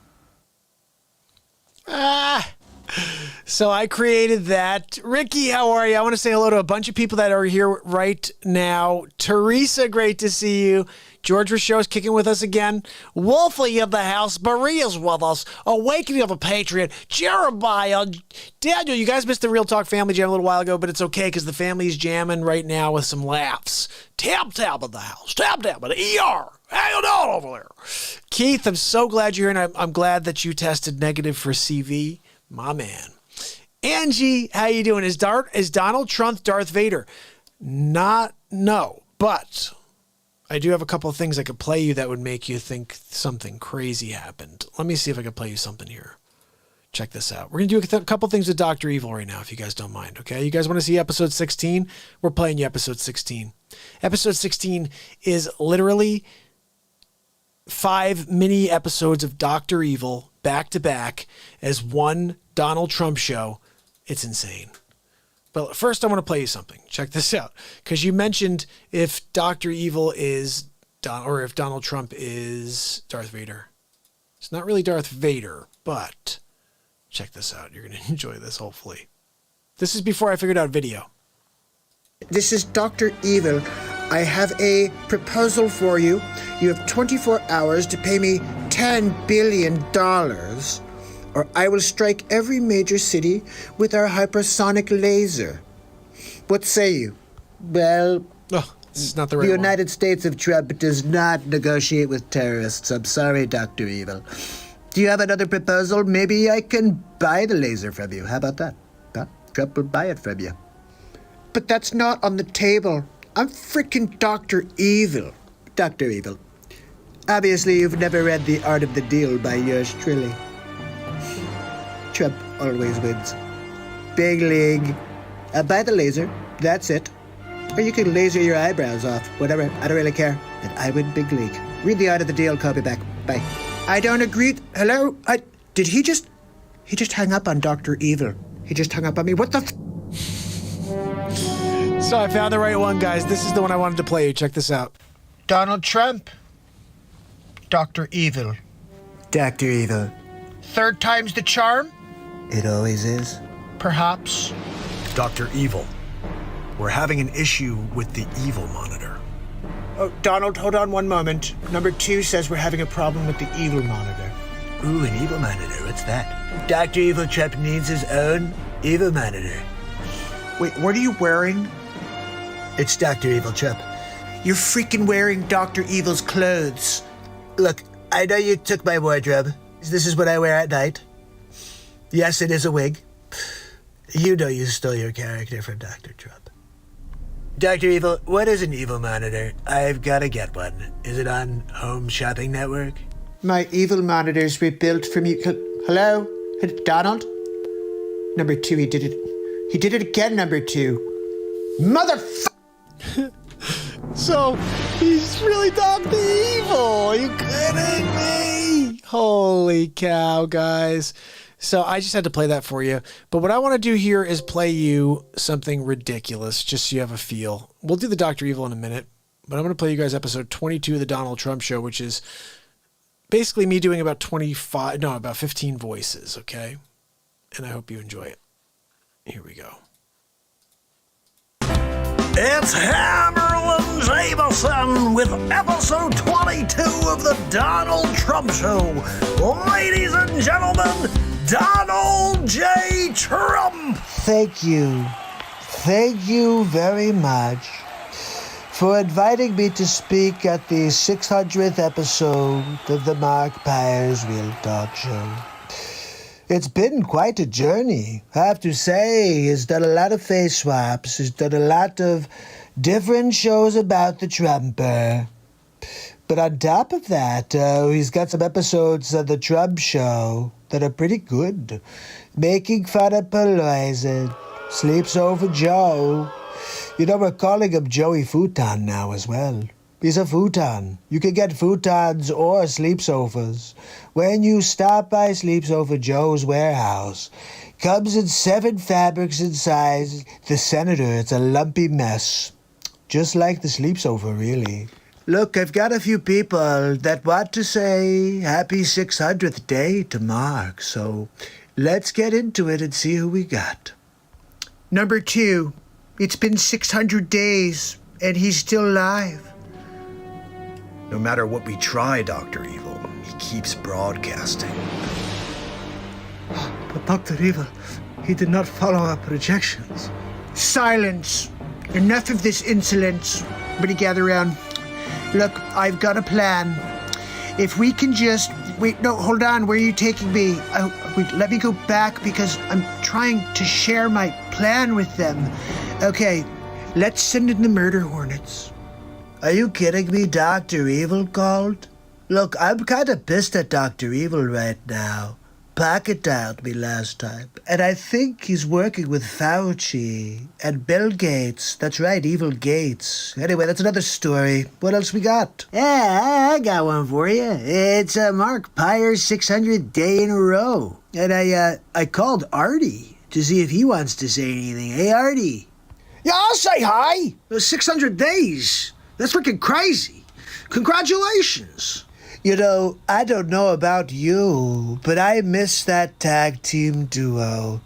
So I created that. Ricky, how are you? I want to say hello to a bunch of people that are here right now. Teresa, great to see you. George Rochelle is kicking with us again. Wolfie of the house. Maria's with us. Awakening of a Patriot. Jeremiah. Daniel, you guys missed the Real Talk Family Jam a little while ago, but it's okay because the family's jamming right now with some laughs. Tab of the house. Tab of the ER. How you doing over there? Keith, I'm so glad you're here, and I'm glad that you tested negative for CV. My man. Angie, how you doing? Is Donald Trump Darth Vader? No, but I do have a couple of things I could play you that would make you think something crazy happened. Let me see if I can play you something here. Check this out. We're going to do a couple things with Dr. Evil right now, if you guys don't mind, okay? You guys want to see episode 16? We're playing you episode 16. Episode 16 is literally 5 mini episodes of Dr. Evil back to back as one Donald Trump show. It's insane. But first, I want to play you something. Check this out. Because you mentioned if Dr. Evil is, or if Donald Trump is Darth Vader. It's not really Darth Vader, but check this out. You're going to enjoy this, hopefully. This is before I figured out video. This is Dr. Evil. I have a proposal for you. You have 24 hours to pay me $10 billion, or I will strike every major city with our hypersonic laser. What say you? Well, this is not the right the one. United States of Trump does not negotiate with terrorists. I'm sorry, Dr. Evil. Do you have another proposal? Maybe I can buy the laser from you. How about that? Huh? Trump will buy it from you. But that's not on the table. I'm freaking Dr. Evil. Dr. Evil. Obviously, you've never read The Art of the Deal by yours truly. Trump always wins. Big league. Buy the laser. That's it. Or you can laser your eyebrows off. Whatever. I don't really care. And I win big league. Read The Art of the Deal. Call me back. Bye. I don't agree. Hello? Did he just hung up on Dr. Evil. He just hung up on me. What the So I found the right one, guys. This is the one I wanted to play you. Check this out. Donald Trump. Dr. Evil. Dr. Evil. Third time's the charm? It always is. Perhaps. Dr. Evil, we're having an issue with the evil monitor. Oh, Donald, hold on one moment. Number 2 says we're having a problem with the evil monitor. Ooh, an evil monitor. What's that? Dr. Evil Trump needs his own evil monitor. Wait, what are you wearing? It's Dr. Evil Trump. You're freaking wearing Dr. Evil's clothes. Look, I know you took my wardrobe. This is what I wear at night. Yes, it is a wig. You know you stole your character from Dr. Trump. Dr. Evil, what is an evil monitor? I've got to get one. Is it on Home Shopping Network? My evil monitor's rebuilt from you. Hello? Donald? Number 2, he did it. He did it again, number 2. Motherfucker! So, he's really Dr. Evil. Are you kidding me? Holy cow, guys. So I just had to play that for you. But what I want to do here is play you something ridiculous, just so you have a feel. We'll do the Dr. Evil in a minute, but I'm going to play you guys episode 22 of the Donald Trump Show, which is basically me doing about 15 voices, okay? And I hope you enjoy it. Here we go. It's Hammerlin Jameson with episode 22 of the Donald Trump Show. Ladies and gentlemen, Donald J. Trump. Thank you. Thank you very much for inviting me to speak at the 600th episode of the MARKPIRES Real Talk Show. It's been quite a journey. I have to say, he's done a lot of face swaps. He's done a lot of different shows about the Trumper. But on top of that, he's got some episodes of the Trump Show that are pretty good. Making fun of Poison, Sleeps Over Joe. You know, we're calling him Joey Futon now as well. He's a futon. You can get futons or sleepsofas when you stop by Sleeps Over Joe's warehouse. Comes in 7 fabrics and sizes. The Senator, it's a lumpy mess. Just like the Sleeps Over, really. Look, I've got a few people that want to say happy 600th day to Mark, so let's get into it and see who we got. Number 2, it's been 600 days, and he's still alive. No matter what we try, Dr. Evil, he keeps broadcasting. But Dr. Evil, he did not follow our projections. Silence. Enough of this insolence. Everybody gather around. Look, I've got a plan. If we can just... Wait, no, hold on. Where are you taking me? Wait, let me go back because I'm trying to share my plan with them. Okay, let's send in the murder hornets. Are you kidding me? Dr. Evil called? Look, I'm kind of pissed at Dr. Evil right now. Pocket dialed me last time, and I think he's working with Fauci and Bill Gates. That's right, Evil Gates. Anyway, that's another story. What else we got? Yeah, I got one for you. It's Mark Pyre's 600th day in a row. And I called Artie to see if he wants to say anything. Hey, Artie. Yeah, I'll say hi. 600 days. That's freaking crazy. Congratulations. You know, I don't know about you, but I miss that tag team duo.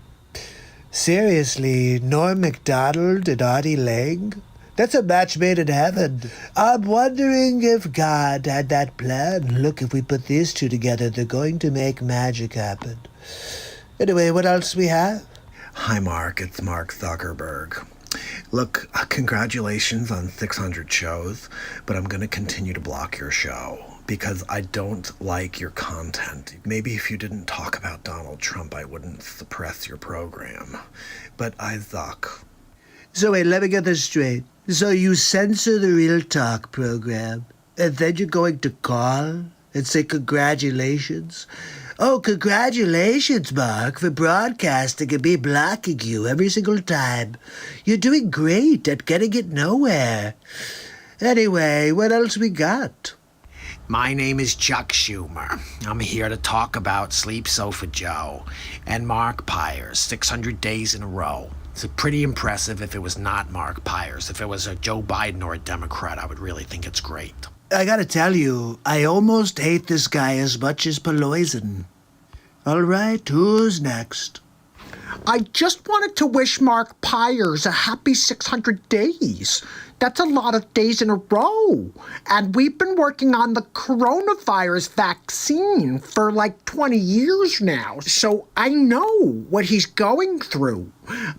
Seriously, Norm Macdonald and Artie Lang? That's a match made in heaven. I'm wondering if God had that plan. Look, if we put these two together, they're going to make magic happen. Anyway, what else we have? Hi, Mark. It's Mark Zuckerberg. Look, congratulations on 600 shows, but I'm going to continue to block your show because I don't like your content. Maybe if you didn't talk about Donald Trump, I wouldn't suppress your program, but I zuck. So wait, let me get this straight. So you censor the Real Talk program, and then you're going to call and say congratulations? Oh, congratulations, Mark, for broadcasting and me blocking you every single time. You're doing great at getting it nowhere. Anyway, what else we got? My name is Chuck Schumer. I'm here to talk about Sleep Sofa Joe and Mark Pyres, 600 days in a row. It's pretty impressive if it was not Mark Pyres. If it was a Joe Biden or a Democrat, I would really think it's great. I gotta tell you, I almost hate this guy as much as Poison. All right, who's next? I just wanted to wish Mark Pyres a happy 600 days. That's a lot of days in a row. And we've been working on the coronavirus vaccine for like 20 years now. So I know what he's going through.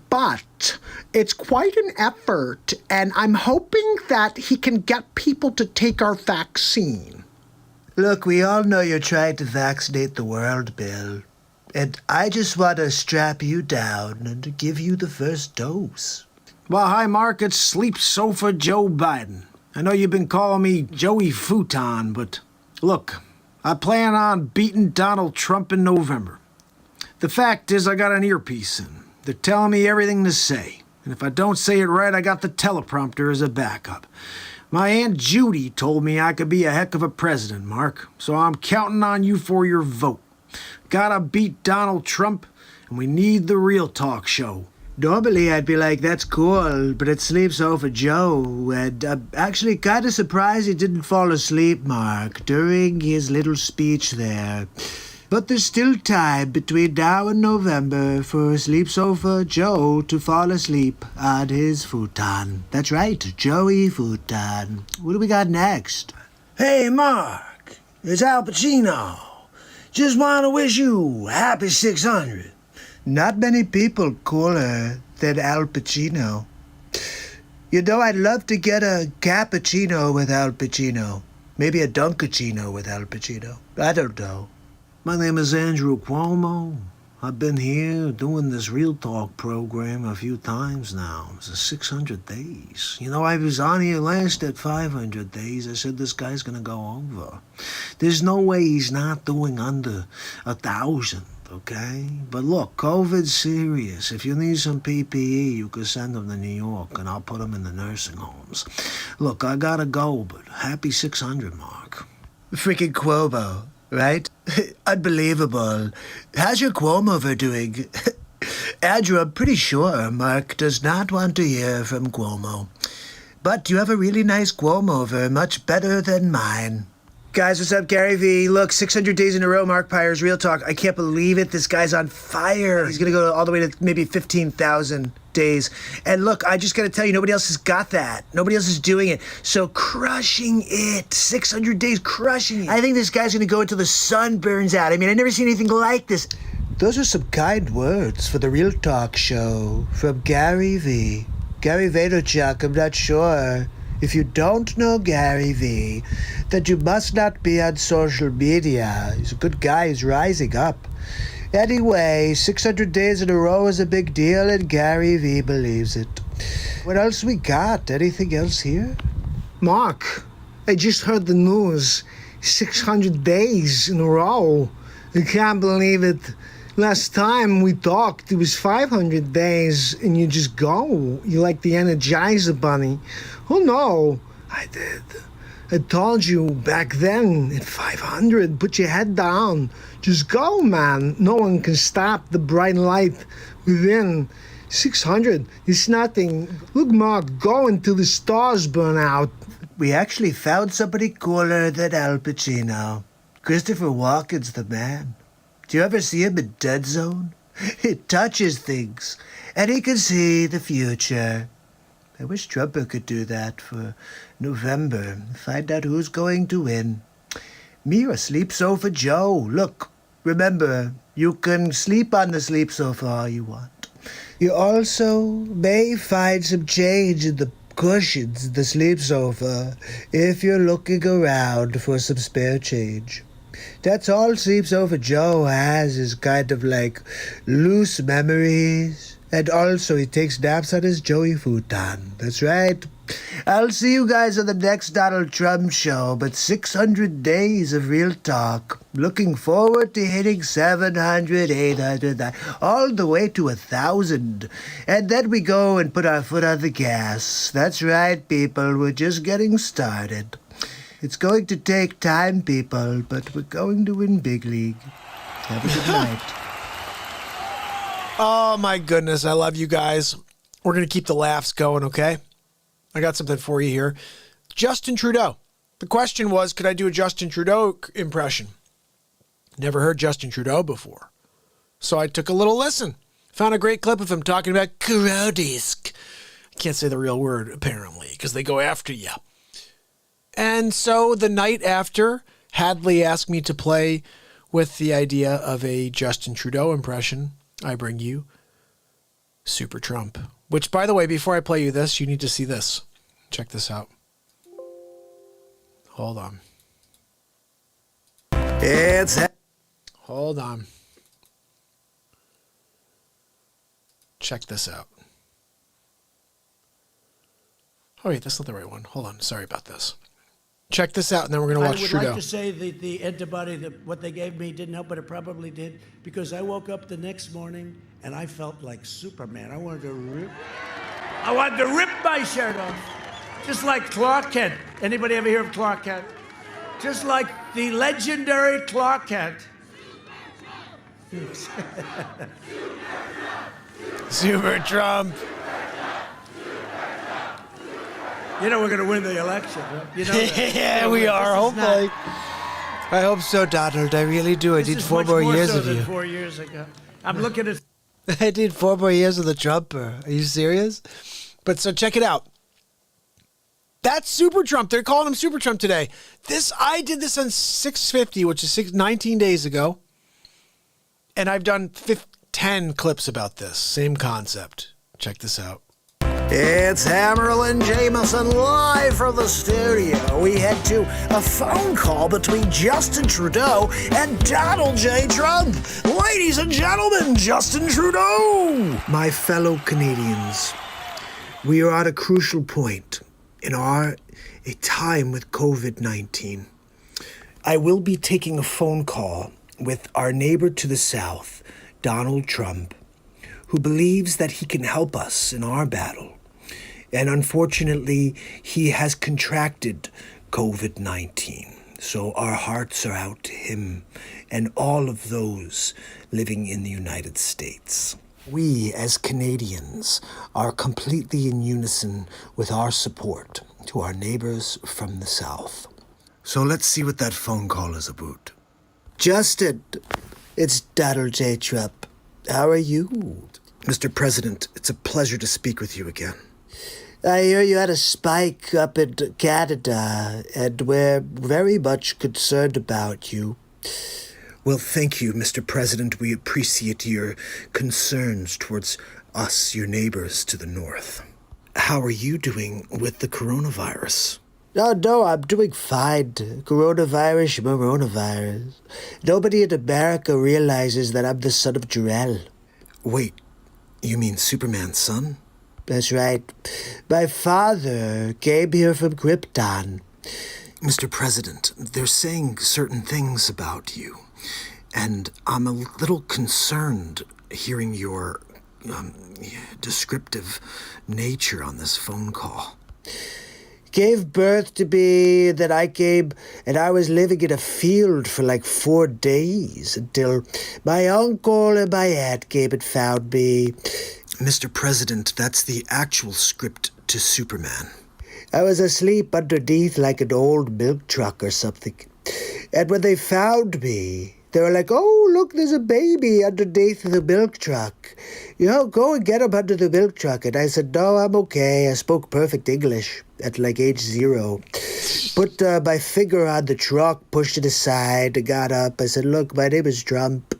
But it's quite an effort. And I'm hoping that he can get people to take our vaccine. Look, we all know you're trying to vaccinate the world, Bill. And I just want to strap you down and give you the first dose. Well, hi, Mark. It's Sleep Sofa Joe Biden. I know you've been calling me Joey Futon, but look, I plan on beating Donald Trump in November. The fact is, I got an earpiece in. They're telling me everything to say. And if I don't say it right, I got the teleprompter as a backup. My Aunt Judy told me I could be a heck of a president, Mark. So I'm counting on you for your vote. Gotta beat Donald Trump, and we need the real talk show. Normally I'd be like, that's cool, but it sleeps over Joe, and I'm actually kind of surprised he didn't fall asleep, Mark, during his little speech there. But there's still time between now and November for Sleeps Over Joe to fall asleep on his futon. That's right, Joey Futon. What do we got next? Hey, Mark, it's Al Pacino. Just want to wish you happy 600. Not many people cooler than Al Pacino. You know, I'd love to get a cappuccino with Al Pacino. Maybe a Dunkachino with Al Pacino. I don't know. My name is Andrew Cuomo. I've been here doing this Real Talk program a few times now. It's 600 days. You know, I was on here last at 500 days. I said this guy's gonna go over. There's no way he's not doing under 1,000. Okay? But look, COVID's serious. If you need some PPE, you can send them to New York, and I'll put them in the nursing homes. Look, I gotta go, but happy 600, Mark. Freaking Cuomo, right? Unbelievable. How's your Cuomo doing? Andrew, I'm pretty sure Mark does not want to hear from Cuomo. But you have a really nice Cuomo, much better than mine. Guys, what's up? Gary V. Look, 600 days in a row, MARKPIRES, Real Talk. I can't believe it. This guy's on fire. He's going to go all the way to maybe 15,000 days. And look, I just got to tell you, nobody else has got that. Nobody else is doing it. So crushing it. 600 days, crushing it. I think this guy's going to go until the sun burns out. I mean, I've never seen anything like this. Those are some kind words for the Real Talk show from Gary V. Gary Vaynerchuk, I'm not sure. If you don't know Gary V, then you must not be on social media. He's a good guy. He's rising up. Anyway, 600 days in a row is a big deal, and Gary V believes it. What else we got? Anything else here? Mark, I just heard the news. 600 days in a row. I can't believe it. Last time we talked, it was 500 days, and you just go. You like the Energizer Bunny. Oh, no. I did. I told you back then at 500, put your head down. Just go, man. No one can stop the bright light within. 600 is nothing. Look, Mark, go until the stars burn out. We actually found somebody cooler than Al Pacino. Christopher Walken's the man. Do you ever see him in Dead Zone? He touches things, and he can see the future. I wish Trump could do that for November. Find out who's going to win. Me or Sleep Sofa Joe. Look, remember, you can sleep on the sleep sofa all you want. You also may find some change in the cushions in the sleep sofa if you're looking around for some spare change. That's all Sleeps Over Joe has, is kind of like loose memories. And also he takes naps on his Joey futon. That's right. I'll see you guys on the next Donald Trump show, but 600 days of Real Talk. Looking forward to hitting 700, 800, all the way to 1,000. And then we go and put our foot on the gas. That's right, people. We're just getting started. It's going to take time, people, but we're going to win big league. Have a good night. Oh, my goodness. I love you guys. We're going to keep the laughs going, okay? I got something for you here. Justin Trudeau. The question was, could I do a Justin Trudeau impression? Never heard Justin Trudeau before. So I took a little listen. Found a great clip of him talking about parodies. I can't say the real word, apparently, because they go after you. And so the night after, Hadley asked me to play with the idea of a Justin Trudeau impression. I bring you Super Trump. Which, by the way, before I play you this, you need to see this. Check this out. Hold on. Hold on. Check this out. Oh, wait, that's not the right one. Hold on. Sorry about this. Check this out, and then we're going to watch I would Trudeau. like to say that the antibody, what they gave me didn't help, but it probably did, because I woke up the next morning and I felt like Superman. I wanted to rip my shirt off, just like Clark Kent. Anybody ever hear of Clark Kent? Just like the legendary Clark Kent. Super Trump. You know we're going to win the election, right? You know that. Yeah, we are, hopefully. I hope so, Donald. I really do. I This need is 4 much more years so of than you. 4 years ago. I'm looking at. I did 4 more years of the Trumper. Are you serious? But so check it out. That's Super Trump. They're calling him Super Trump today. I did this on 650, which is 19 days ago. And I've done 10 clips about this. Same concept. Check this out. It's Hammerlin Jameson live from the studio. We head to a phone call between Justin Trudeau and Donald J. Trump. Ladies and gentlemen, Justin Trudeau. My fellow Canadians, we are at a crucial point in a time with COVID-19. I will be taking a phone call with our neighbor to the south, Donald Trump, who believes that he can help us in our battle. And unfortunately, he has contracted COVID-19. So our hearts are out to him and all of those living in the United States. We, as Canadians, are completely in unison with our support to our neighbors from the south. So let's see what that phone call is about. Justin, it's Donald J. Trump. How are you? Mr. President, it's a pleasure to speak with you again. I hear you had a spike up in Canada, and we're very much concerned about you. Well, thank you, Mr. President. We appreciate your concerns towards us, your neighbors to the north. How are you doing with the coronavirus? Oh, no, I'm doing fine. Coronavirus. Nobody in America realizes that I'm the son of Jor-El. Wait, you mean Superman's son? That's right. My father came here from Krypton. Mr. President, they're saying certain things about you, and I'm a little concerned hearing your descriptive nature on this phone call. Gave birth to me, then I came, and I was living in a field for like 4 days until my uncle and my aunt came and found me. Mr. President, that's the actual script to Superman. I was asleep underneath like an old milk truck or something. And when they found me, they were like, oh, look, there's a baby underneath the milk truck. You know, go and get him under the milk truck. And I said, no, I'm okay. I spoke perfect English at like age 0. Put my finger on the truck, pushed it aside, and got up. I said, look, my name is Trump.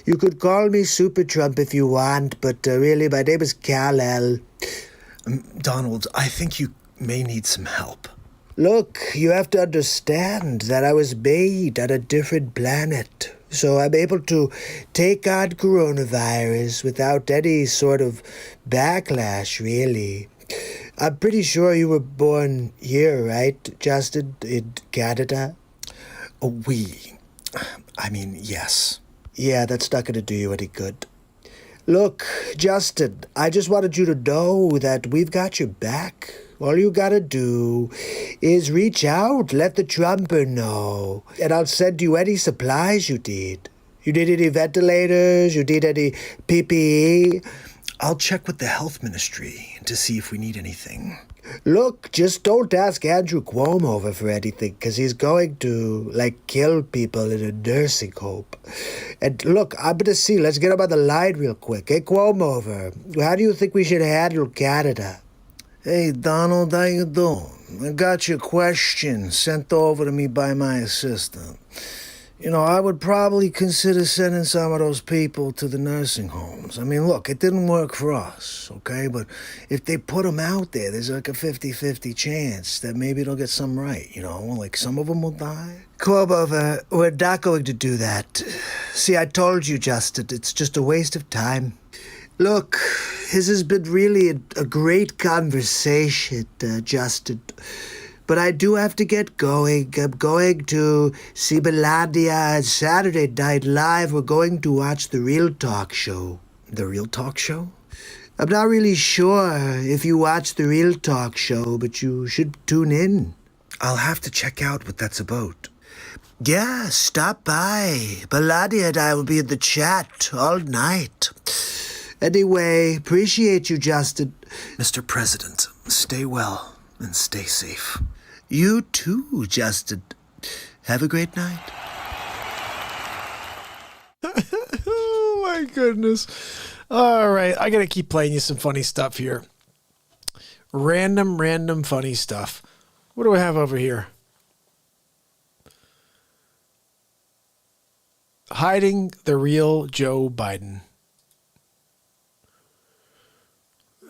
You could call me Super Trump if you want, but really, my name is Kal-El. Donald, I think you may need some help. Look, you have to understand that I was made on a different planet. So I'm able to take on coronavirus without any sort of backlash, really. I'm pretty sure you were born here, right, Justin, in Canada? Yes. Yeah, that's not going to do you any good. Look, Justin, I just wanted you to know that we've got your back. All you gotta do is reach out, let the Trumper know, and I'll send you any supplies you need. You need any ventilators? You need any PPE? I'll check with the health ministry to see if we need anything. Look, just don't ask Andrew Cuomo for anything, because he's going to, kill people in a nursing home. And look, I'm going to see. Let's get him on the line real quick. Hey, Cuomo, how do you think we should handle Canada? Hey, Donald, how you doing? I got your question sent over to me by my assistant. You know, I would probably consider sending some of those people to the nursing homes. I mean, look, it didn't work for us, okay? But if they put them out there, there's like a 50-50 chance that maybe they'll get some right, you know? Like, some of them will die. Cuomo, we're not going to do that. See, I told you, Justin, it's just a waste of time. Look, this has been really a great conversation, Justin. But I do have to get going. I'm going to see Melania Saturday Night Live. We're going to watch The Real Talk Show. The Real Talk Show? I'm not really sure if you watch The Real Talk Show, but you should tune in. I'll have to check out what that's about. Yeah, stop by. Melania and I will be in the chat all night. Anyway, appreciate you, Justin. Mr. President, stay well and stay safe. You too, Justin. Have a great night. Oh my goodness. All right, I gotta keep playing you some funny stuff here. Random funny stuff. What do I have over here? Hiding the real Joe Biden.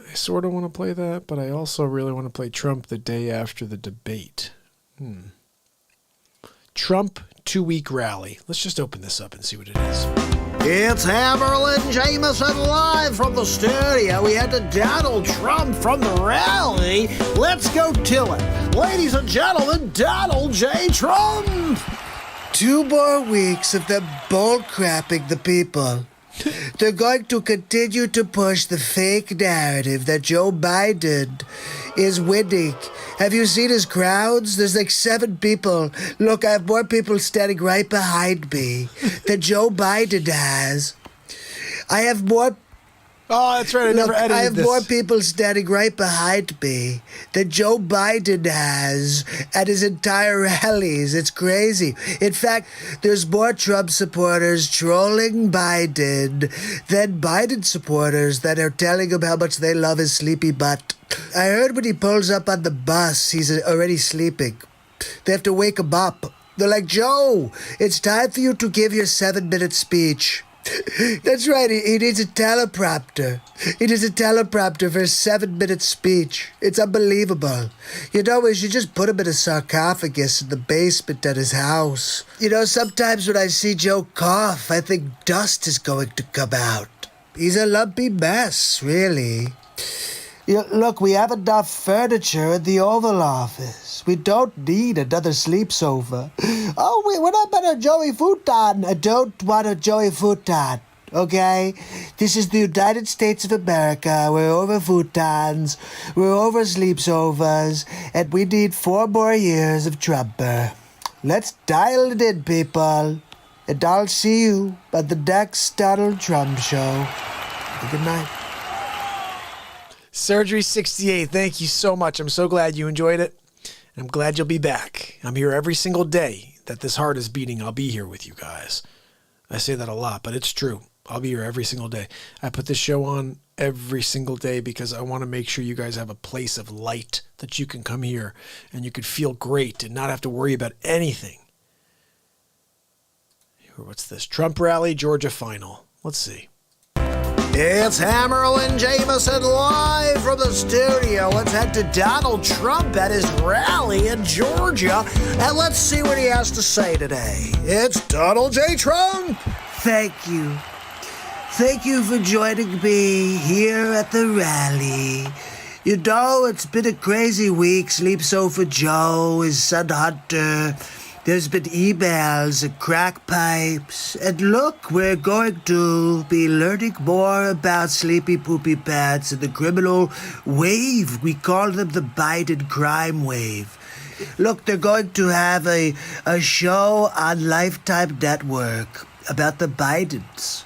I sort of want to play that, but I also really want to play Trump the day after the debate. Trump 2-week rally. Let's just open this up and see what it is. It's Hammerlin Jameson live from the studio. We had to Donald Trump from the rally. Let's go to it. Ladies and gentlemen, Donald J. Trump. 2 more weeks of them bullcrapping the people. They're going to continue to push the fake narrative that Joe Biden is winning. Have you seen his crowds? There's like 7 people. Look, I have more people standing right behind me than Joe Biden has. I have more... Oh, that's right. I never edited I have this. more people standing right behind me than Joe Biden has at his entire rallies. It's crazy. In fact, there's more Trump supporters trolling Biden than Biden supporters that are telling him how much they love his sleepy butt. I heard when he pulls up on the bus, he's already sleeping. They have to wake him up. They're like, Joe, it's time for you to give your 7-minute speech. That's right, he needs a teleprompter. He needs a teleprompter for a 7-minute speech. It's unbelievable. You know, we should just put him in a sarcophagus in the basement at his house. You know, sometimes when I see Joe cough, I think dust is going to come out. He's a lumpy mess, really. Look, we have enough furniture in the Oval Office. We don't need another sleep sofa. Oh, what about a Joey futon? I don't want a Joey futon, okay? This is the United States of America. We're over futons. We're over sleep sofas. And we need 4 more years of Trumper. Let's dial it in, people. And I'll see you at the next Donald Trump show. Good night. Surgery 68, thank you so much. I'm so glad you enjoyed it. I'm glad you'll be back. I'm here every single day that this heart is beating. I'll be here with you guys. I say that a lot, but it's true. I'll be here every single day. I put this show on every single day because I want to make sure you guys have a place of light that you can come here and you can feel great and not have to worry about anything. What's this? Trump rally, Georgia final. Let's see. It's Hammerlin Jameson live from the studio. Let's head to Donald Trump at his rally in Georgia, and let's see what he has to say today. It's Donald J. Trump. Thank you. Thank you for joining me here at the rally. You know, it's been a crazy week. Sleep Sofa Joe, his son Hunter. There's been emails and crack pipes. And look, we're going to be learning more about Sleepy Poopy Pants and the criminal wave. We call them the Biden crime wave. Look, they're going to have a show on Lifetime Network about the Bidens.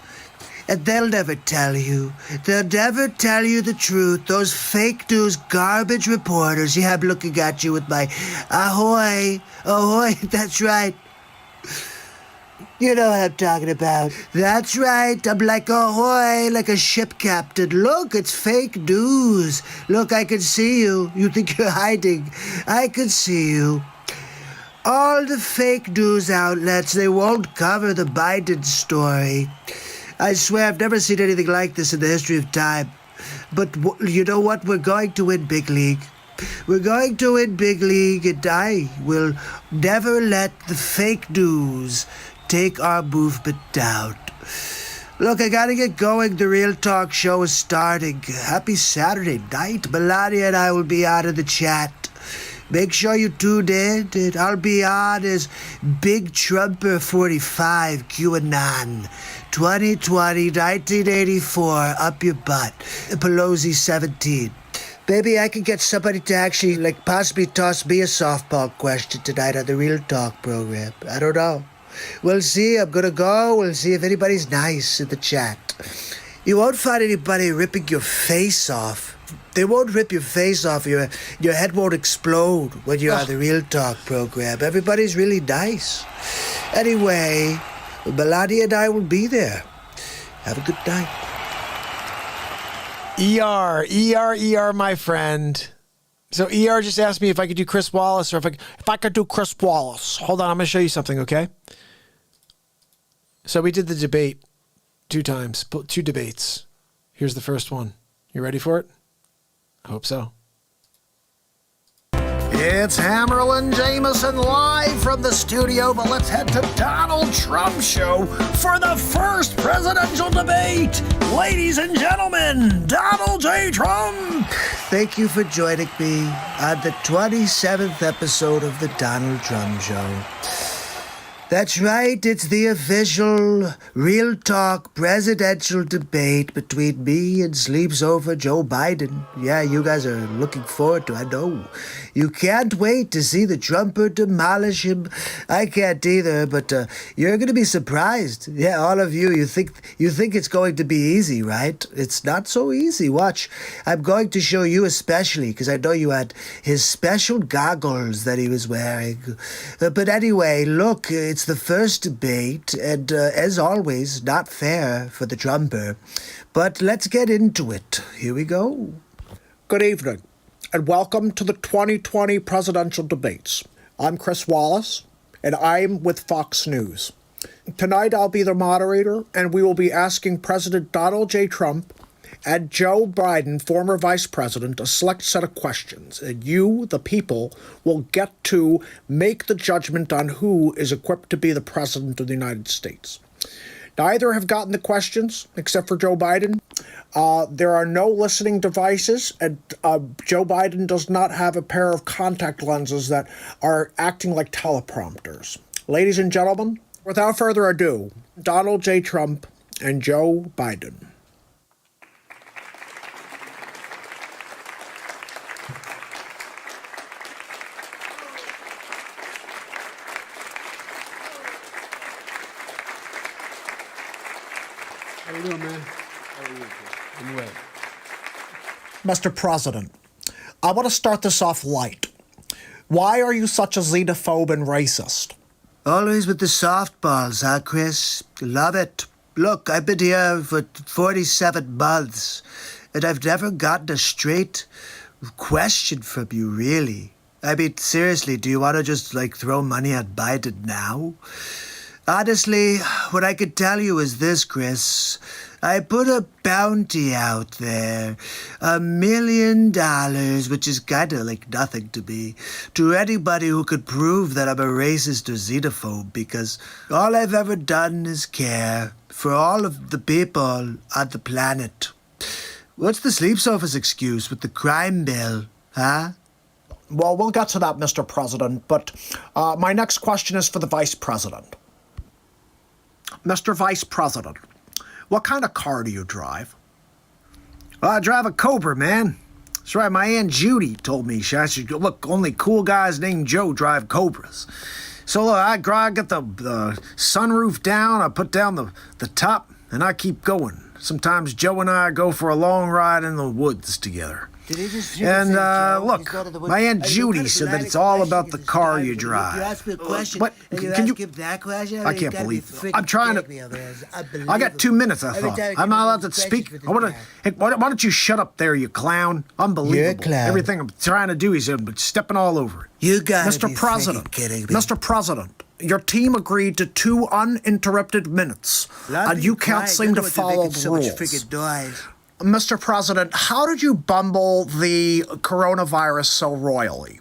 And they'll never tell you. They'll never tell you the truth. Those fake news garbage reporters. Yeah, I'm looking at you with my ahoy, ahoy, that's right. You know what I'm talking about. That's right, I'm like ahoy, like a ship captain. Look, it's fake news. Look, I can see you. You think you're hiding. I can see you. All the fake news outlets, they won't cover the Biden story. I swear I've never seen anything like this in the history of time. But you know what? We're going to win big league. We're going to win big league, and I will never let the fake news take our movement down. Look, I gotta get going. The Real Talk show is starting. Happy Saturday night. Melania and I will be out of the chat. Make sure you tune in, and I'll be on as Big Trumper 45 QAnon. 2020, 1984, up your butt. Pelosi 17. Maybe I could get somebody to actually, possibly toss me a softball question tonight on the Real Talk program. I don't know. We'll see. I'm gonna go. We'll see if anybody's nice in the chat. You won't find anybody ripping your face off. They won't rip your face off. Your head won't explode when you're on the Real Talk program. Everybody's really nice. Anyway, Melania and I will be there. Have a good night. ER, my friend. So ER just asked me if I could do Chris Wallace or if I could do Chris Wallace. Hold on, I'm going to show you something, okay? So we did the debate 2 times, 2 debates. Here's the first one. You ready for it? I hope so. It's Hammerlin Jameson live from the studio, but let's head to Donald Trump's show for the first presidential debate. Ladies and gentlemen, Donald J. Trump. Thank you for joining me on the 27th episode of the Donald Trump Show. That's right, it's the official Real Talk presidential debate between me and Sleeps Over Joe Biden. Yeah, you guys are looking forward to it, I know. You can't wait to see the Trumper demolish him. I can't either, but you're going to be surprised. Yeah, all of you, you think it's going to be easy, right? It's not so easy. Watch, I'm going to show you especially, because I know you had his special goggles that he was wearing. But anyway, look, it's the first debate, and as always, not fair for the Trumper. But let's get into it. Here we go. Good evening, and welcome to the 2020 presidential debates. I'm Chris Wallace, and I'm with Fox News. Tonight I'll be the moderator, and we will be asking President Donald J. Trump and Joe Biden, former vice president, a select set of questions. And you, the people, will get to make the judgment on who is equipped to be the president of the United States. Neither have gotten the questions, except for Joe Biden. There are no listening devices, and Joe Biden does not have a pair of contact lenses that are acting like teleprompters. Ladies and gentlemen, without further ado, Donald J. Trump and Joe Biden. How you doing, man? How are you? Anyway. Mr. President, I want to start this off light. Why are you such a xenophobe and racist? Always with the softballs, huh, Chris? Love it. Look, I've been here for 47 months, and I've never gotten a straight question from you, really. I mean, seriously, do you want to just, throw money at Biden now? Honestly, what I could tell you is this, Chris. I put a bounty out there, $1 million, which is kind of like nothing to me, to anybody who could prove that I'm a racist or xenophobe, because all I've ever done is care for all of the people on the planet. What's the sleeps office excuse with the crime bill, huh? Well, we'll get to that, Mr. President, but my next question is for the Vice President. Mr. Vice President, what kind of car do you drive? I drive a Cobra, man. That's right, my Aunt Judy told me I should look, only cool guys named Joe drive Cobras. So look, I get the sunroof down, I put down the top, and I keep going. Sometimes Joe and I go for a long ride in the woods together. And look, my Aunt Judy said that it's all about the car you drive. You ask me a question, What? Can you give that question? I can't believe it. I'm trying to. I got 2 minutes, I thought. I'm not allowed to speak. Hey, why don't you shut up there, you clown? Unbelievable. You're a clown. Everything I'm trying to do, he's stepping all over it. You gotta Mr. be President, kidding me. Mr. President, your team agreed to 2 uninterrupted minutes, and you can't seem to follow the rules. Mr. President, how did you bumble the coronavirus so royally?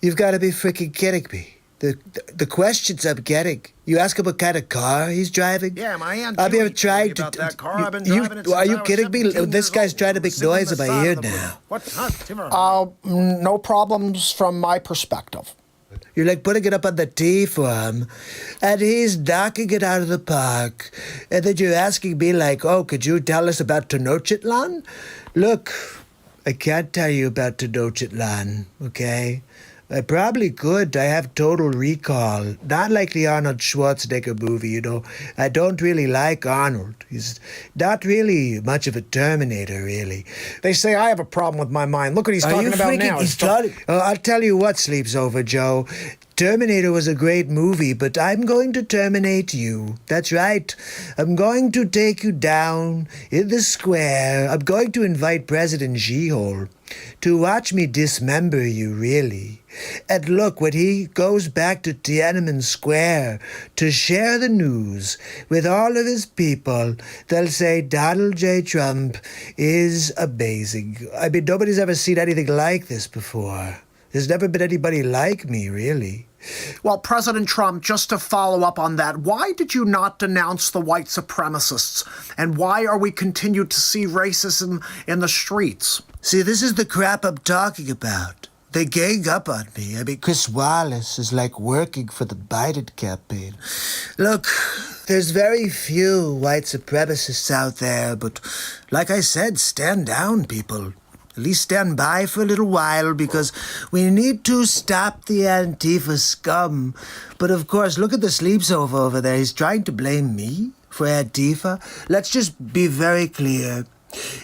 You've got to be freaking kidding me. The questions I'm getting. You ask him what kind of car he's driving? Yeah, my Aunt I've Judy been trying told me to. about that car. I've been driving it since Are you I was kidding me? 17 This years guy's old. trying to make Sitting on noise the in my side ear of the now. road. What? No problems from my perspective. You're like putting it up on the tee for him, and he's knocking it out of the park. And then you're asking me, like, oh, could you tell us about Tenochtitlan? Look, I can't tell you about Tenochtitlan, okay? I probably could. I have Total Recall. Not like the Arnold Schwarzenegger movie, you know. I don't really like Arnold. He's not really much of a Terminator, really. They say I have a problem with my mind. Look what he's talking about now. I'll tell you what, Sleeps Over, Joe. Terminator was a great movie, but I'm going to terminate you. That's right. I'm going to take you down in the square. I'm going to invite President Xi-Hole to watch me dismember you, really. And look, when he goes back to Tiananmen Square to share the news with all of his people, they'll say Donald J. Trump is amazing. I mean, nobody's ever seen anything like this before. There's never been anybody like me, really. Well, President Trump, just to follow up on that, why did you not denounce the white supremacists? And why are we continued to see racism in the streets? See, this is the crap I'm talking about. They gang up on me. I mean, Chris Wallace is like working for the Biden campaign. Look, there's very few white supremacists out there, but like I said, stand down, people. At least stand by for a little while, because we need to stop the Antifa scum. But of course, look at the Sleeps over there. He's trying to blame me for Antifa. Let's just be very clear.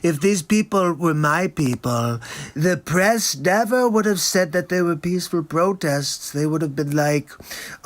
If these people were my people, the press never would have said that they were peaceful protests. They would have been like,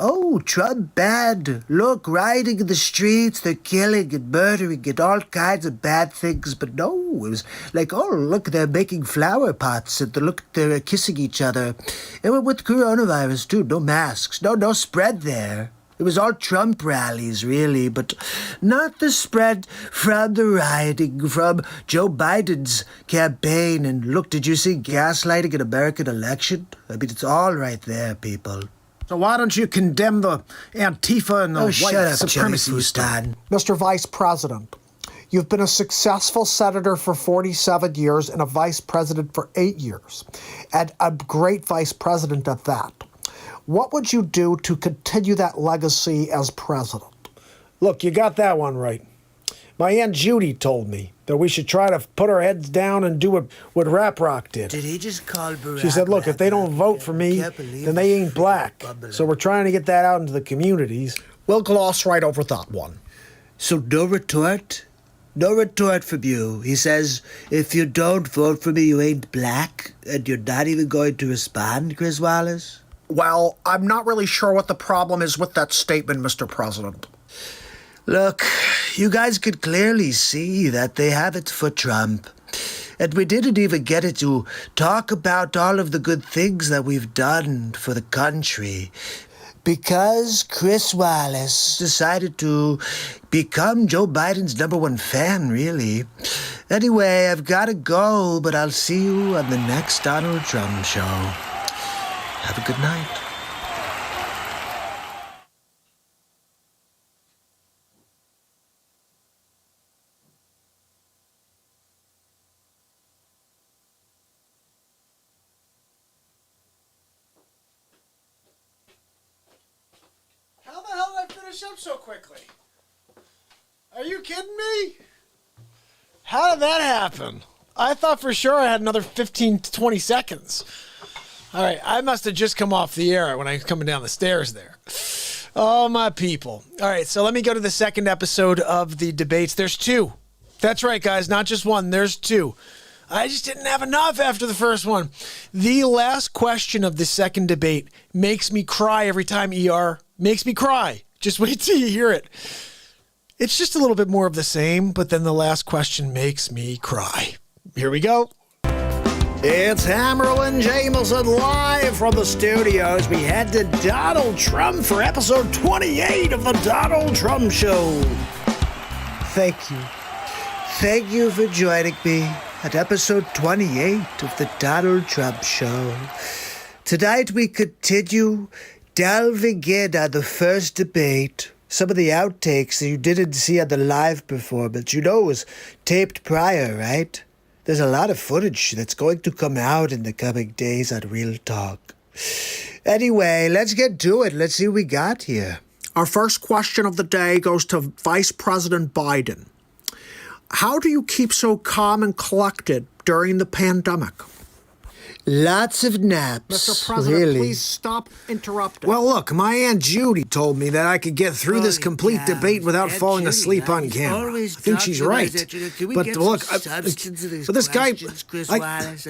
oh, Trump bad. Look, rioting in the streets, they're killing and murdering and all kinds of bad things. But no, it was like, oh, look, they're making flower pots and look, they're kissing each other. And with coronavirus, too, no masks, no spread there. It was all Trump rallies, really, but not the spread from the rioting, from Joe Biden's campaign. And look, did you see gaslighting an American election? I mean, it's all right there, people. So why don't you condemn the Antifa and the white shut up, supremacy Jerry Futon. Mr. Vice President, you've been a successful senator for 47 years and a vice president for 8 years, and a great vice president at that. What would you do to continue that legacy as president? Look, you got that one right. My Aunt Judy told me that we should try to put our heads down and do what Rap Rock did. Did he just call Barack? She said, look, if they don't vote for me, then they ain't black. So we're trying to get that out into the communities. We'll gloss right over that one. So no retort? No retort from you. He says, if you don't vote for me, you ain't black, and you're not even going to respond, Chris Wallace? Well, I'm not really sure what the problem is with that statement, Mr. President. Look, you guys could clearly see that they have it for Trump. And we didn't even get it to talk about all of the good things that we've done for the country. Because Chris Wallace decided to become Joe Biden's #1 fan, really. Anyway, I've got to go, but I'll see you on the next Donald Trump show. Have a good night. How the hell did I finish up so quickly? Are you kidding me? How did that happen? I thought for sure I had another 15 to 20 seconds. All right, I must have just come off the air when I was coming down the stairs there. Oh, my people. All right, so let me go to the second episode of the debates. There's two. That's right, guys, not just one. There's two. I just didn't have enough after the first one. The last question of the second debate makes me cry every time, ER. Makes me cry. Just wait till you hear it. It's just a little bit more of the same, but then the last question makes me cry. Here we go. It's Hammerlin Jameson live from the studios. We head to Donald Trump for episode 28 of the Donald Trump Show. Thank you. Thank you for joining me at episode 28 of the Donald Trump Show. Tonight we continue delving in on the first debate, some of the outtakes that you didn't see on the live performance, you know it was taped prior, right? There's a lot of footage that's going to come out in the coming days on Real Talk. Anyway, let's get to it. Let's see what we got here. Our first question of the day goes to Vice President Biden. How do you keep so calm and collected during the pandemic? Lots of naps. Mr. President, really. please stop interrupting. Well, look, my Aunt Judy told me that I could get through this complete debate without falling asleep on camera. I think she's right. But look, but this guy,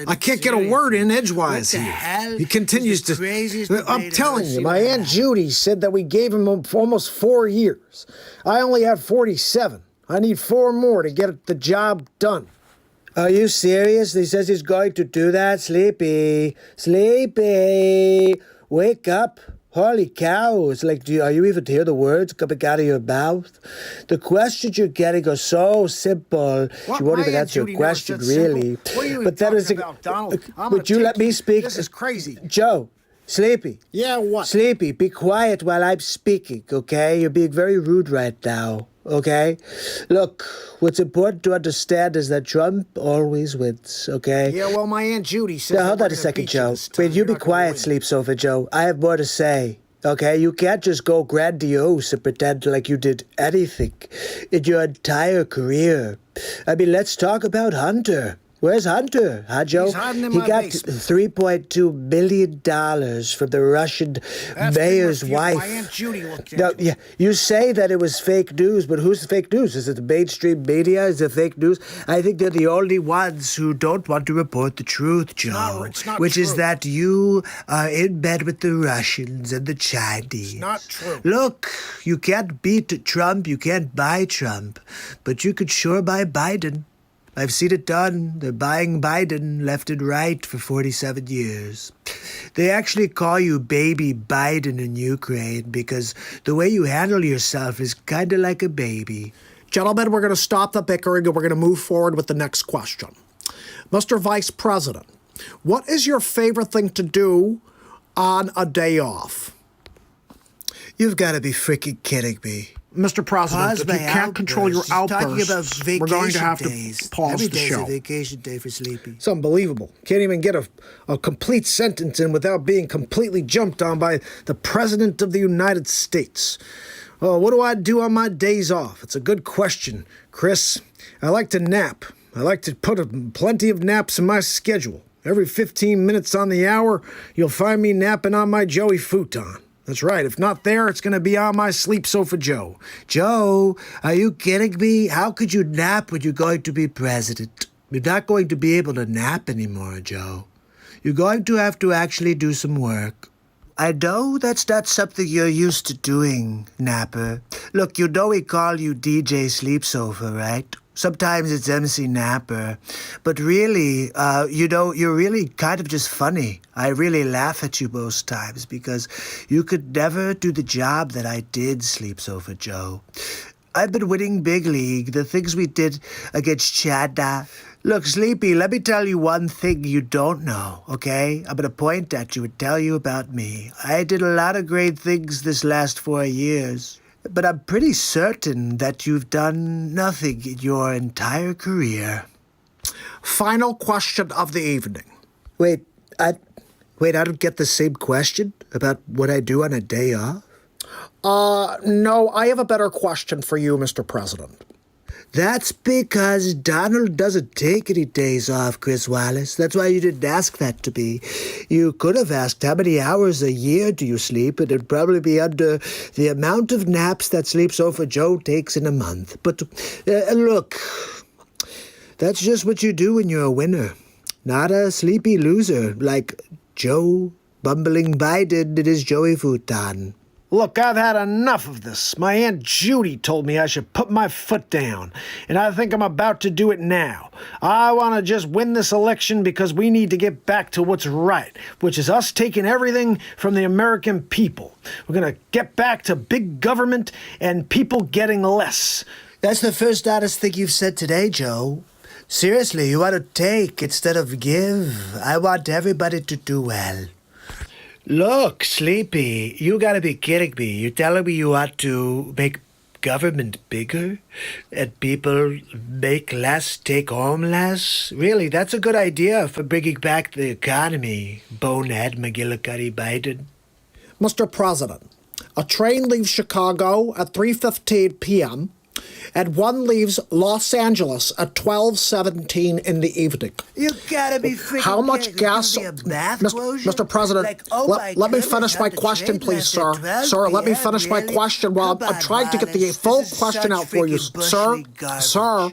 I can't get a word in edgewise here. He continues to. I'm telling you, my Aunt Judy said that we gave him almost 4 years. I only have 47. I need 4 more to get the job done. Are you serious? He says he's going to do that? Sleepy. Sleepy. Wake up. Holy cow. It's like, are you even hear the words coming out of your mouth? The questions you're getting are so simple. What? She won't even My Aunt answer Judy a never question, said simple. really. What are you But that even is talking about, Donald? Would you let me speak? This is crazy. Joe. Sleepy. Yeah, what? Sleepy, be quiet while I'm speaking, okay? You're being very rude right now, okay? Look, what's important to understand is that Trump always wins, okay? Yeah, well, my Aunt Judy said. Now, hold on a second, Joe. Wait, you be quiet, Sleep Sofa Joe. I have more to say, okay? You can't just go grandiose and pretend like you did anything in your entire career. I mean, let's talk about Hunter. Where's Hunter, huh, Joe? He's hiding in he my got basement. $3.2 million from the Russian mayor's wife. My Aunt Judy looked Now, into yeah, you say that it was fake news, but who's the fake news? Is it the mainstream media? Is it fake news? I think they're the only ones who don't want to report the truth, Joe. It's not which is true. that you are in bed with the Russians and the Chinese. It's not true. Look, you can't beat Trump, you can't buy Trump, but you could sure buy Biden. I've seen it done. They're buying Biden left and right for 47 years. They actually call you baby Biden in Ukraine because the way you handle yourself is kind of like a baby. Gentlemen, we're going to stop the bickering and we're going to move forward with the next question. Mr. Vice President, what is your favorite thing to do on a day off? You've got to be freaking kidding me. Mr. President, Pause if you my can't control your outbursts. He's talking about outbursts, vacation we're going to have days. to pause Every the day's show. a vacation day for Sleepy. It's unbelievable. Can't even get a complete sentence in without being completely jumped on by the President of the United States. Oh, what do I do on my days off? It's a good question, Chris. I like to nap. I like to put plenty of naps in my schedule. Every 15 minutes on the hour, you'll find me napping on my Joey futon. That's right. If not there, it's going to be on my Sleep Sofa Joe. Joe, are you kidding me? How could you nap when you're going to be president? You're not going to be able to nap anymore, Joe. You're going to have to actually do some work. I know that's not something you're used to doing, Napper. Look, you know we call you DJ Sleep Sofa, right? Sometimes it's MC Napper. But really, you're really kind of just funny. I really laugh at you most times because you could never do the job that I did, Sleep Sofa Joe. I've been winning big league, the things we did against Chadda. Look, Sleepy, let me tell you one thing you don't know, okay? I'm going to point at you and tell you about me. I did a lot of great things this last 4 years. But I'm pretty certain that you've done nothing in your entire career. Final question of the evening. Wait, I don't get the same question about what I do on a day off? No, I have a better question for you, Mr. President. That's because Donald doesn't take any days off, Chris Wallace. That's why you didn't ask that to me. You could have asked how many hours a year do you sleep, and it'd probably be under the amount of naps that Sleep Sofa Joe takes in a month. But look, that's just what you do when you're a winner, not a sleepy loser like Joe Bumbling Biden in his Joey futon. Look, I've had enough of this. My Aunt Judy told me I should put my foot down, and I think I'm about to do it now. I want to just win this election because we need to get back to what's right, which is us taking everything from the American people. We're going to get back to big government and people getting less. That's the first honest thing you've said today, Joe. Seriously, you want to take instead of give. I want everybody to do well. Look, Sleepy, you gotta be kidding me. You telling me you want to make government bigger and people make less, take home less? Really, that's a good idea for bringing back the economy, bonehead McGillicuddy Biden. Mr. President, a train leaves Chicago at 3:15 p.m. and one leaves Los Angeles at 12:17 in the evening. You gotta be freaking How much kidding. gas... This is a math closure? Mr. President, Like, oh let me goodness, finish my the question, train please, left sir. at 12 Sir, let me p.m., finish my really? question while Come I'm on, trying to get the Wallace, full this is question such out for you, freaking bush sir. league garbage. Sir,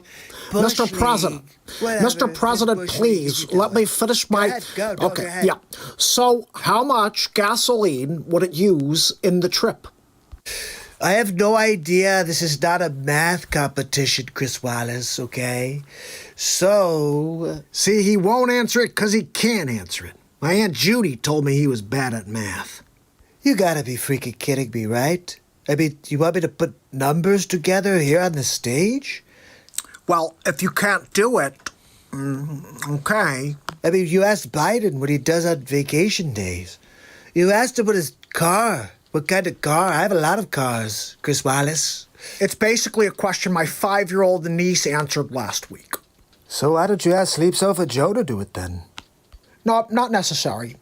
Bush Mr. President, league. Whatever, Mr. President, bush please, league, you let do me it. finish Go my... ahead, go, okay, go ahead. yeah. So, how much gasoline would it use in the trip? I have no idea. This is not a math competition, Chris Wallace, okay? So... See, he won't answer it because he can't answer it. My Aunt Judy told me he was bad at math. You gotta be freaking kidding me, right? I mean, you want me to put numbers together here on the stage? Well, if you can't do it, okay. I mean, you asked Biden what he does on vacation days. You asked him what his car, what kind of car. I have a lot of cars, Chris Wallace. It's basically a question my 5-year-old niece answered last week. So why don't you ask Sleep Sofa Joe to do it then? No, not necessary.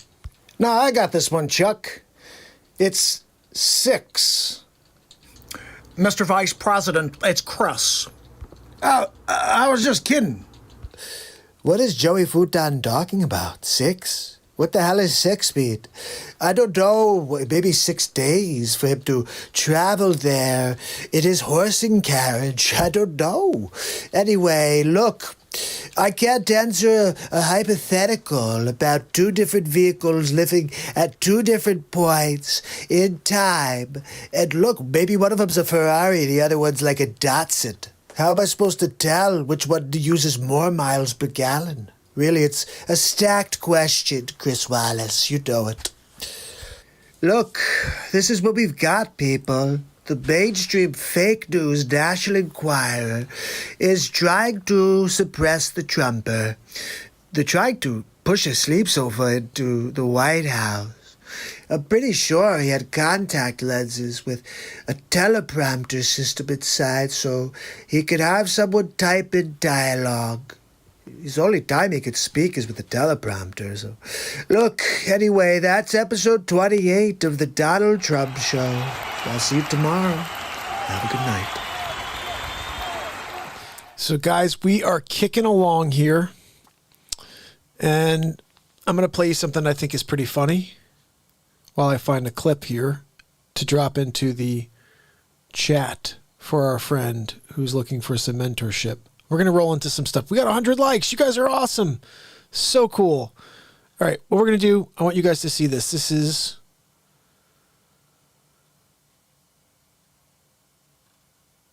No, I got this one, Chuck. It's 6. Mr. Vice President, it's Chris. Oh, I was just kidding. What is Joey Futon talking about? 6? What the hell is 6 mean? I don't know, maybe 6 days for him to travel there in his horsing carriage. I don't know. Anyway, look, I can't answer a hypothetical about 2 different vehicles living at 2 different points in time. And look, maybe one of them's a Ferrari, the other one's like a Datsun. How am I supposed to tell which one uses more miles per gallon? Really, it's a stacked question, Chris Wallace. You know it. Look, this is what we've got, people. The mainstream fake news National Enquirer is trying to suppress the Trumper. They're trying to push a Sleep Sofa into the White House. I'm pretty sure he had contact lenses with a teleprompter system inside so he could have someone type in dialogue. His only time he could speak is with the teleprompter. So, look, anyway, that's episode 28 of the Donald Trump Show. I'll see you tomorrow. Have a good night. So, guys, we are kicking along here. And I'm going to play you something I think is pretty funny while I find a clip here to drop into the chat for our friend who's looking for some mentorship. We're going to roll into some stuff. We got 100 likes. You guys are awesome. So cool. All right, what we're going to do, I want you guys to see this. This is...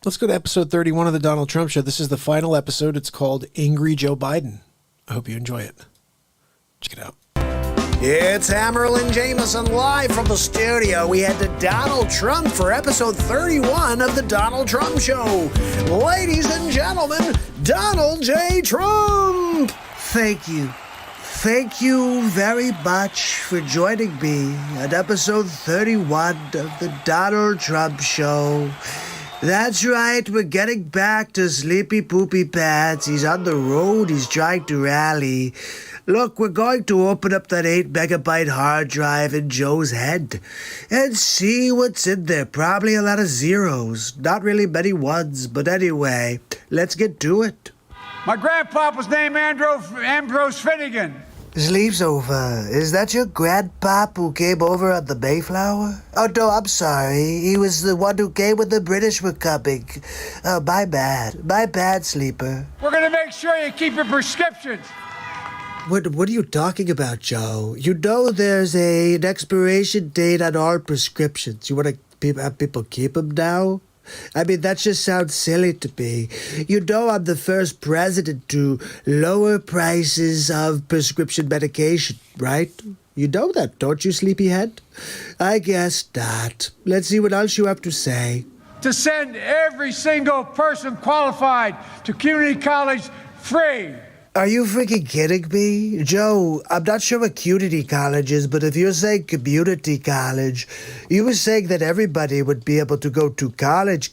Let's go to episode 31 of the Donald Trump Show. This is the final episode. It's called Angry Joe Biden. I hope you enjoy it. Check it out. It's Hammerlin Jameson live from the studio. We head to Donald Trump for episode 31 of the Donald Trump Show. Ladies and gentlemen, Donald J. Trump. Thank you. Thank you very much for joining me on episode 31 of the Donald Trump Show. That's right, we're getting back to Sleepy Poopy Pants. He's on the road, he's trying to rally. Look, we're going to open up that 8-megabyte hard drive in Joe's head and see what's in there. Probably a lot of zeros, not really many ones, but anyway, let's get to it. My grandpa was named Ambrose Finnegan. Sleep Sofa, is that your grandpop who came over on the Mayflower? Oh, no, I'm sorry. He was the one who came when the British were coming. Oh, my bad. My bad, Sleeper. We're going to make sure you keep your prescriptions. What are you talking about, Joe? You know there's an expiration date on all prescriptions. You want to have people keep them now? I mean, that just sounds silly to me. You know I'm the first president to lower prices of prescription medication, right? You know that, don't you, sleepyhead? I guess not. Let's see what else you have to say. To send every single person qualified to community college free. Are you freaking kidding me? Joe, I'm not sure what community college is, but if you're saying community college, you were saying that everybody would be able to go to college,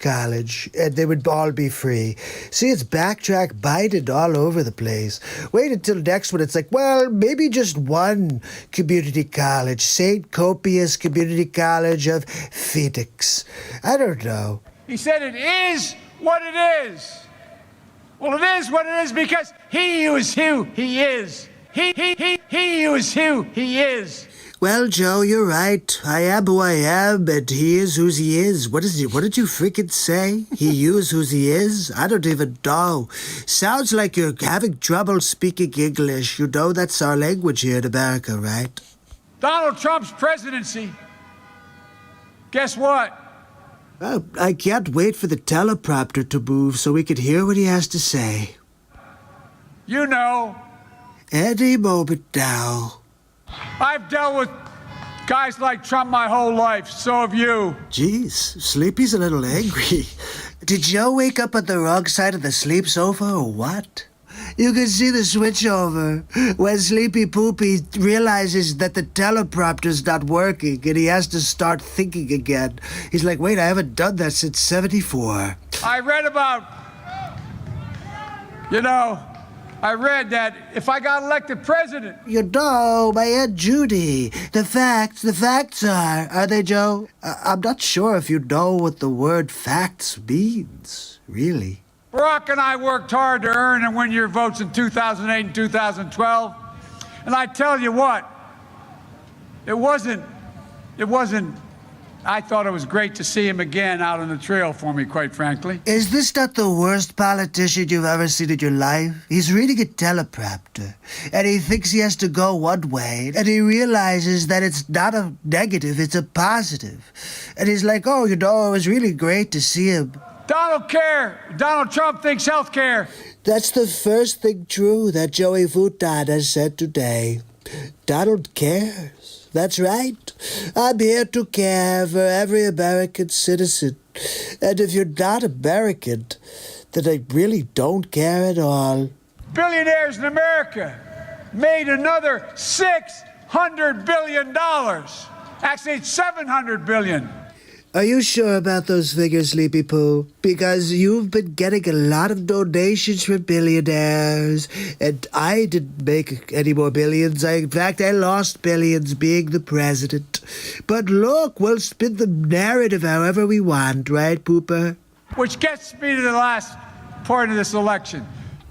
and they would all be free. See, it's backtrack Biden all over the place. Wait until next one. It's like, well, maybe just one community college, St. Copius Community College of Phoenix. I don't know. He said it is what it is. Well, it is what it is because he is who he is. He is who he is. Well, Joe, you're right. I am who I am, and he is who he is. What did you freaking say? He is who he is? I don't even know. Sounds like you're having trouble speaking English. You know that's our language here in America, right? Donald Trump's presidency. Guess what? Oh, I can't wait for the teleprompter to move so we can hear what he has to say. You know. Any moment now. I've dealt with guys like Trump my whole life. So have you. Jeez, Sleepy's a little angry. Did Joe wake up on the wrong side of the sleep sofa or what? You can see the switch over when Sleepy Poopy realizes that the teleprompter's not working and he has to start thinking again. He's like, wait, I haven't done that since 74. I read that if I got elected president. You know, my Aunt Judy, the facts are they, Joe? I'm not sure if you know what the word facts means, really. Barack and I worked hard to earn and win your votes in 2008 and 2012. And I tell you what, it wasn't, I thought it was great to see him again out on the trail for me, quite frankly. Is this not the worst politician you've ever seen in your life? He's reading a teleprompter, and he thinks he has to go one way, and he realizes that it's not a negative, it's a positive. And he's like, oh, it was really great to see him. Donald Trump thinks health care. That's the first thing true that Joey Futan has said today. Donald cares. That's right. I'm here to care for every American citizen. And if you're not American, then I really don't care at all. Billionaires in America made another $600 billion. Actually, it's $700 billion. Are you sure about those figures, Sleepy Poo? Because you've been getting a lot of donations from billionaires, and I didn't make any more billions. In fact, I lost billions being the president. But look, we'll spin the narrative however we want, right, Pooper? Which gets me to the last part of this election.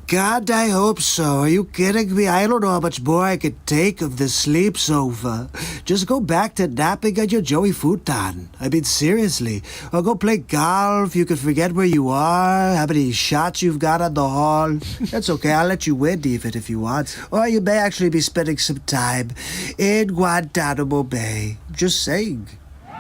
God, I hope so. Are you kidding me? I don't know how much more I could take of this sleep sofa. Just go back to napping on your Joey Futon. I mean, seriously. Or go play golf. You can forget where you are, how many shots you've got on the hall. That's okay. I'll let you win even if you want. Or you may actually be spending some time in Guantanamo Bay. Just saying.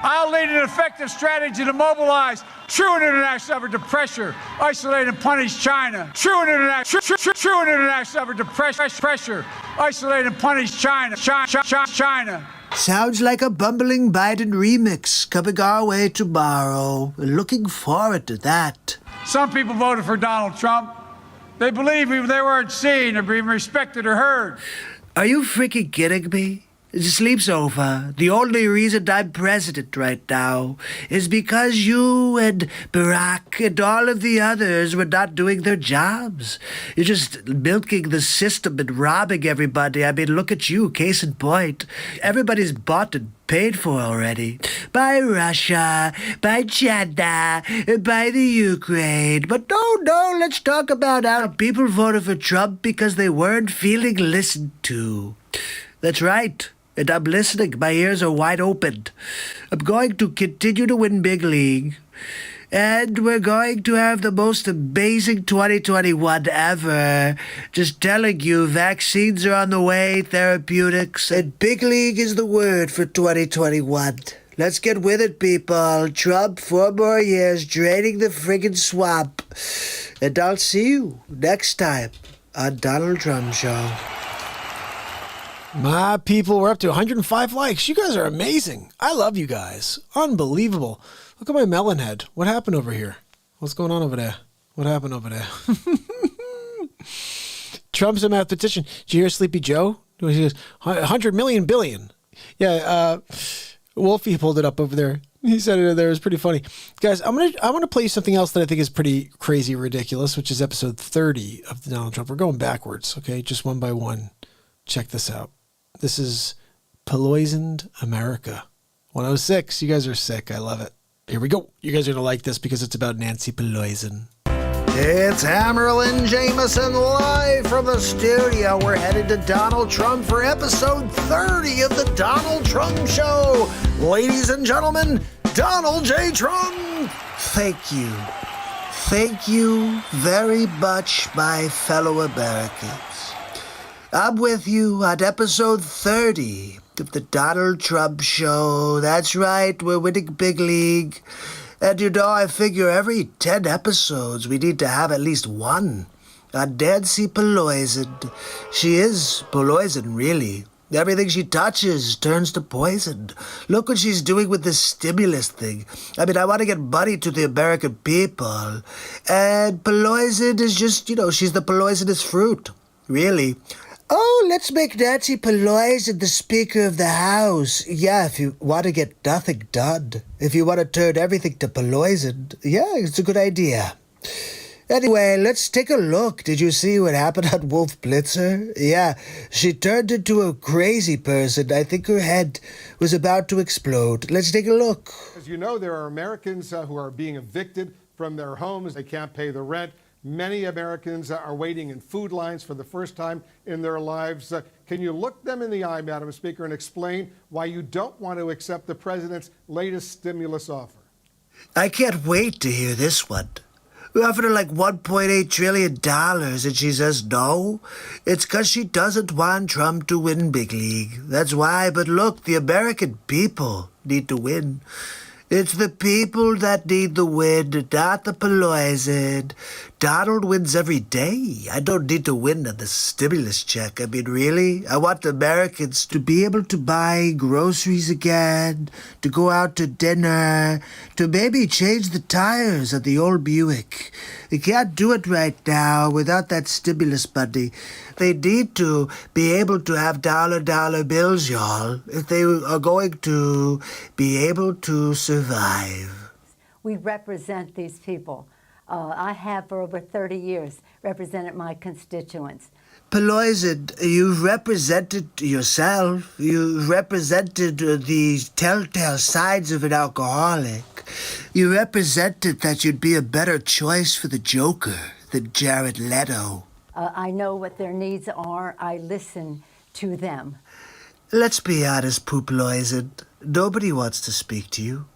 I'll lead an effective strategy to mobilize true international effort to pressure, isolate, and punish China. True international effort to pressure, isolate, and punish China. China. Sounds like a bumbling Biden remix coming our way tomorrow. Looking forward to that. Some people voted for Donald Trump. They believe they weren't seen or being respected or heard. Are you freaking kidding me? Sleep's over. The only reason I'm president right now is because you and Barack and all of the others were not doing their jobs. You're just milking the system and robbing everybody. I mean, look at you, case in point. Everybody's bought and paid for already. By Russia, by China, by the Ukraine. But no, let's talk about how people voted for Trump because they weren't feeling listened to. That's right. And I'm listening. My ears are wide open. I'm going to continue to win big league. And we're going to have the most amazing 2021 ever. Just telling you, vaccines are on the way, therapeutics, and big league is the word for 2021. Let's get with it, people. Trump, 4 more years, draining the friggin' swamp. And I'll see you next time on Donald Trump Show. My people, we're up to 105 likes. You guys are amazing. I love you guys. Unbelievable. Look at my melon head. What happened over here? What's going on over there? What happened over there? Trump's a mathematician. Did you hear Sleepy Joe? He goes, 100 million billion. Yeah, Wolfie pulled it up over there. He said it there. It was pretty funny. Guys, I want to play you something else that I think is pretty crazy ridiculous, which is episode 30 of the Donald Trump. We're going backwards, okay? Just one by one. Check this out. This is Poisoned America. 106. You guys are sick. I love it. Here we go. You guys are going to like this because it's about Nancy Pelosi. It's Hammerlin Jameson live from the studio. We're headed to Donald Trump for episode 30 of the Donald Trump Show. Ladies and gentlemen, Donald J. Trump. Thank you. Thank you very much, my fellow Americans. I'm with you at episode 30 of the Donald Trump Show. That's right, we're winning big league. And you know, I figure every 10 episodes we need to have at least one on Nancy Pelosi. She is poison, really. Everything she touches turns to poison. Look what she's doing with this stimulus thing. I mean, I want to get money to the American people. And Pelosi is just, she's the poisonous fruit. Really. Oh, let's make Nancy Pelosi the Speaker of the House. Yeah, if you want to get nothing done. If you want to turn everything to Pelosi. Yeah, it's a good idea. Anyway, let's take a look. Did you see what happened on Wolf Blitzer? Yeah, she turned into a crazy person. I think her head was about to explode. Let's take a look. As you know, there are Americans who are being evicted from their homes. They can't pay the rent. Many Americans are waiting in food lines for the first time in their lives. Can you look them in the eye, Madam Speaker, and explain why you don't want to accept the president's latest stimulus offer? I can't wait to hear this one. We offered her like $1.8 trillion, and she says no. It's because she doesn't want Trump to win big league. That's why. But look, the American people need to win. It's the people that need the win, not the Pelosi. Donald wins every day. I don't need to win on the stimulus check. I mean, really? I want Americans to be able to buy groceries again, to go out to dinner, to maybe change the tires of the old Buick. They can't do it right now without that stimulus money. They need to be able to have dollar bills, y'all, if they are going to be able to survive. We represent these people. I have for over 30 years represented my constituents. Pelosi, you've represented yourself. You've represented the telltale signs of an alcoholic. You represented that you'd be a better choice for the Joker than Jared Leto. I know what their needs are. I listen to them. Let's be honest, Pelosi. Nobody wants to speak to you.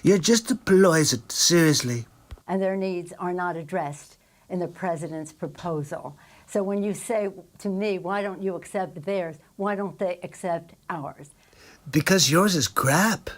You're just a Pelosi, seriously. And their needs are not addressed in the president's proposal. So when you say to me, why don't you accept theirs? Why don't they accept ours? Because yours is crap.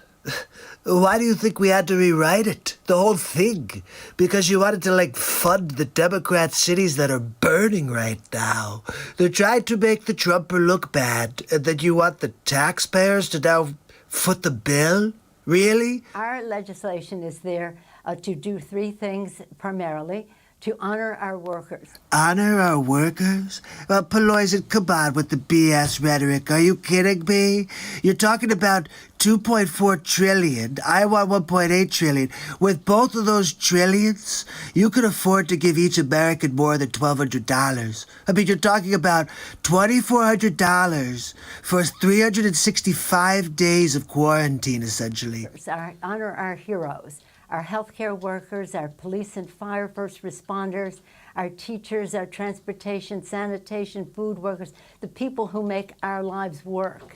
Why do you think we had to rewrite it? The whole thing? Because you wanted to, fund the Democrat cities that are burning right now. They're trying to make the Trumper look bad, and then you want the taxpayers to now foot the bill? Really? Our legislation is there to do three things primarily: to honor our workers. Honor our workers? Well, Pelosi, come on with the BS rhetoric. Are you kidding me? You're talking about 2.4 trillion. I want 1.8 trillion. With both of those trillions, you could afford to give each American more than $1,200. I mean, you're talking about $2,400 for 365 days of quarantine, essentially. Honor our heroes. Our healthcare workers, our police and fire first responders, our teachers, our transportation, sanitation, food workers, the people who make our lives work.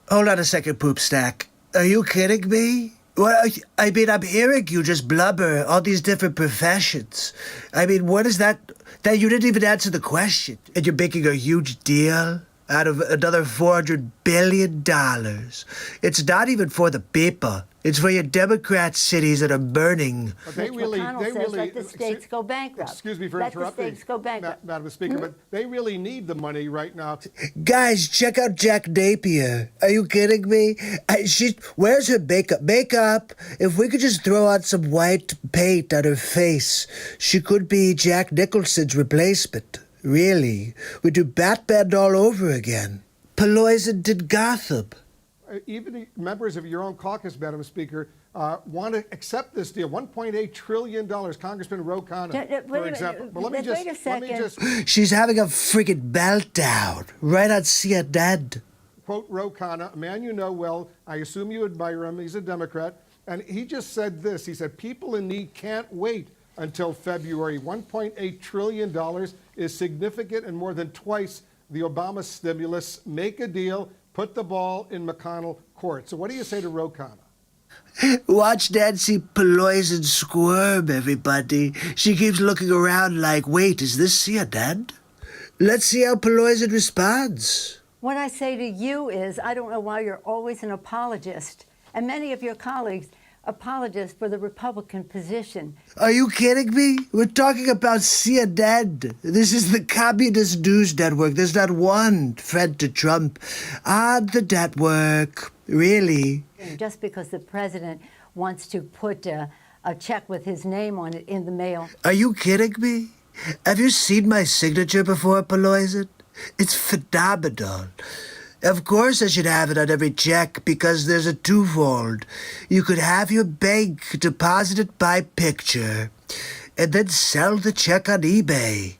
Hold on a second, Poop Stack. Are you kidding me? Well, I mean, I'm hearing you just blubber all these different professions. I mean, what is that? That you didn't even answer the question. And you're making a huge deal out of another $400 billion. It's not even for the people. It's for your Democrat cities that are burning. But they really, let the states go bankrupt. Excuse me for interrupting. Let the states go bankrupt. Madam Speaker, but they really need the money right now. Guys, check out Jack Napier. Are you kidding me? Where's her makeup? Makeup? If we could just throw out some white paint on her face, she could be Jack Nicholson's replacement. Really. We do Batman all over again. Pelosi did Gotham. Even members of your own caucus, Madam Speaker, want to accept this deal. $1.8 trillion. Congressman Ro Khanna, for example. But wait a second. She's having a friggin' meltdown right on CNN. Quote Ro Khanna, a man you know well. I assume you admire him. He's a Democrat. And he just said this. He said, people in need can't wait until February. $1.8 trillion is significant and more than twice the Obama stimulus. Make a deal. Put the ball in McConnell court. So what do you say to Ro Khanna? Watch Nancy Pelosi squirm, everybody. She keeps looking around like, wait, is this CNN? Let's see how Pelosi responds. What I say to you is, I don't know why you're always an apologist, and many of your colleagues apologists for the Republican position. Are you kidding me? We're talking about CNN. This is the communist news network. There's not one friend to Trump on the network. Really? Just because the president wants to put a check with his name on it in the mail. Are you kidding me? Have you seen my signature before, Pelosi? It's phenomenal. Of course I should have it on every check because there's a twofold. You could have your bank deposit it by picture and then sell the check on eBay.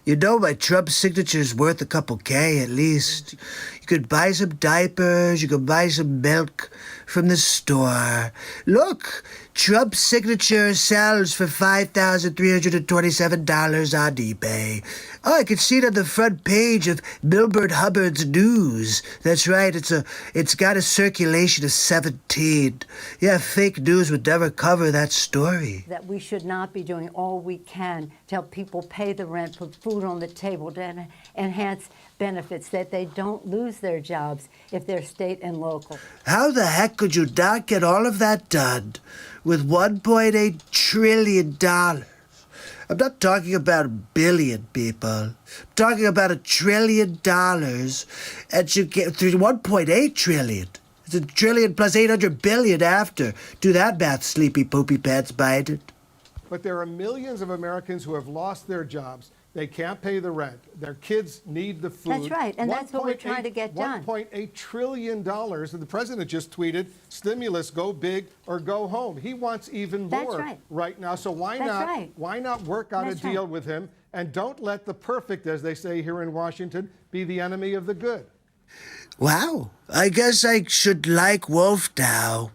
You know my Trump signature's worth a couple K at least. You could buy some diapers, you could buy some milk from the store. Look, Trump's signature sells for $5,327 on eBay. Oh, I can see it on the front page of Milbert Hubbard's News. That's right, it's got a circulation of 17. Yeah, fake news would never cover that story. That we should not be doing all we can to help people pay the rent, put food on the table, to enhance benefits, that they don't lose their jobs if they're state and local. How the heck could you not get all of that done with $1.8 trillion? I'm not talking about a billion, people. I'm talking about $1 trillion, and you get through $1.8 trillion. It's $1 trillion plus 800 billion after. Do that math, sleepy poopy pants Biden. But there are millions of Americans who have lost their jobs. They can't pay the rent. Their kids need the food. That's right, and that's what we're trying to get done. $1.8 trillion, and the president just tweeted, stimulus, go big or go home. He wants even more right now, so why not work out a deal with him, and don't let the perfect, as they say here in Washington, be the enemy of the good. Wow, I guess I should like Wolf now.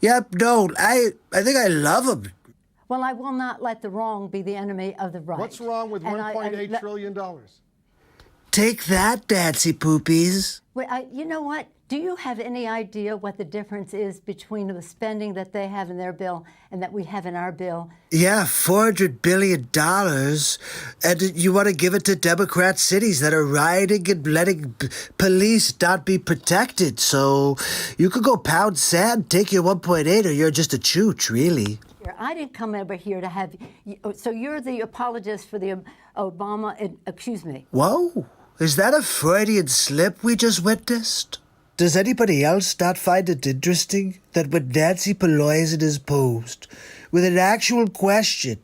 Yep, no, I think I love him. Well, I will not let the wrong be the enemy of the right. What's wrong with $1.8 trillion? Take that, Nancy Poopies. Wait, you know what? Do you have any idea what the difference is between the spending that they have in their bill and that we have in our bill? Yeah, $400 billion. And you want to give it to Democrat cities that are rioting and letting police not be protected. So you could go pound sand, take your 1.8, or you're just a chooch, really. I didn't come over here to have you. So you're the apologist for the Obama, excuse me. Whoa, is that a Freudian slip we just witnessed? Does anybody else not find it interesting that when Nancy Pelosi is posed with an actual question,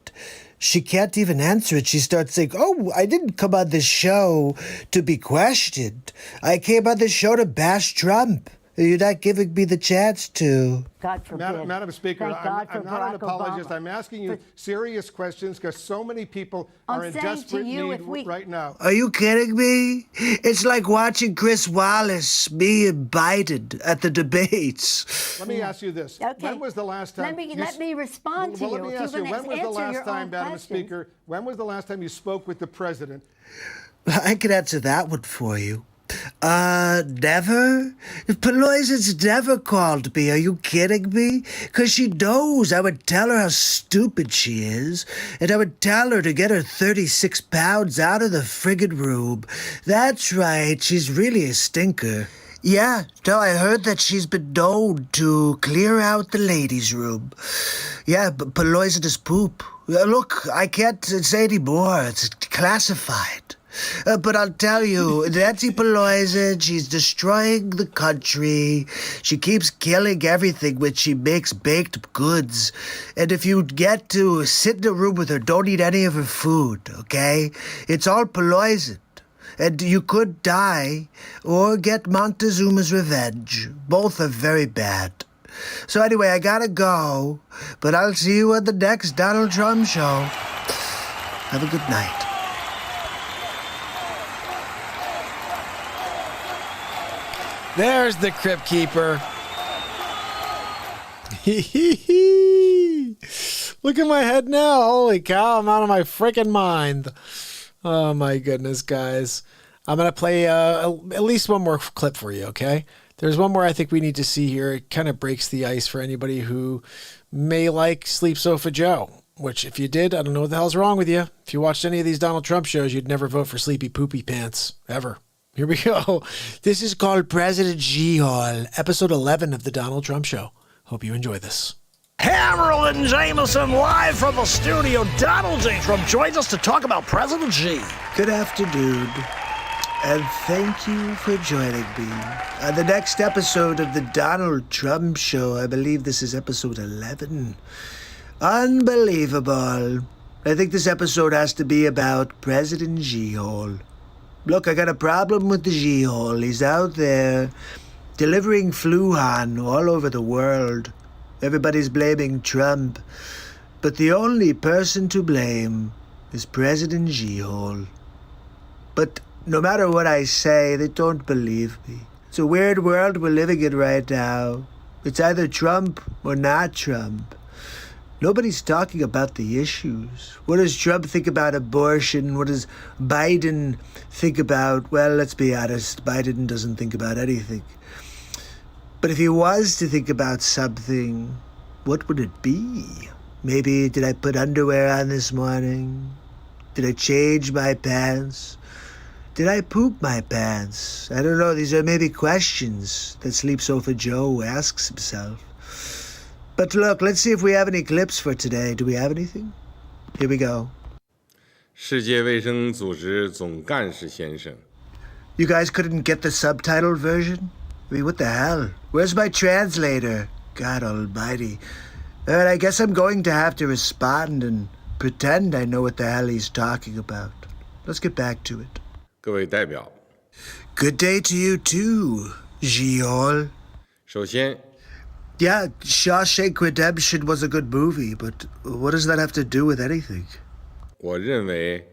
she can't even answer it? She starts saying, oh, I didn't come on this show to be questioned. I came on this show to bash Trump. You're not giving me the chance to. God forbid. Madam Speaker, I'm not an apologist. I'm asking you serious questions because so many people are in desperate need right now. Are you kidding me? It's like watching Chris Wallace, me and Biden at the debates. Let me ask you this. Okay. When was the last time... Let me respond to you. Let me ask you, when was the last time, Madam Speaker, when was the last time you spoke with the president? I could answer that one for you. Never? Pelosi's never called me. Are you kidding me? Because she knows I would tell her how stupid she is, and I would tell her to get her 36 pounds out of the friggin' room. That's right, she's really a stinker. Yeah, no, I heard that she's been known to clear out the ladies' room. Yeah, but Pelosi does poop. Look, I can't say any more. It's classified. But I'll tell you, Nancy Pelosi, she's destroying the country. She keeps killing everything when she makes baked goods. And if you get to sit in a room with her, don't eat any of her food, okay? It's all poisoned. And you could die or get Montezuma's revenge. Both are very bad. So anyway, I gotta go, but I'll see you at the next Donald Trump show. Have a good night. There's the Crypt Keeper. Look at my head now. Holy cow, I'm out of my freaking mind. Oh my goodness, guys. I'm going to play at least one more clip for you, okay? There's one more I think we need to see here. It kind of breaks the ice for anybody who may like Sleep Sofa Joe, which if you did, I don't know what the hell's wrong with you. If you watched any of these Donald Trump shows, you'd never vote for Sleepy Poopy Pants, ever. Here we go. This is called President G-Hall, episode 11 of the Donald Trump Show. Hope you enjoy this. Harold and Jameson live from the studio. Donald J. Trump joins us to talk about President G. Good afternoon, and thank you for joining me on the next episode of the Donald Trump Show. I believe this is episode 11. Unbelievable. I think this episode has to be about President G-Hall. Look, I got a problem with the G-Hall. He's out there delivering Fluhan all over the world. Everybody's blaming Trump, but the only person to blame is President G-Hall. But no matter what I say, they don't believe me. It's a weird world we're living in right now. It's either Trump or not Trump. Nobody's talking about the issues. What does Trump think about abortion? What does Biden think about? Well, let's be honest, Biden doesn't think about anything. But if he was to think about something, what would it be? Maybe, did I put underwear on this morning? Did I change my pants? Did I poop my pants? I don't know. These are maybe questions that Sleep Sofa Joe asks himself. But look, let's see if we have any clips for today. Do we have anything? Here we go. 世界卫生组织总干事先生 You guys couldn't get the subtitled version? I mean, what the hell? Where's my translator? God almighty. All right, I guess I'm going to have to respond and pretend I know what the hell he's talking about. Let's get back to it. 各位代表 Good day to you too, G-Hall. 首先 Yeah, Shawshank Redemption was a good movie, but what does that have to do with anything? 我认为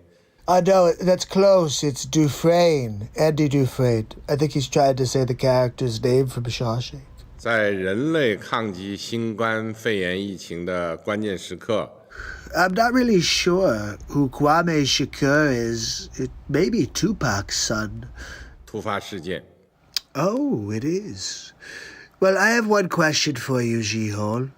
No, that's close. It's Dufresne. Andy Dufresne. I think he's trying to say the character's name from Shawshank. 在人类抗击新冠肺炎疫情的关键时刻 I'm not really sure who Kwame Shakur is. It may be Tupac's son. 突发事件 Oh, it is. Well, I have one question for you, G-Hall.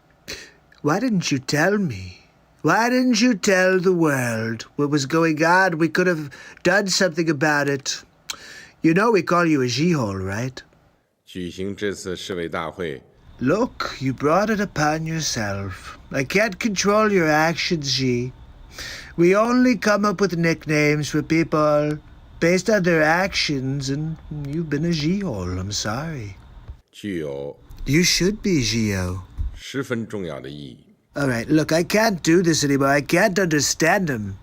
Why didn't you tell me? Why didn't you tell the world what was going on? We could have done something about it. You know we call you a G-Hall, right? 举行这次市委大会 Look, you brought it upon yourself. I can't control your actions, G. We only come up with nicknames for people based on their actions, and you've been a G-Hall, I'm sorry. 具有 You should be, Gio. 十分重要的意义 All right, look, I can't do this anymore. I can't understand him.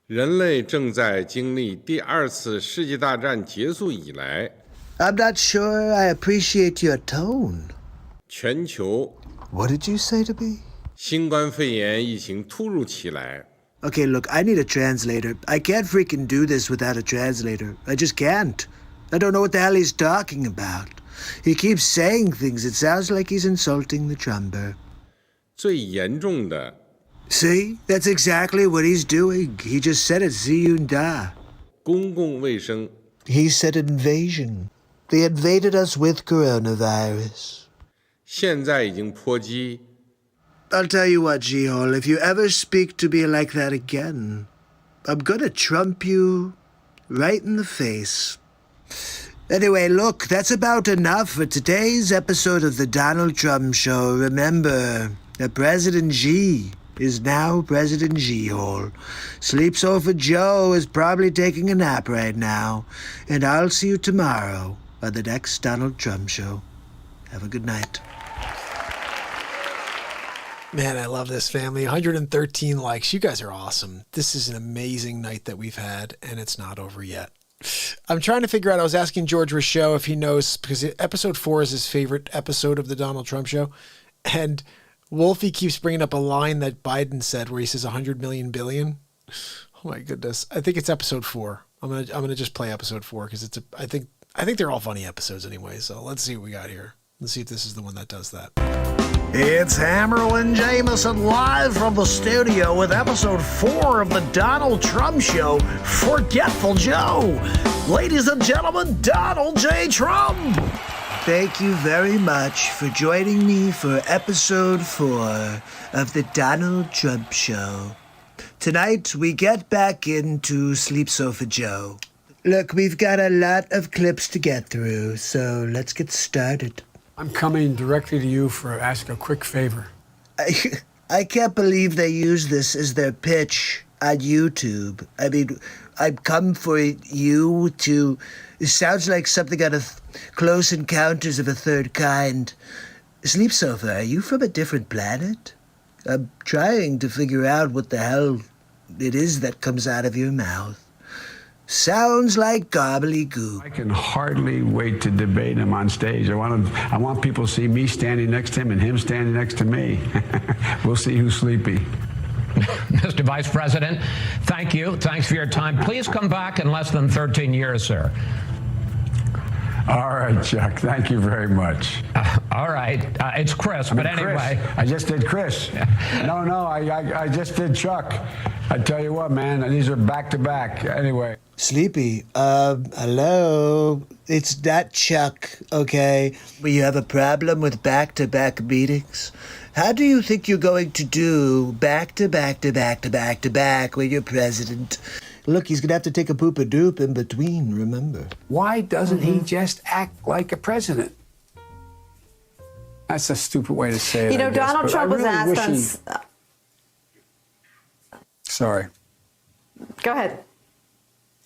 人类正在经历第二次世界大战结束以来 I'm not sure I appreciate your tone. 全球 What did you say to me? 新冠肺炎疫情突如其来 Okay, look, I need a translator. I can't freaking do this without a translator. I just can't. I don't know what the hell he's talking about. He keeps saying things. It sounds like he's insulting the drummer. 最严重的 See? That's exactly what he's doing. He just said it, Ziyunda. 公共卫生 He said invasion. They invaded us with coronavirus. 现在已经波及 I'll tell you what, G-Hall, if you ever speak to me like that again, I'm gonna trump you right in the face. Anyway, look, that's about enough for today's episode of the Donald Trump Show. Remember, that President G is now President G-Hole. Sleep Sofa Joe is probably taking a nap right now. And I'll see you tomorrow on the next Donald Trump show. Have a good night. Man, I love this family. 113 likes. You guys are awesome. This is an amazing night that we've had, and it's not over yet. I'm trying to figure out, I was asking George Rochelle if he knows, because episode 4 is his favorite episode of the Donald Trump show. And Wolfie keeps bringing up a line that Biden said where he says 100 million billion. Oh my goodness. I think it's episode 4. I'm going to just play episode 4 because I think they're all funny episodes anyway. So let's see what we got here. Let's see if this is the one that does that. It's Hammerlin Jameson live from the studio with episode 4 of the Donald Trump Show, Forgetful Joe. Ladies and gentlemen, Donald J. Trump. Thank you very much for joining me for episode 4 of the Donald Trump Show. Tonight, we get back into Sleep Sofa Joe. Look, we've got a lot of clips to get through, so let's get started. I'm coming directly to you for ask a quick favor. I can't believe they use this as their pitch on YouTube. I mean, I've come for you to... It sounds like something out of Close Encounters of a Third Kind. Sleep Sofa, are you from a different planet? I'm trying to figure out what the hell it is that comes out of your mouth. Sounds like gobbledygook. I can hardly wait to debate him on stage. I want people to see me standing next to him and him standing next to me. We'll see who's sleepy. Mr. Vice President, thank you. Thanks for your time. Please come back in less than 13 years, sir. All right, Chuck. Thank you very much. All right. It's Chris, but anyway. Chris. I just did Chris. No, I just did Chuck. I tell you what, man, these are back-to-back. Anyway. Sleepy, hello? It's not Chuck, okay? But you have a problem with back-to-back meetings? How do you think you're going to do back-to-back-to-back-to-back-to-back when you're president? Look, he's going to have to take a poop-a-doop in between, remember? Why doesn't he just act like a president? That's a stupid way to say it. You know, Donald Trump was asked on... Sorry. Go ahead.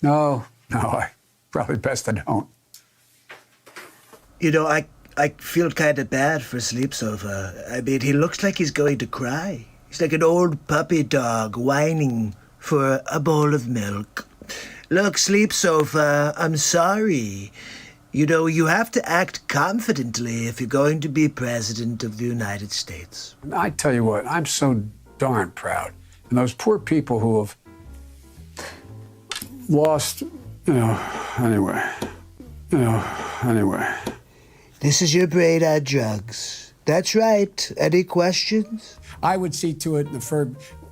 No, I probably best I don't. You know, I feel kind of bad for Sleep Sofa. I mean, he looks like he's going to cry. He's like an old puppy dog whining for a bowl of milk. Look, Sleep Sofa, I'm sorry. You know, you have to act confidently if you're going to be president of the United States. I tell you what, I'm so darn proud. And those poor people who have lost, anyway. This is your brain on drugs. That's right. Any questions? I would see to it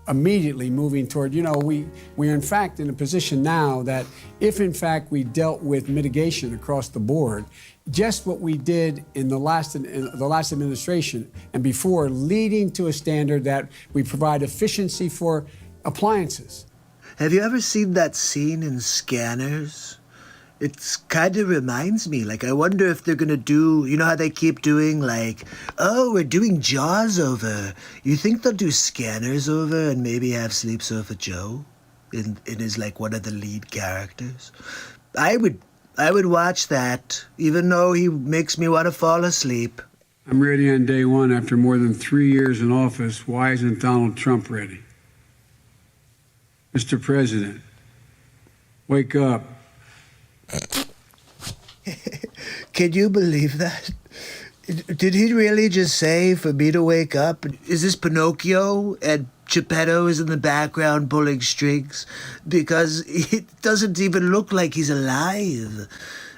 immediately moving toward, we are in fact in a position now that if in fact we dealt with mitigation across the board, just what we did in the last administration and before, leading to a standard that we provide efficiency for appliances. Have you ever seen that scene in Scanners? It kind of reminds me, I wonder if they're going to do, you know how they keep doing, we're doing Jaws over. You think they'll do Scanners over and maybe have Sleep Sofa Joe in his, one of the lead characters? I would watch that, even though he makes me want to fall asleep. I'm ready on day one after more than 3 years in office. Why isn't Donald Trump ready? Mr. President, wake up. Can you believe that? Did he really just say for me to wake up? Is this Pinocchio and Geppetto is in the background pulling strings? Because it doesn't even look like he's alive.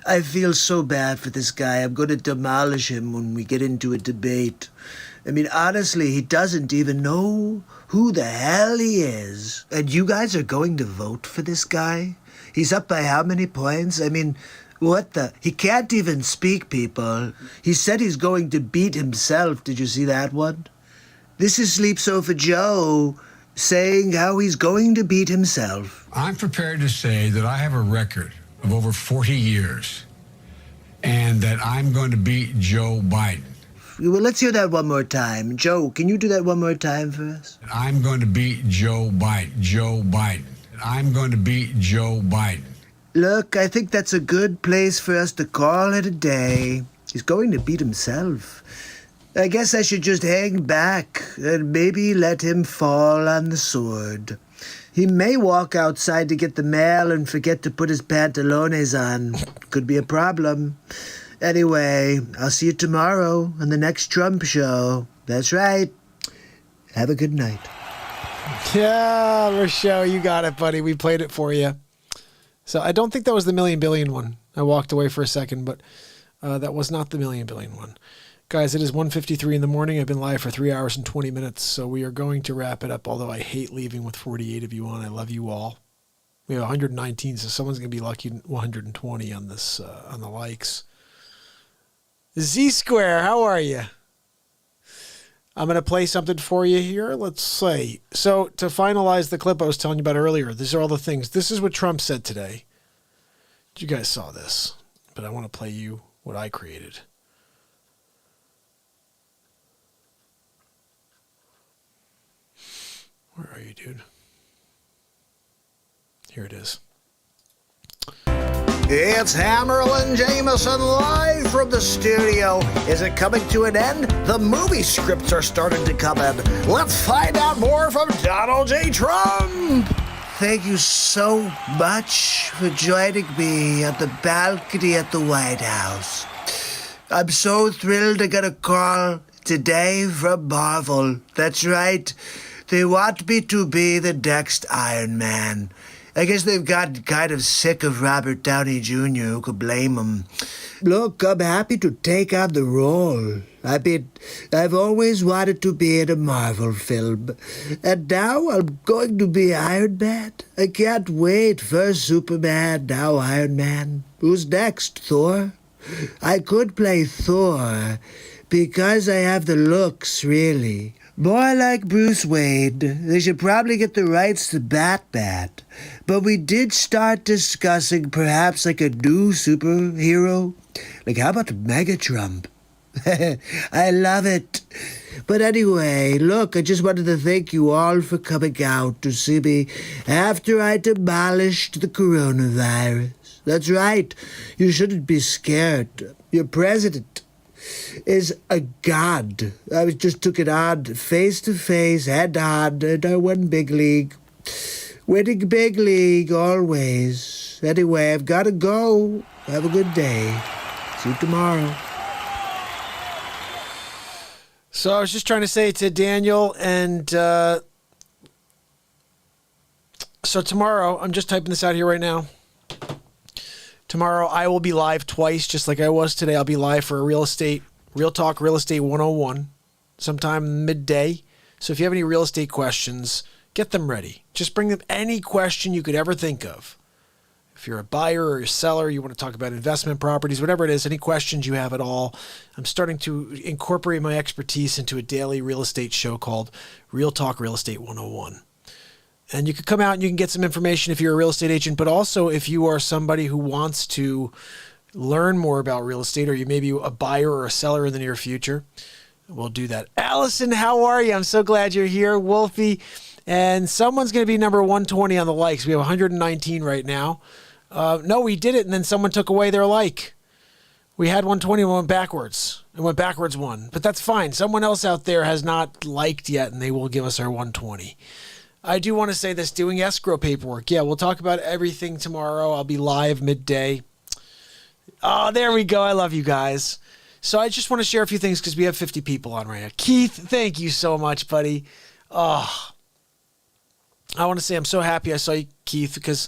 I feel so bad for this guy. I'm going to demolish him when we get into a debate. I mean, honestly, he doesn't even know who the hell he is. And you guys are going to vote for this guy? He's up by how many points? I mean, what the? He can't even speak, people. He said he's going to beat himself. Did you see that one? This is Sleep Sofa Joe saying how he's going to beat himself. I'm prepared to say that I have a record of over 40 years and that I'm going to beat Joe Biden. Well, let's hear that one more time. Joe, can you do that one more time for us? I'm going to beat Joe Biden. Joe Biden. I'm going to beat Joe Biden. Look, I think that's a good place for us to call it a day. He's going to beat himself. I guess I should just hang back and maybe let him fall on the sword. He may walk outside to get the mail and forget to put his pantalones on. Could be a problem. Anyway, I'll see you tomorrow on the next Trump show. That's right. Have a good night. Yeah, Rochelle, you got it, buddy. We played it for you. So I don't think that was the million billion one. I walked away for a second, but that was not the million billion one. Guys, it is 1:53 in the morning. I've been live for 3 hours and 20 minutes, so we are going to wrap it up, although I hate leaving with 48 of you on. I love you all. We have 119, so someone's going to be lucky 120 on this, on the likes. Z-Square, how are you? I'm going to play something for you here. Let's say. So to finalize the clip I was telling you about earlier, these are all the things. This is what Trump said today. You guys saw this, but I want to play you what I created. Where are you, dude? Here it is. It's Hammerlin Jameson live from the studio. Is it coming to an end? The movie scripts are starting to come in. Let's find out more from Donald J. Trump. Thank you so much for joining me at the balcony at the White House. I'm so thrilled to get a call today from Marvel. That's right. They want me to be the next Iron Man. I guess they've gotten kind of sick of Robert Downey Jr., who could blame them. Look, I'm happy to take on the role. I mean, I've always wanted to be in a Marvel film. And now I'm going to be Iron Man. I can't wait. First Superman, now Iron Man. Who's next, Thor? I could play Thor because I have the looks, really. More like Bruce Wayne. They should probably get the rights to Batman. But we did start discussing perhaps like a new superhero. Like, how about Megatron? I love it. But anyway, look, I just wanted to thank you all for coming out to see me after I demolished the coronavirus. That's right. You shouldn't be scared. Your president is a god. I just took it on face to face, head on, and I won big league. Winning big league always. Anyway, I've got to go. Have a good day. See you tomorrow. So I was just trying to say to Daniel, and so tomorrow, I'm just typing this out here right now. Tomorrow, I will be live twice, just like I was today. I'll be live for a Real Talk Real Estate 101, sometime midday. So if you have any real estate questions, get them ready. Just bring them any question you could ever think of. If you're a buyer or a seller, you want to talk about investment properties, whatever it is, any questions you have at all. I'm starting to incorporate my expertise into a daily real estate show called Real Talk Real Estate 101. And you can come out and you can get some information if you're a real estate agent, but also if you are somebody who wants to learn more about real estate, or you may be a buyer or a seller in the near future, we'll do that. Allison, how are you? I'm so glad you're here. Wolfie, and someone's going to be number 120 on the likes. We have 119 right now. No, we did it, and then someone took away their like. We had 120 and went backwards. It went backwards one, but that's fine. Someone else out there has not liked yet, and they will give us our 120. I do want to say this, doing escrow paperwork. Yeah, we'll talk about everything tomorrow. I'll be live midday. Oh, there we go. I love you guys. So I just want to share a few things because we have 50 people on right now. Keith, thank you so much, buddy. Oh, I want to say I'm so happy I saw you, Keith, because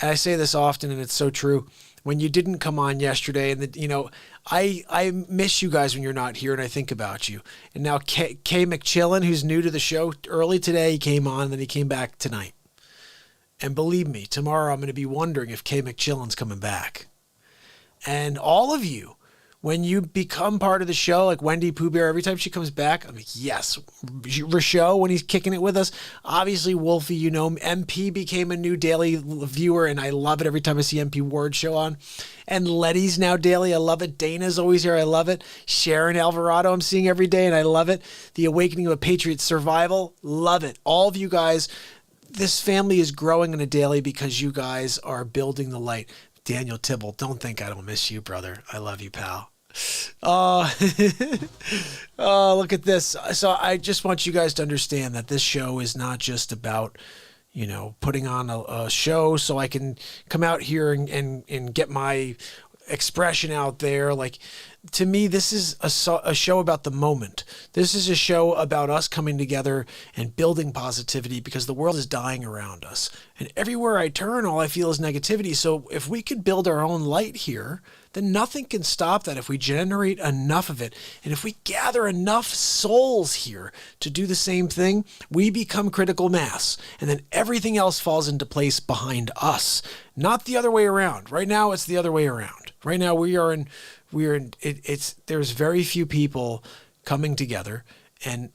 I say this often and it's so true. When you didn't come on yesterday, and I miss you guys when you're not here, and I think about you. And now Kay McChillin, who's new to the show, early today he came on, then he came back tonight. And believe me, tomorrow I'm going to be wondering if Kay McChillin's coming back. And all of you, when you become part of the show, like Wendy Pooh Bear, every time she comes back, I'm like, yes. Rasho, when he's kicking it with us. Obviously, Wolfie, MP became a new daily viewer, and I love it every time I see MP Ward show on. And Letty's now daily. I love it. Dana's always here. I love it. Sharon Alvarado I'm seeing every day, and I love it. The Awakening of a Patriot Survival. Love it. All of you guys, this family is growing on a daily because you guys are building the light. Daniel Tibble, don't think I don't miss you, brother. I love you, pal. Oh, look at this. So I just want you guys to understand that this show is not just about, putting on a show so I can come out here and get my expression out there. Like, to me, this is a show about the moment. This is a show about us coming together and building positivity because the world is dying around us. And everywhere I turn, all I feel is negativity. So if we could build our own light here, then nothing can stop that if we generate enough of it. And if we gather enough souls here to do the same thing, we become critical mass. And then everything else falls into place behind us, not the other way around. Right now, it's the other way around. Right now, there's very few people coming together, and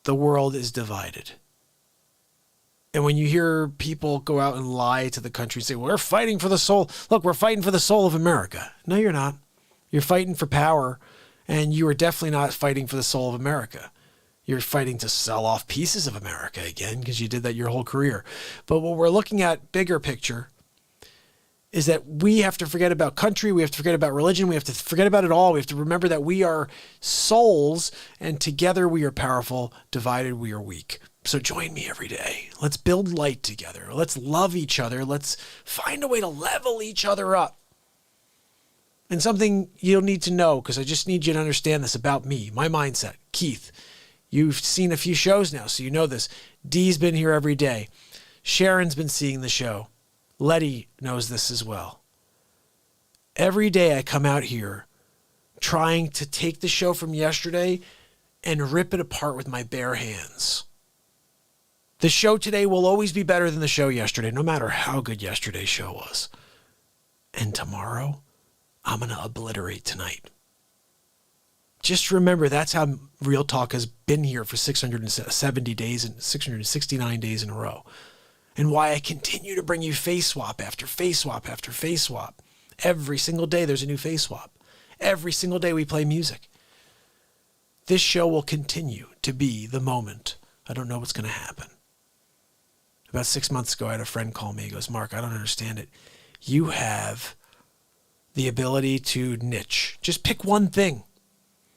the world is divided. And when you hear people go out and lie to the country, say, we're fighting for the soul. Look, we're fighting for the soul of America. No, you're not. You're fighting for power, and you are definitely not fighting for the soul of America. You're fighting to sell off pieces of America again, because you did that your whole career. But what we're looking at, bigger picture, is that we have to forget about country. We have to forget about religion. We have to forget about it all. We have to remember that we are souls, and together we are powerful. Divided, we are weak. So join me every day. Let's build light together. Let's love each other. Let's find a way to level each other up. And something you'll need to know, because I just need you to understand this about me, my mindset. Keith, you've seen a few shows now, so you know this. Dee's been here every day. Sharon's been seeing the show. Letty knows this as well. Every day I come out here trying to take the show from yesterday and rip it apart with my bare hands. The show today will always be better than the show yesterday, no matter how good yesterday's show was. And tomorrow, I'm going to obliterate tonight. Just remember, that's how Real Talk has been here for 670 days and 669 days in a row. And why I continue to bring you face swap after face swap after face swap. Every single day there's a new face swap. Every single day we play music. This show will continue to be the moment. I don't know what's going to happen. About 6 months ago, I had a friend call me. He goes, Mark, I don't understand it. You have the ability to niche. Just pick one thing.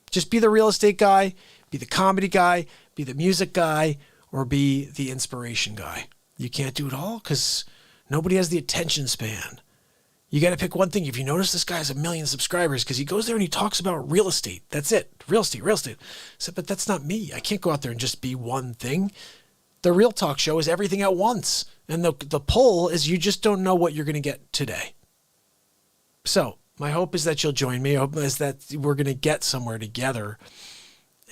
Just be the real estate guy, be the comedy guy, be the music guy, or be the inspiration guy. You can't do it all because nobody has the attention span. You got to pick one thing. If you notice, this guy has 1 million subscribers because he goes there and he talks about real estate. That's it. Real estate, real estate. I said, but that's not me. I can't go out there and just be one thing. The Real Talk show is everything at once. And the pull is you just don't know what you're going to get today. So my hope is that you'll join me. I hope is that we're going to get somewhere together.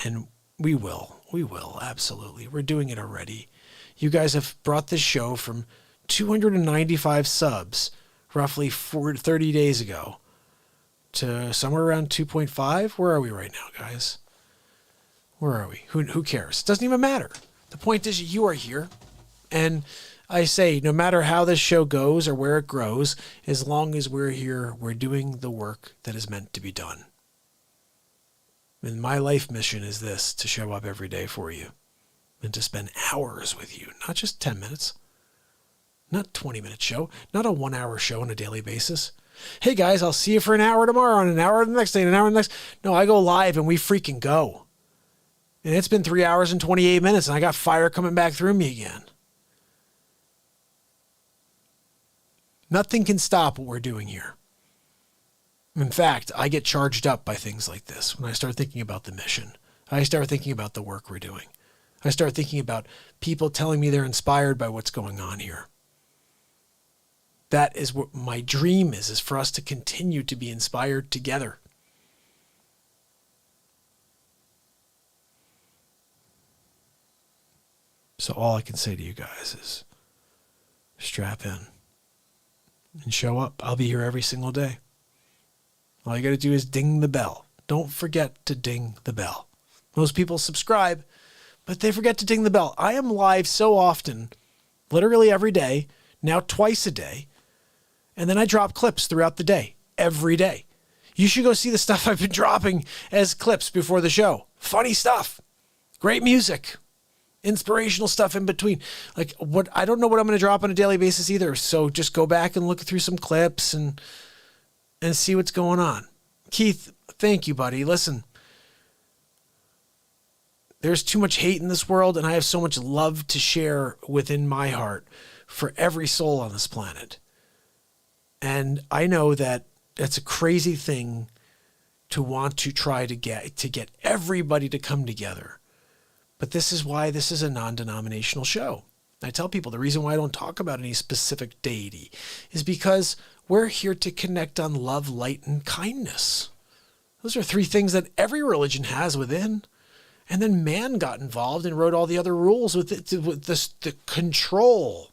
And we will. We will. Absolutely. We're doing it already. You guys have brought this show from 295 subs roughly 30 days ago to somewhere around 2.5. Where are we right now, guys? Where are we? Who cares? It doesn't even matter. The point is you are here. And I say, no matter how this show goes or where it grows, as long as we're here, we're doing the work that is meant to be done. And my life mission is this, to show up every day for you and to spend hours with you, not just 10 minutes, not 20-minute show, not a 1-hour show on a daily basis. Hey guys, I'll see you for an hour tomorrow and an hour the next day and an hour the next. No, I go live and we freaking go. And it's been 3 hours and 28 minutes and I got fire coming back through me again. Nothing can stop what we're doing here. In fact, I get charged up by things like this when I start thinking about the mission. I start thinking about the work we're doing. I start thinking about people telling me they're inspired by what's going on here. That is what my dream is for us to continue to be inspired together. So all I can say to you guys is strap in and show up. I'll be here every single day. All you got to do is ding the bell. Don't forget to ding the bell. Most people subscribe, but they forget to ding the bell. I am live so often, literally every day, now twice a day, And then I drop clips throughout the day, every day. You should go see the stuff I've been dropping as clips before the show. Funny stuff. Great music. Inspirational stuff in between. Like, what I don't know what I'm going to drop on a daily basis either. So just go back and look through some clips and see what's going on. Keith, thank you, buddy. Listen, there's too much hate in this world, and I have so much love to share within my heart for every soul on this planet. And I know that it's a crazy thing to want to try to get everybody to come together. But this is why this is a non-denominational show. I tell people the reason why I don't talk about any specific deity is because we're here to connect on love, light, and kindness. Those are three things that every religion has within. And then man got involved and wrote all the other rules with the control.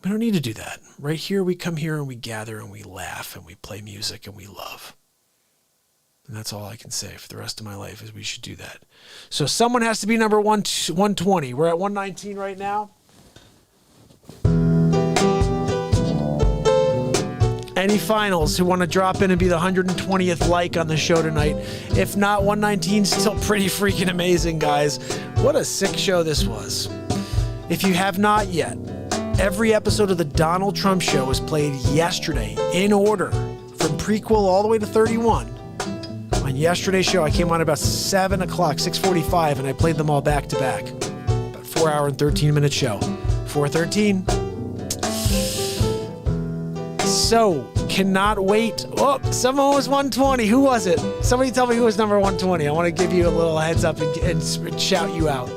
We don't need to do that. Right here, we come here and we gather and we laugh and we play music and we love. And that's all I can say for the rest of my life is we should do that. So someone has to be number 120. We're at 119 right now. Any finals who want to drop in and be the 120th like on the show tonight? If not, 119 still pretty freaking amazing, guys. What a sick show this was. If you have not yet, every episode of the Donald Trump Show was played yesterday in order from prequel all the way to 31. On yesterday's show, I came on about 7 o'clock, 6:45, and I played them all back to back. About 4 hour and 13-minute show. 4:13. So, cannot wait. Oh, someone was 120. Who was it? Somebody tell me who was number 120. I want to give you a little heads up and shout you out.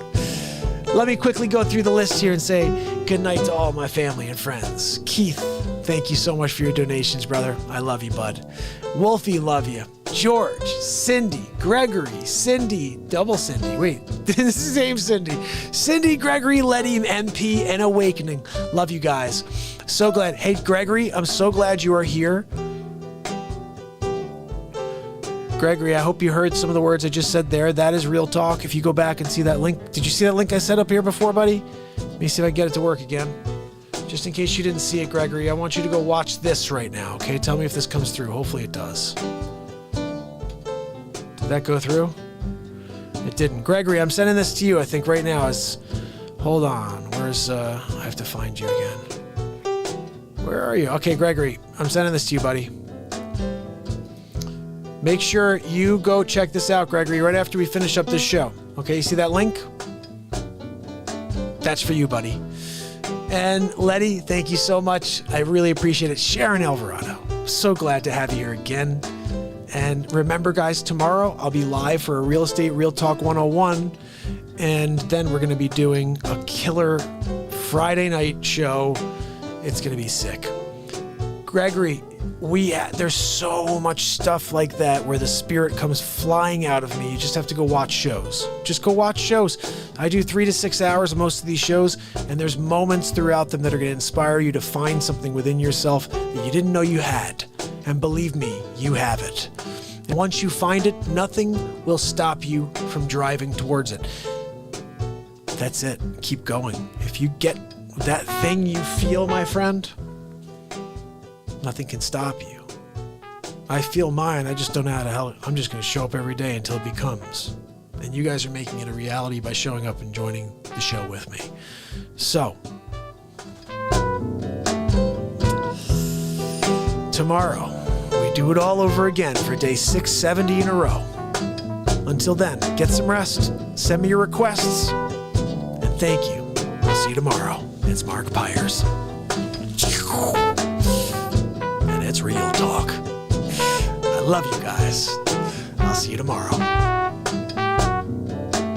Let me quickly go through the list here and say good night to all my family and friends. Keith, thank you so much for your donations, brother. I love you, bud. Wolfie, love you. George, Cindy, Gregory, Cindy, double Cindy. Wait, this is the same Cindy. Cindy, Gregory, Letty, MP, and Awakening. Love you guys. So glad. Hey, Gregory, I'm so glad you are here. Gregory, I hope you heard some of the words I just said there. That is real talk. If you go back and see that link. Did you see that link I set up here before, buddy? Let me see if I can get it to work again. Just in case you didn't see it, Gregory, I want you to go watch this right now, okay? Tell me if this comes through. Hopefully it does. Did that go through? It didn't. Gregory, I'm sending this to you, I think, right now. Hold on. Where's... I have to find you again. Where are you? Okay, Gregory, I'm sending this to you, buddy. Make sure you go check this out, Gregory, right after we finish up this show. Okay, you see that link? That's for you, buddy. And Letty, thank you so much. I really appreciate it. Sharon Alvarado, so glad to have you here again. And remember, guys, tomorrow I'll be live for a Real Estate Real Talk 101. And then we're going to be doing a killer Friday night show. It's going to be sick. Gregory, there's so much stuff like that where the spirit comes flying out of me. You just have to go watch shows. Just go watch shows. I do 3 to 6 hours of most of these shows, and there's moments throughout them that are going to inspire you to find something within yourself that you didn't know you had. And believe me, you have it. And once you find it, nothing will stop you from driving towards it. That's it. Keep going. If you get that thing you feel, my friend, nothing can stop you. I feel mine. I just don't know how to help it. I'm just going to show up every day until it becomes. And you guys are making it a reality by showing up and joining the show with me. So, tomorrow, we do it all over again for day 670 in a row. Until then, get some rest. Send me your requests. And thank you. I'll see you tomorrow. It's Mark Pires. And it's real talk. I love you guys. I'll see you tomorrow.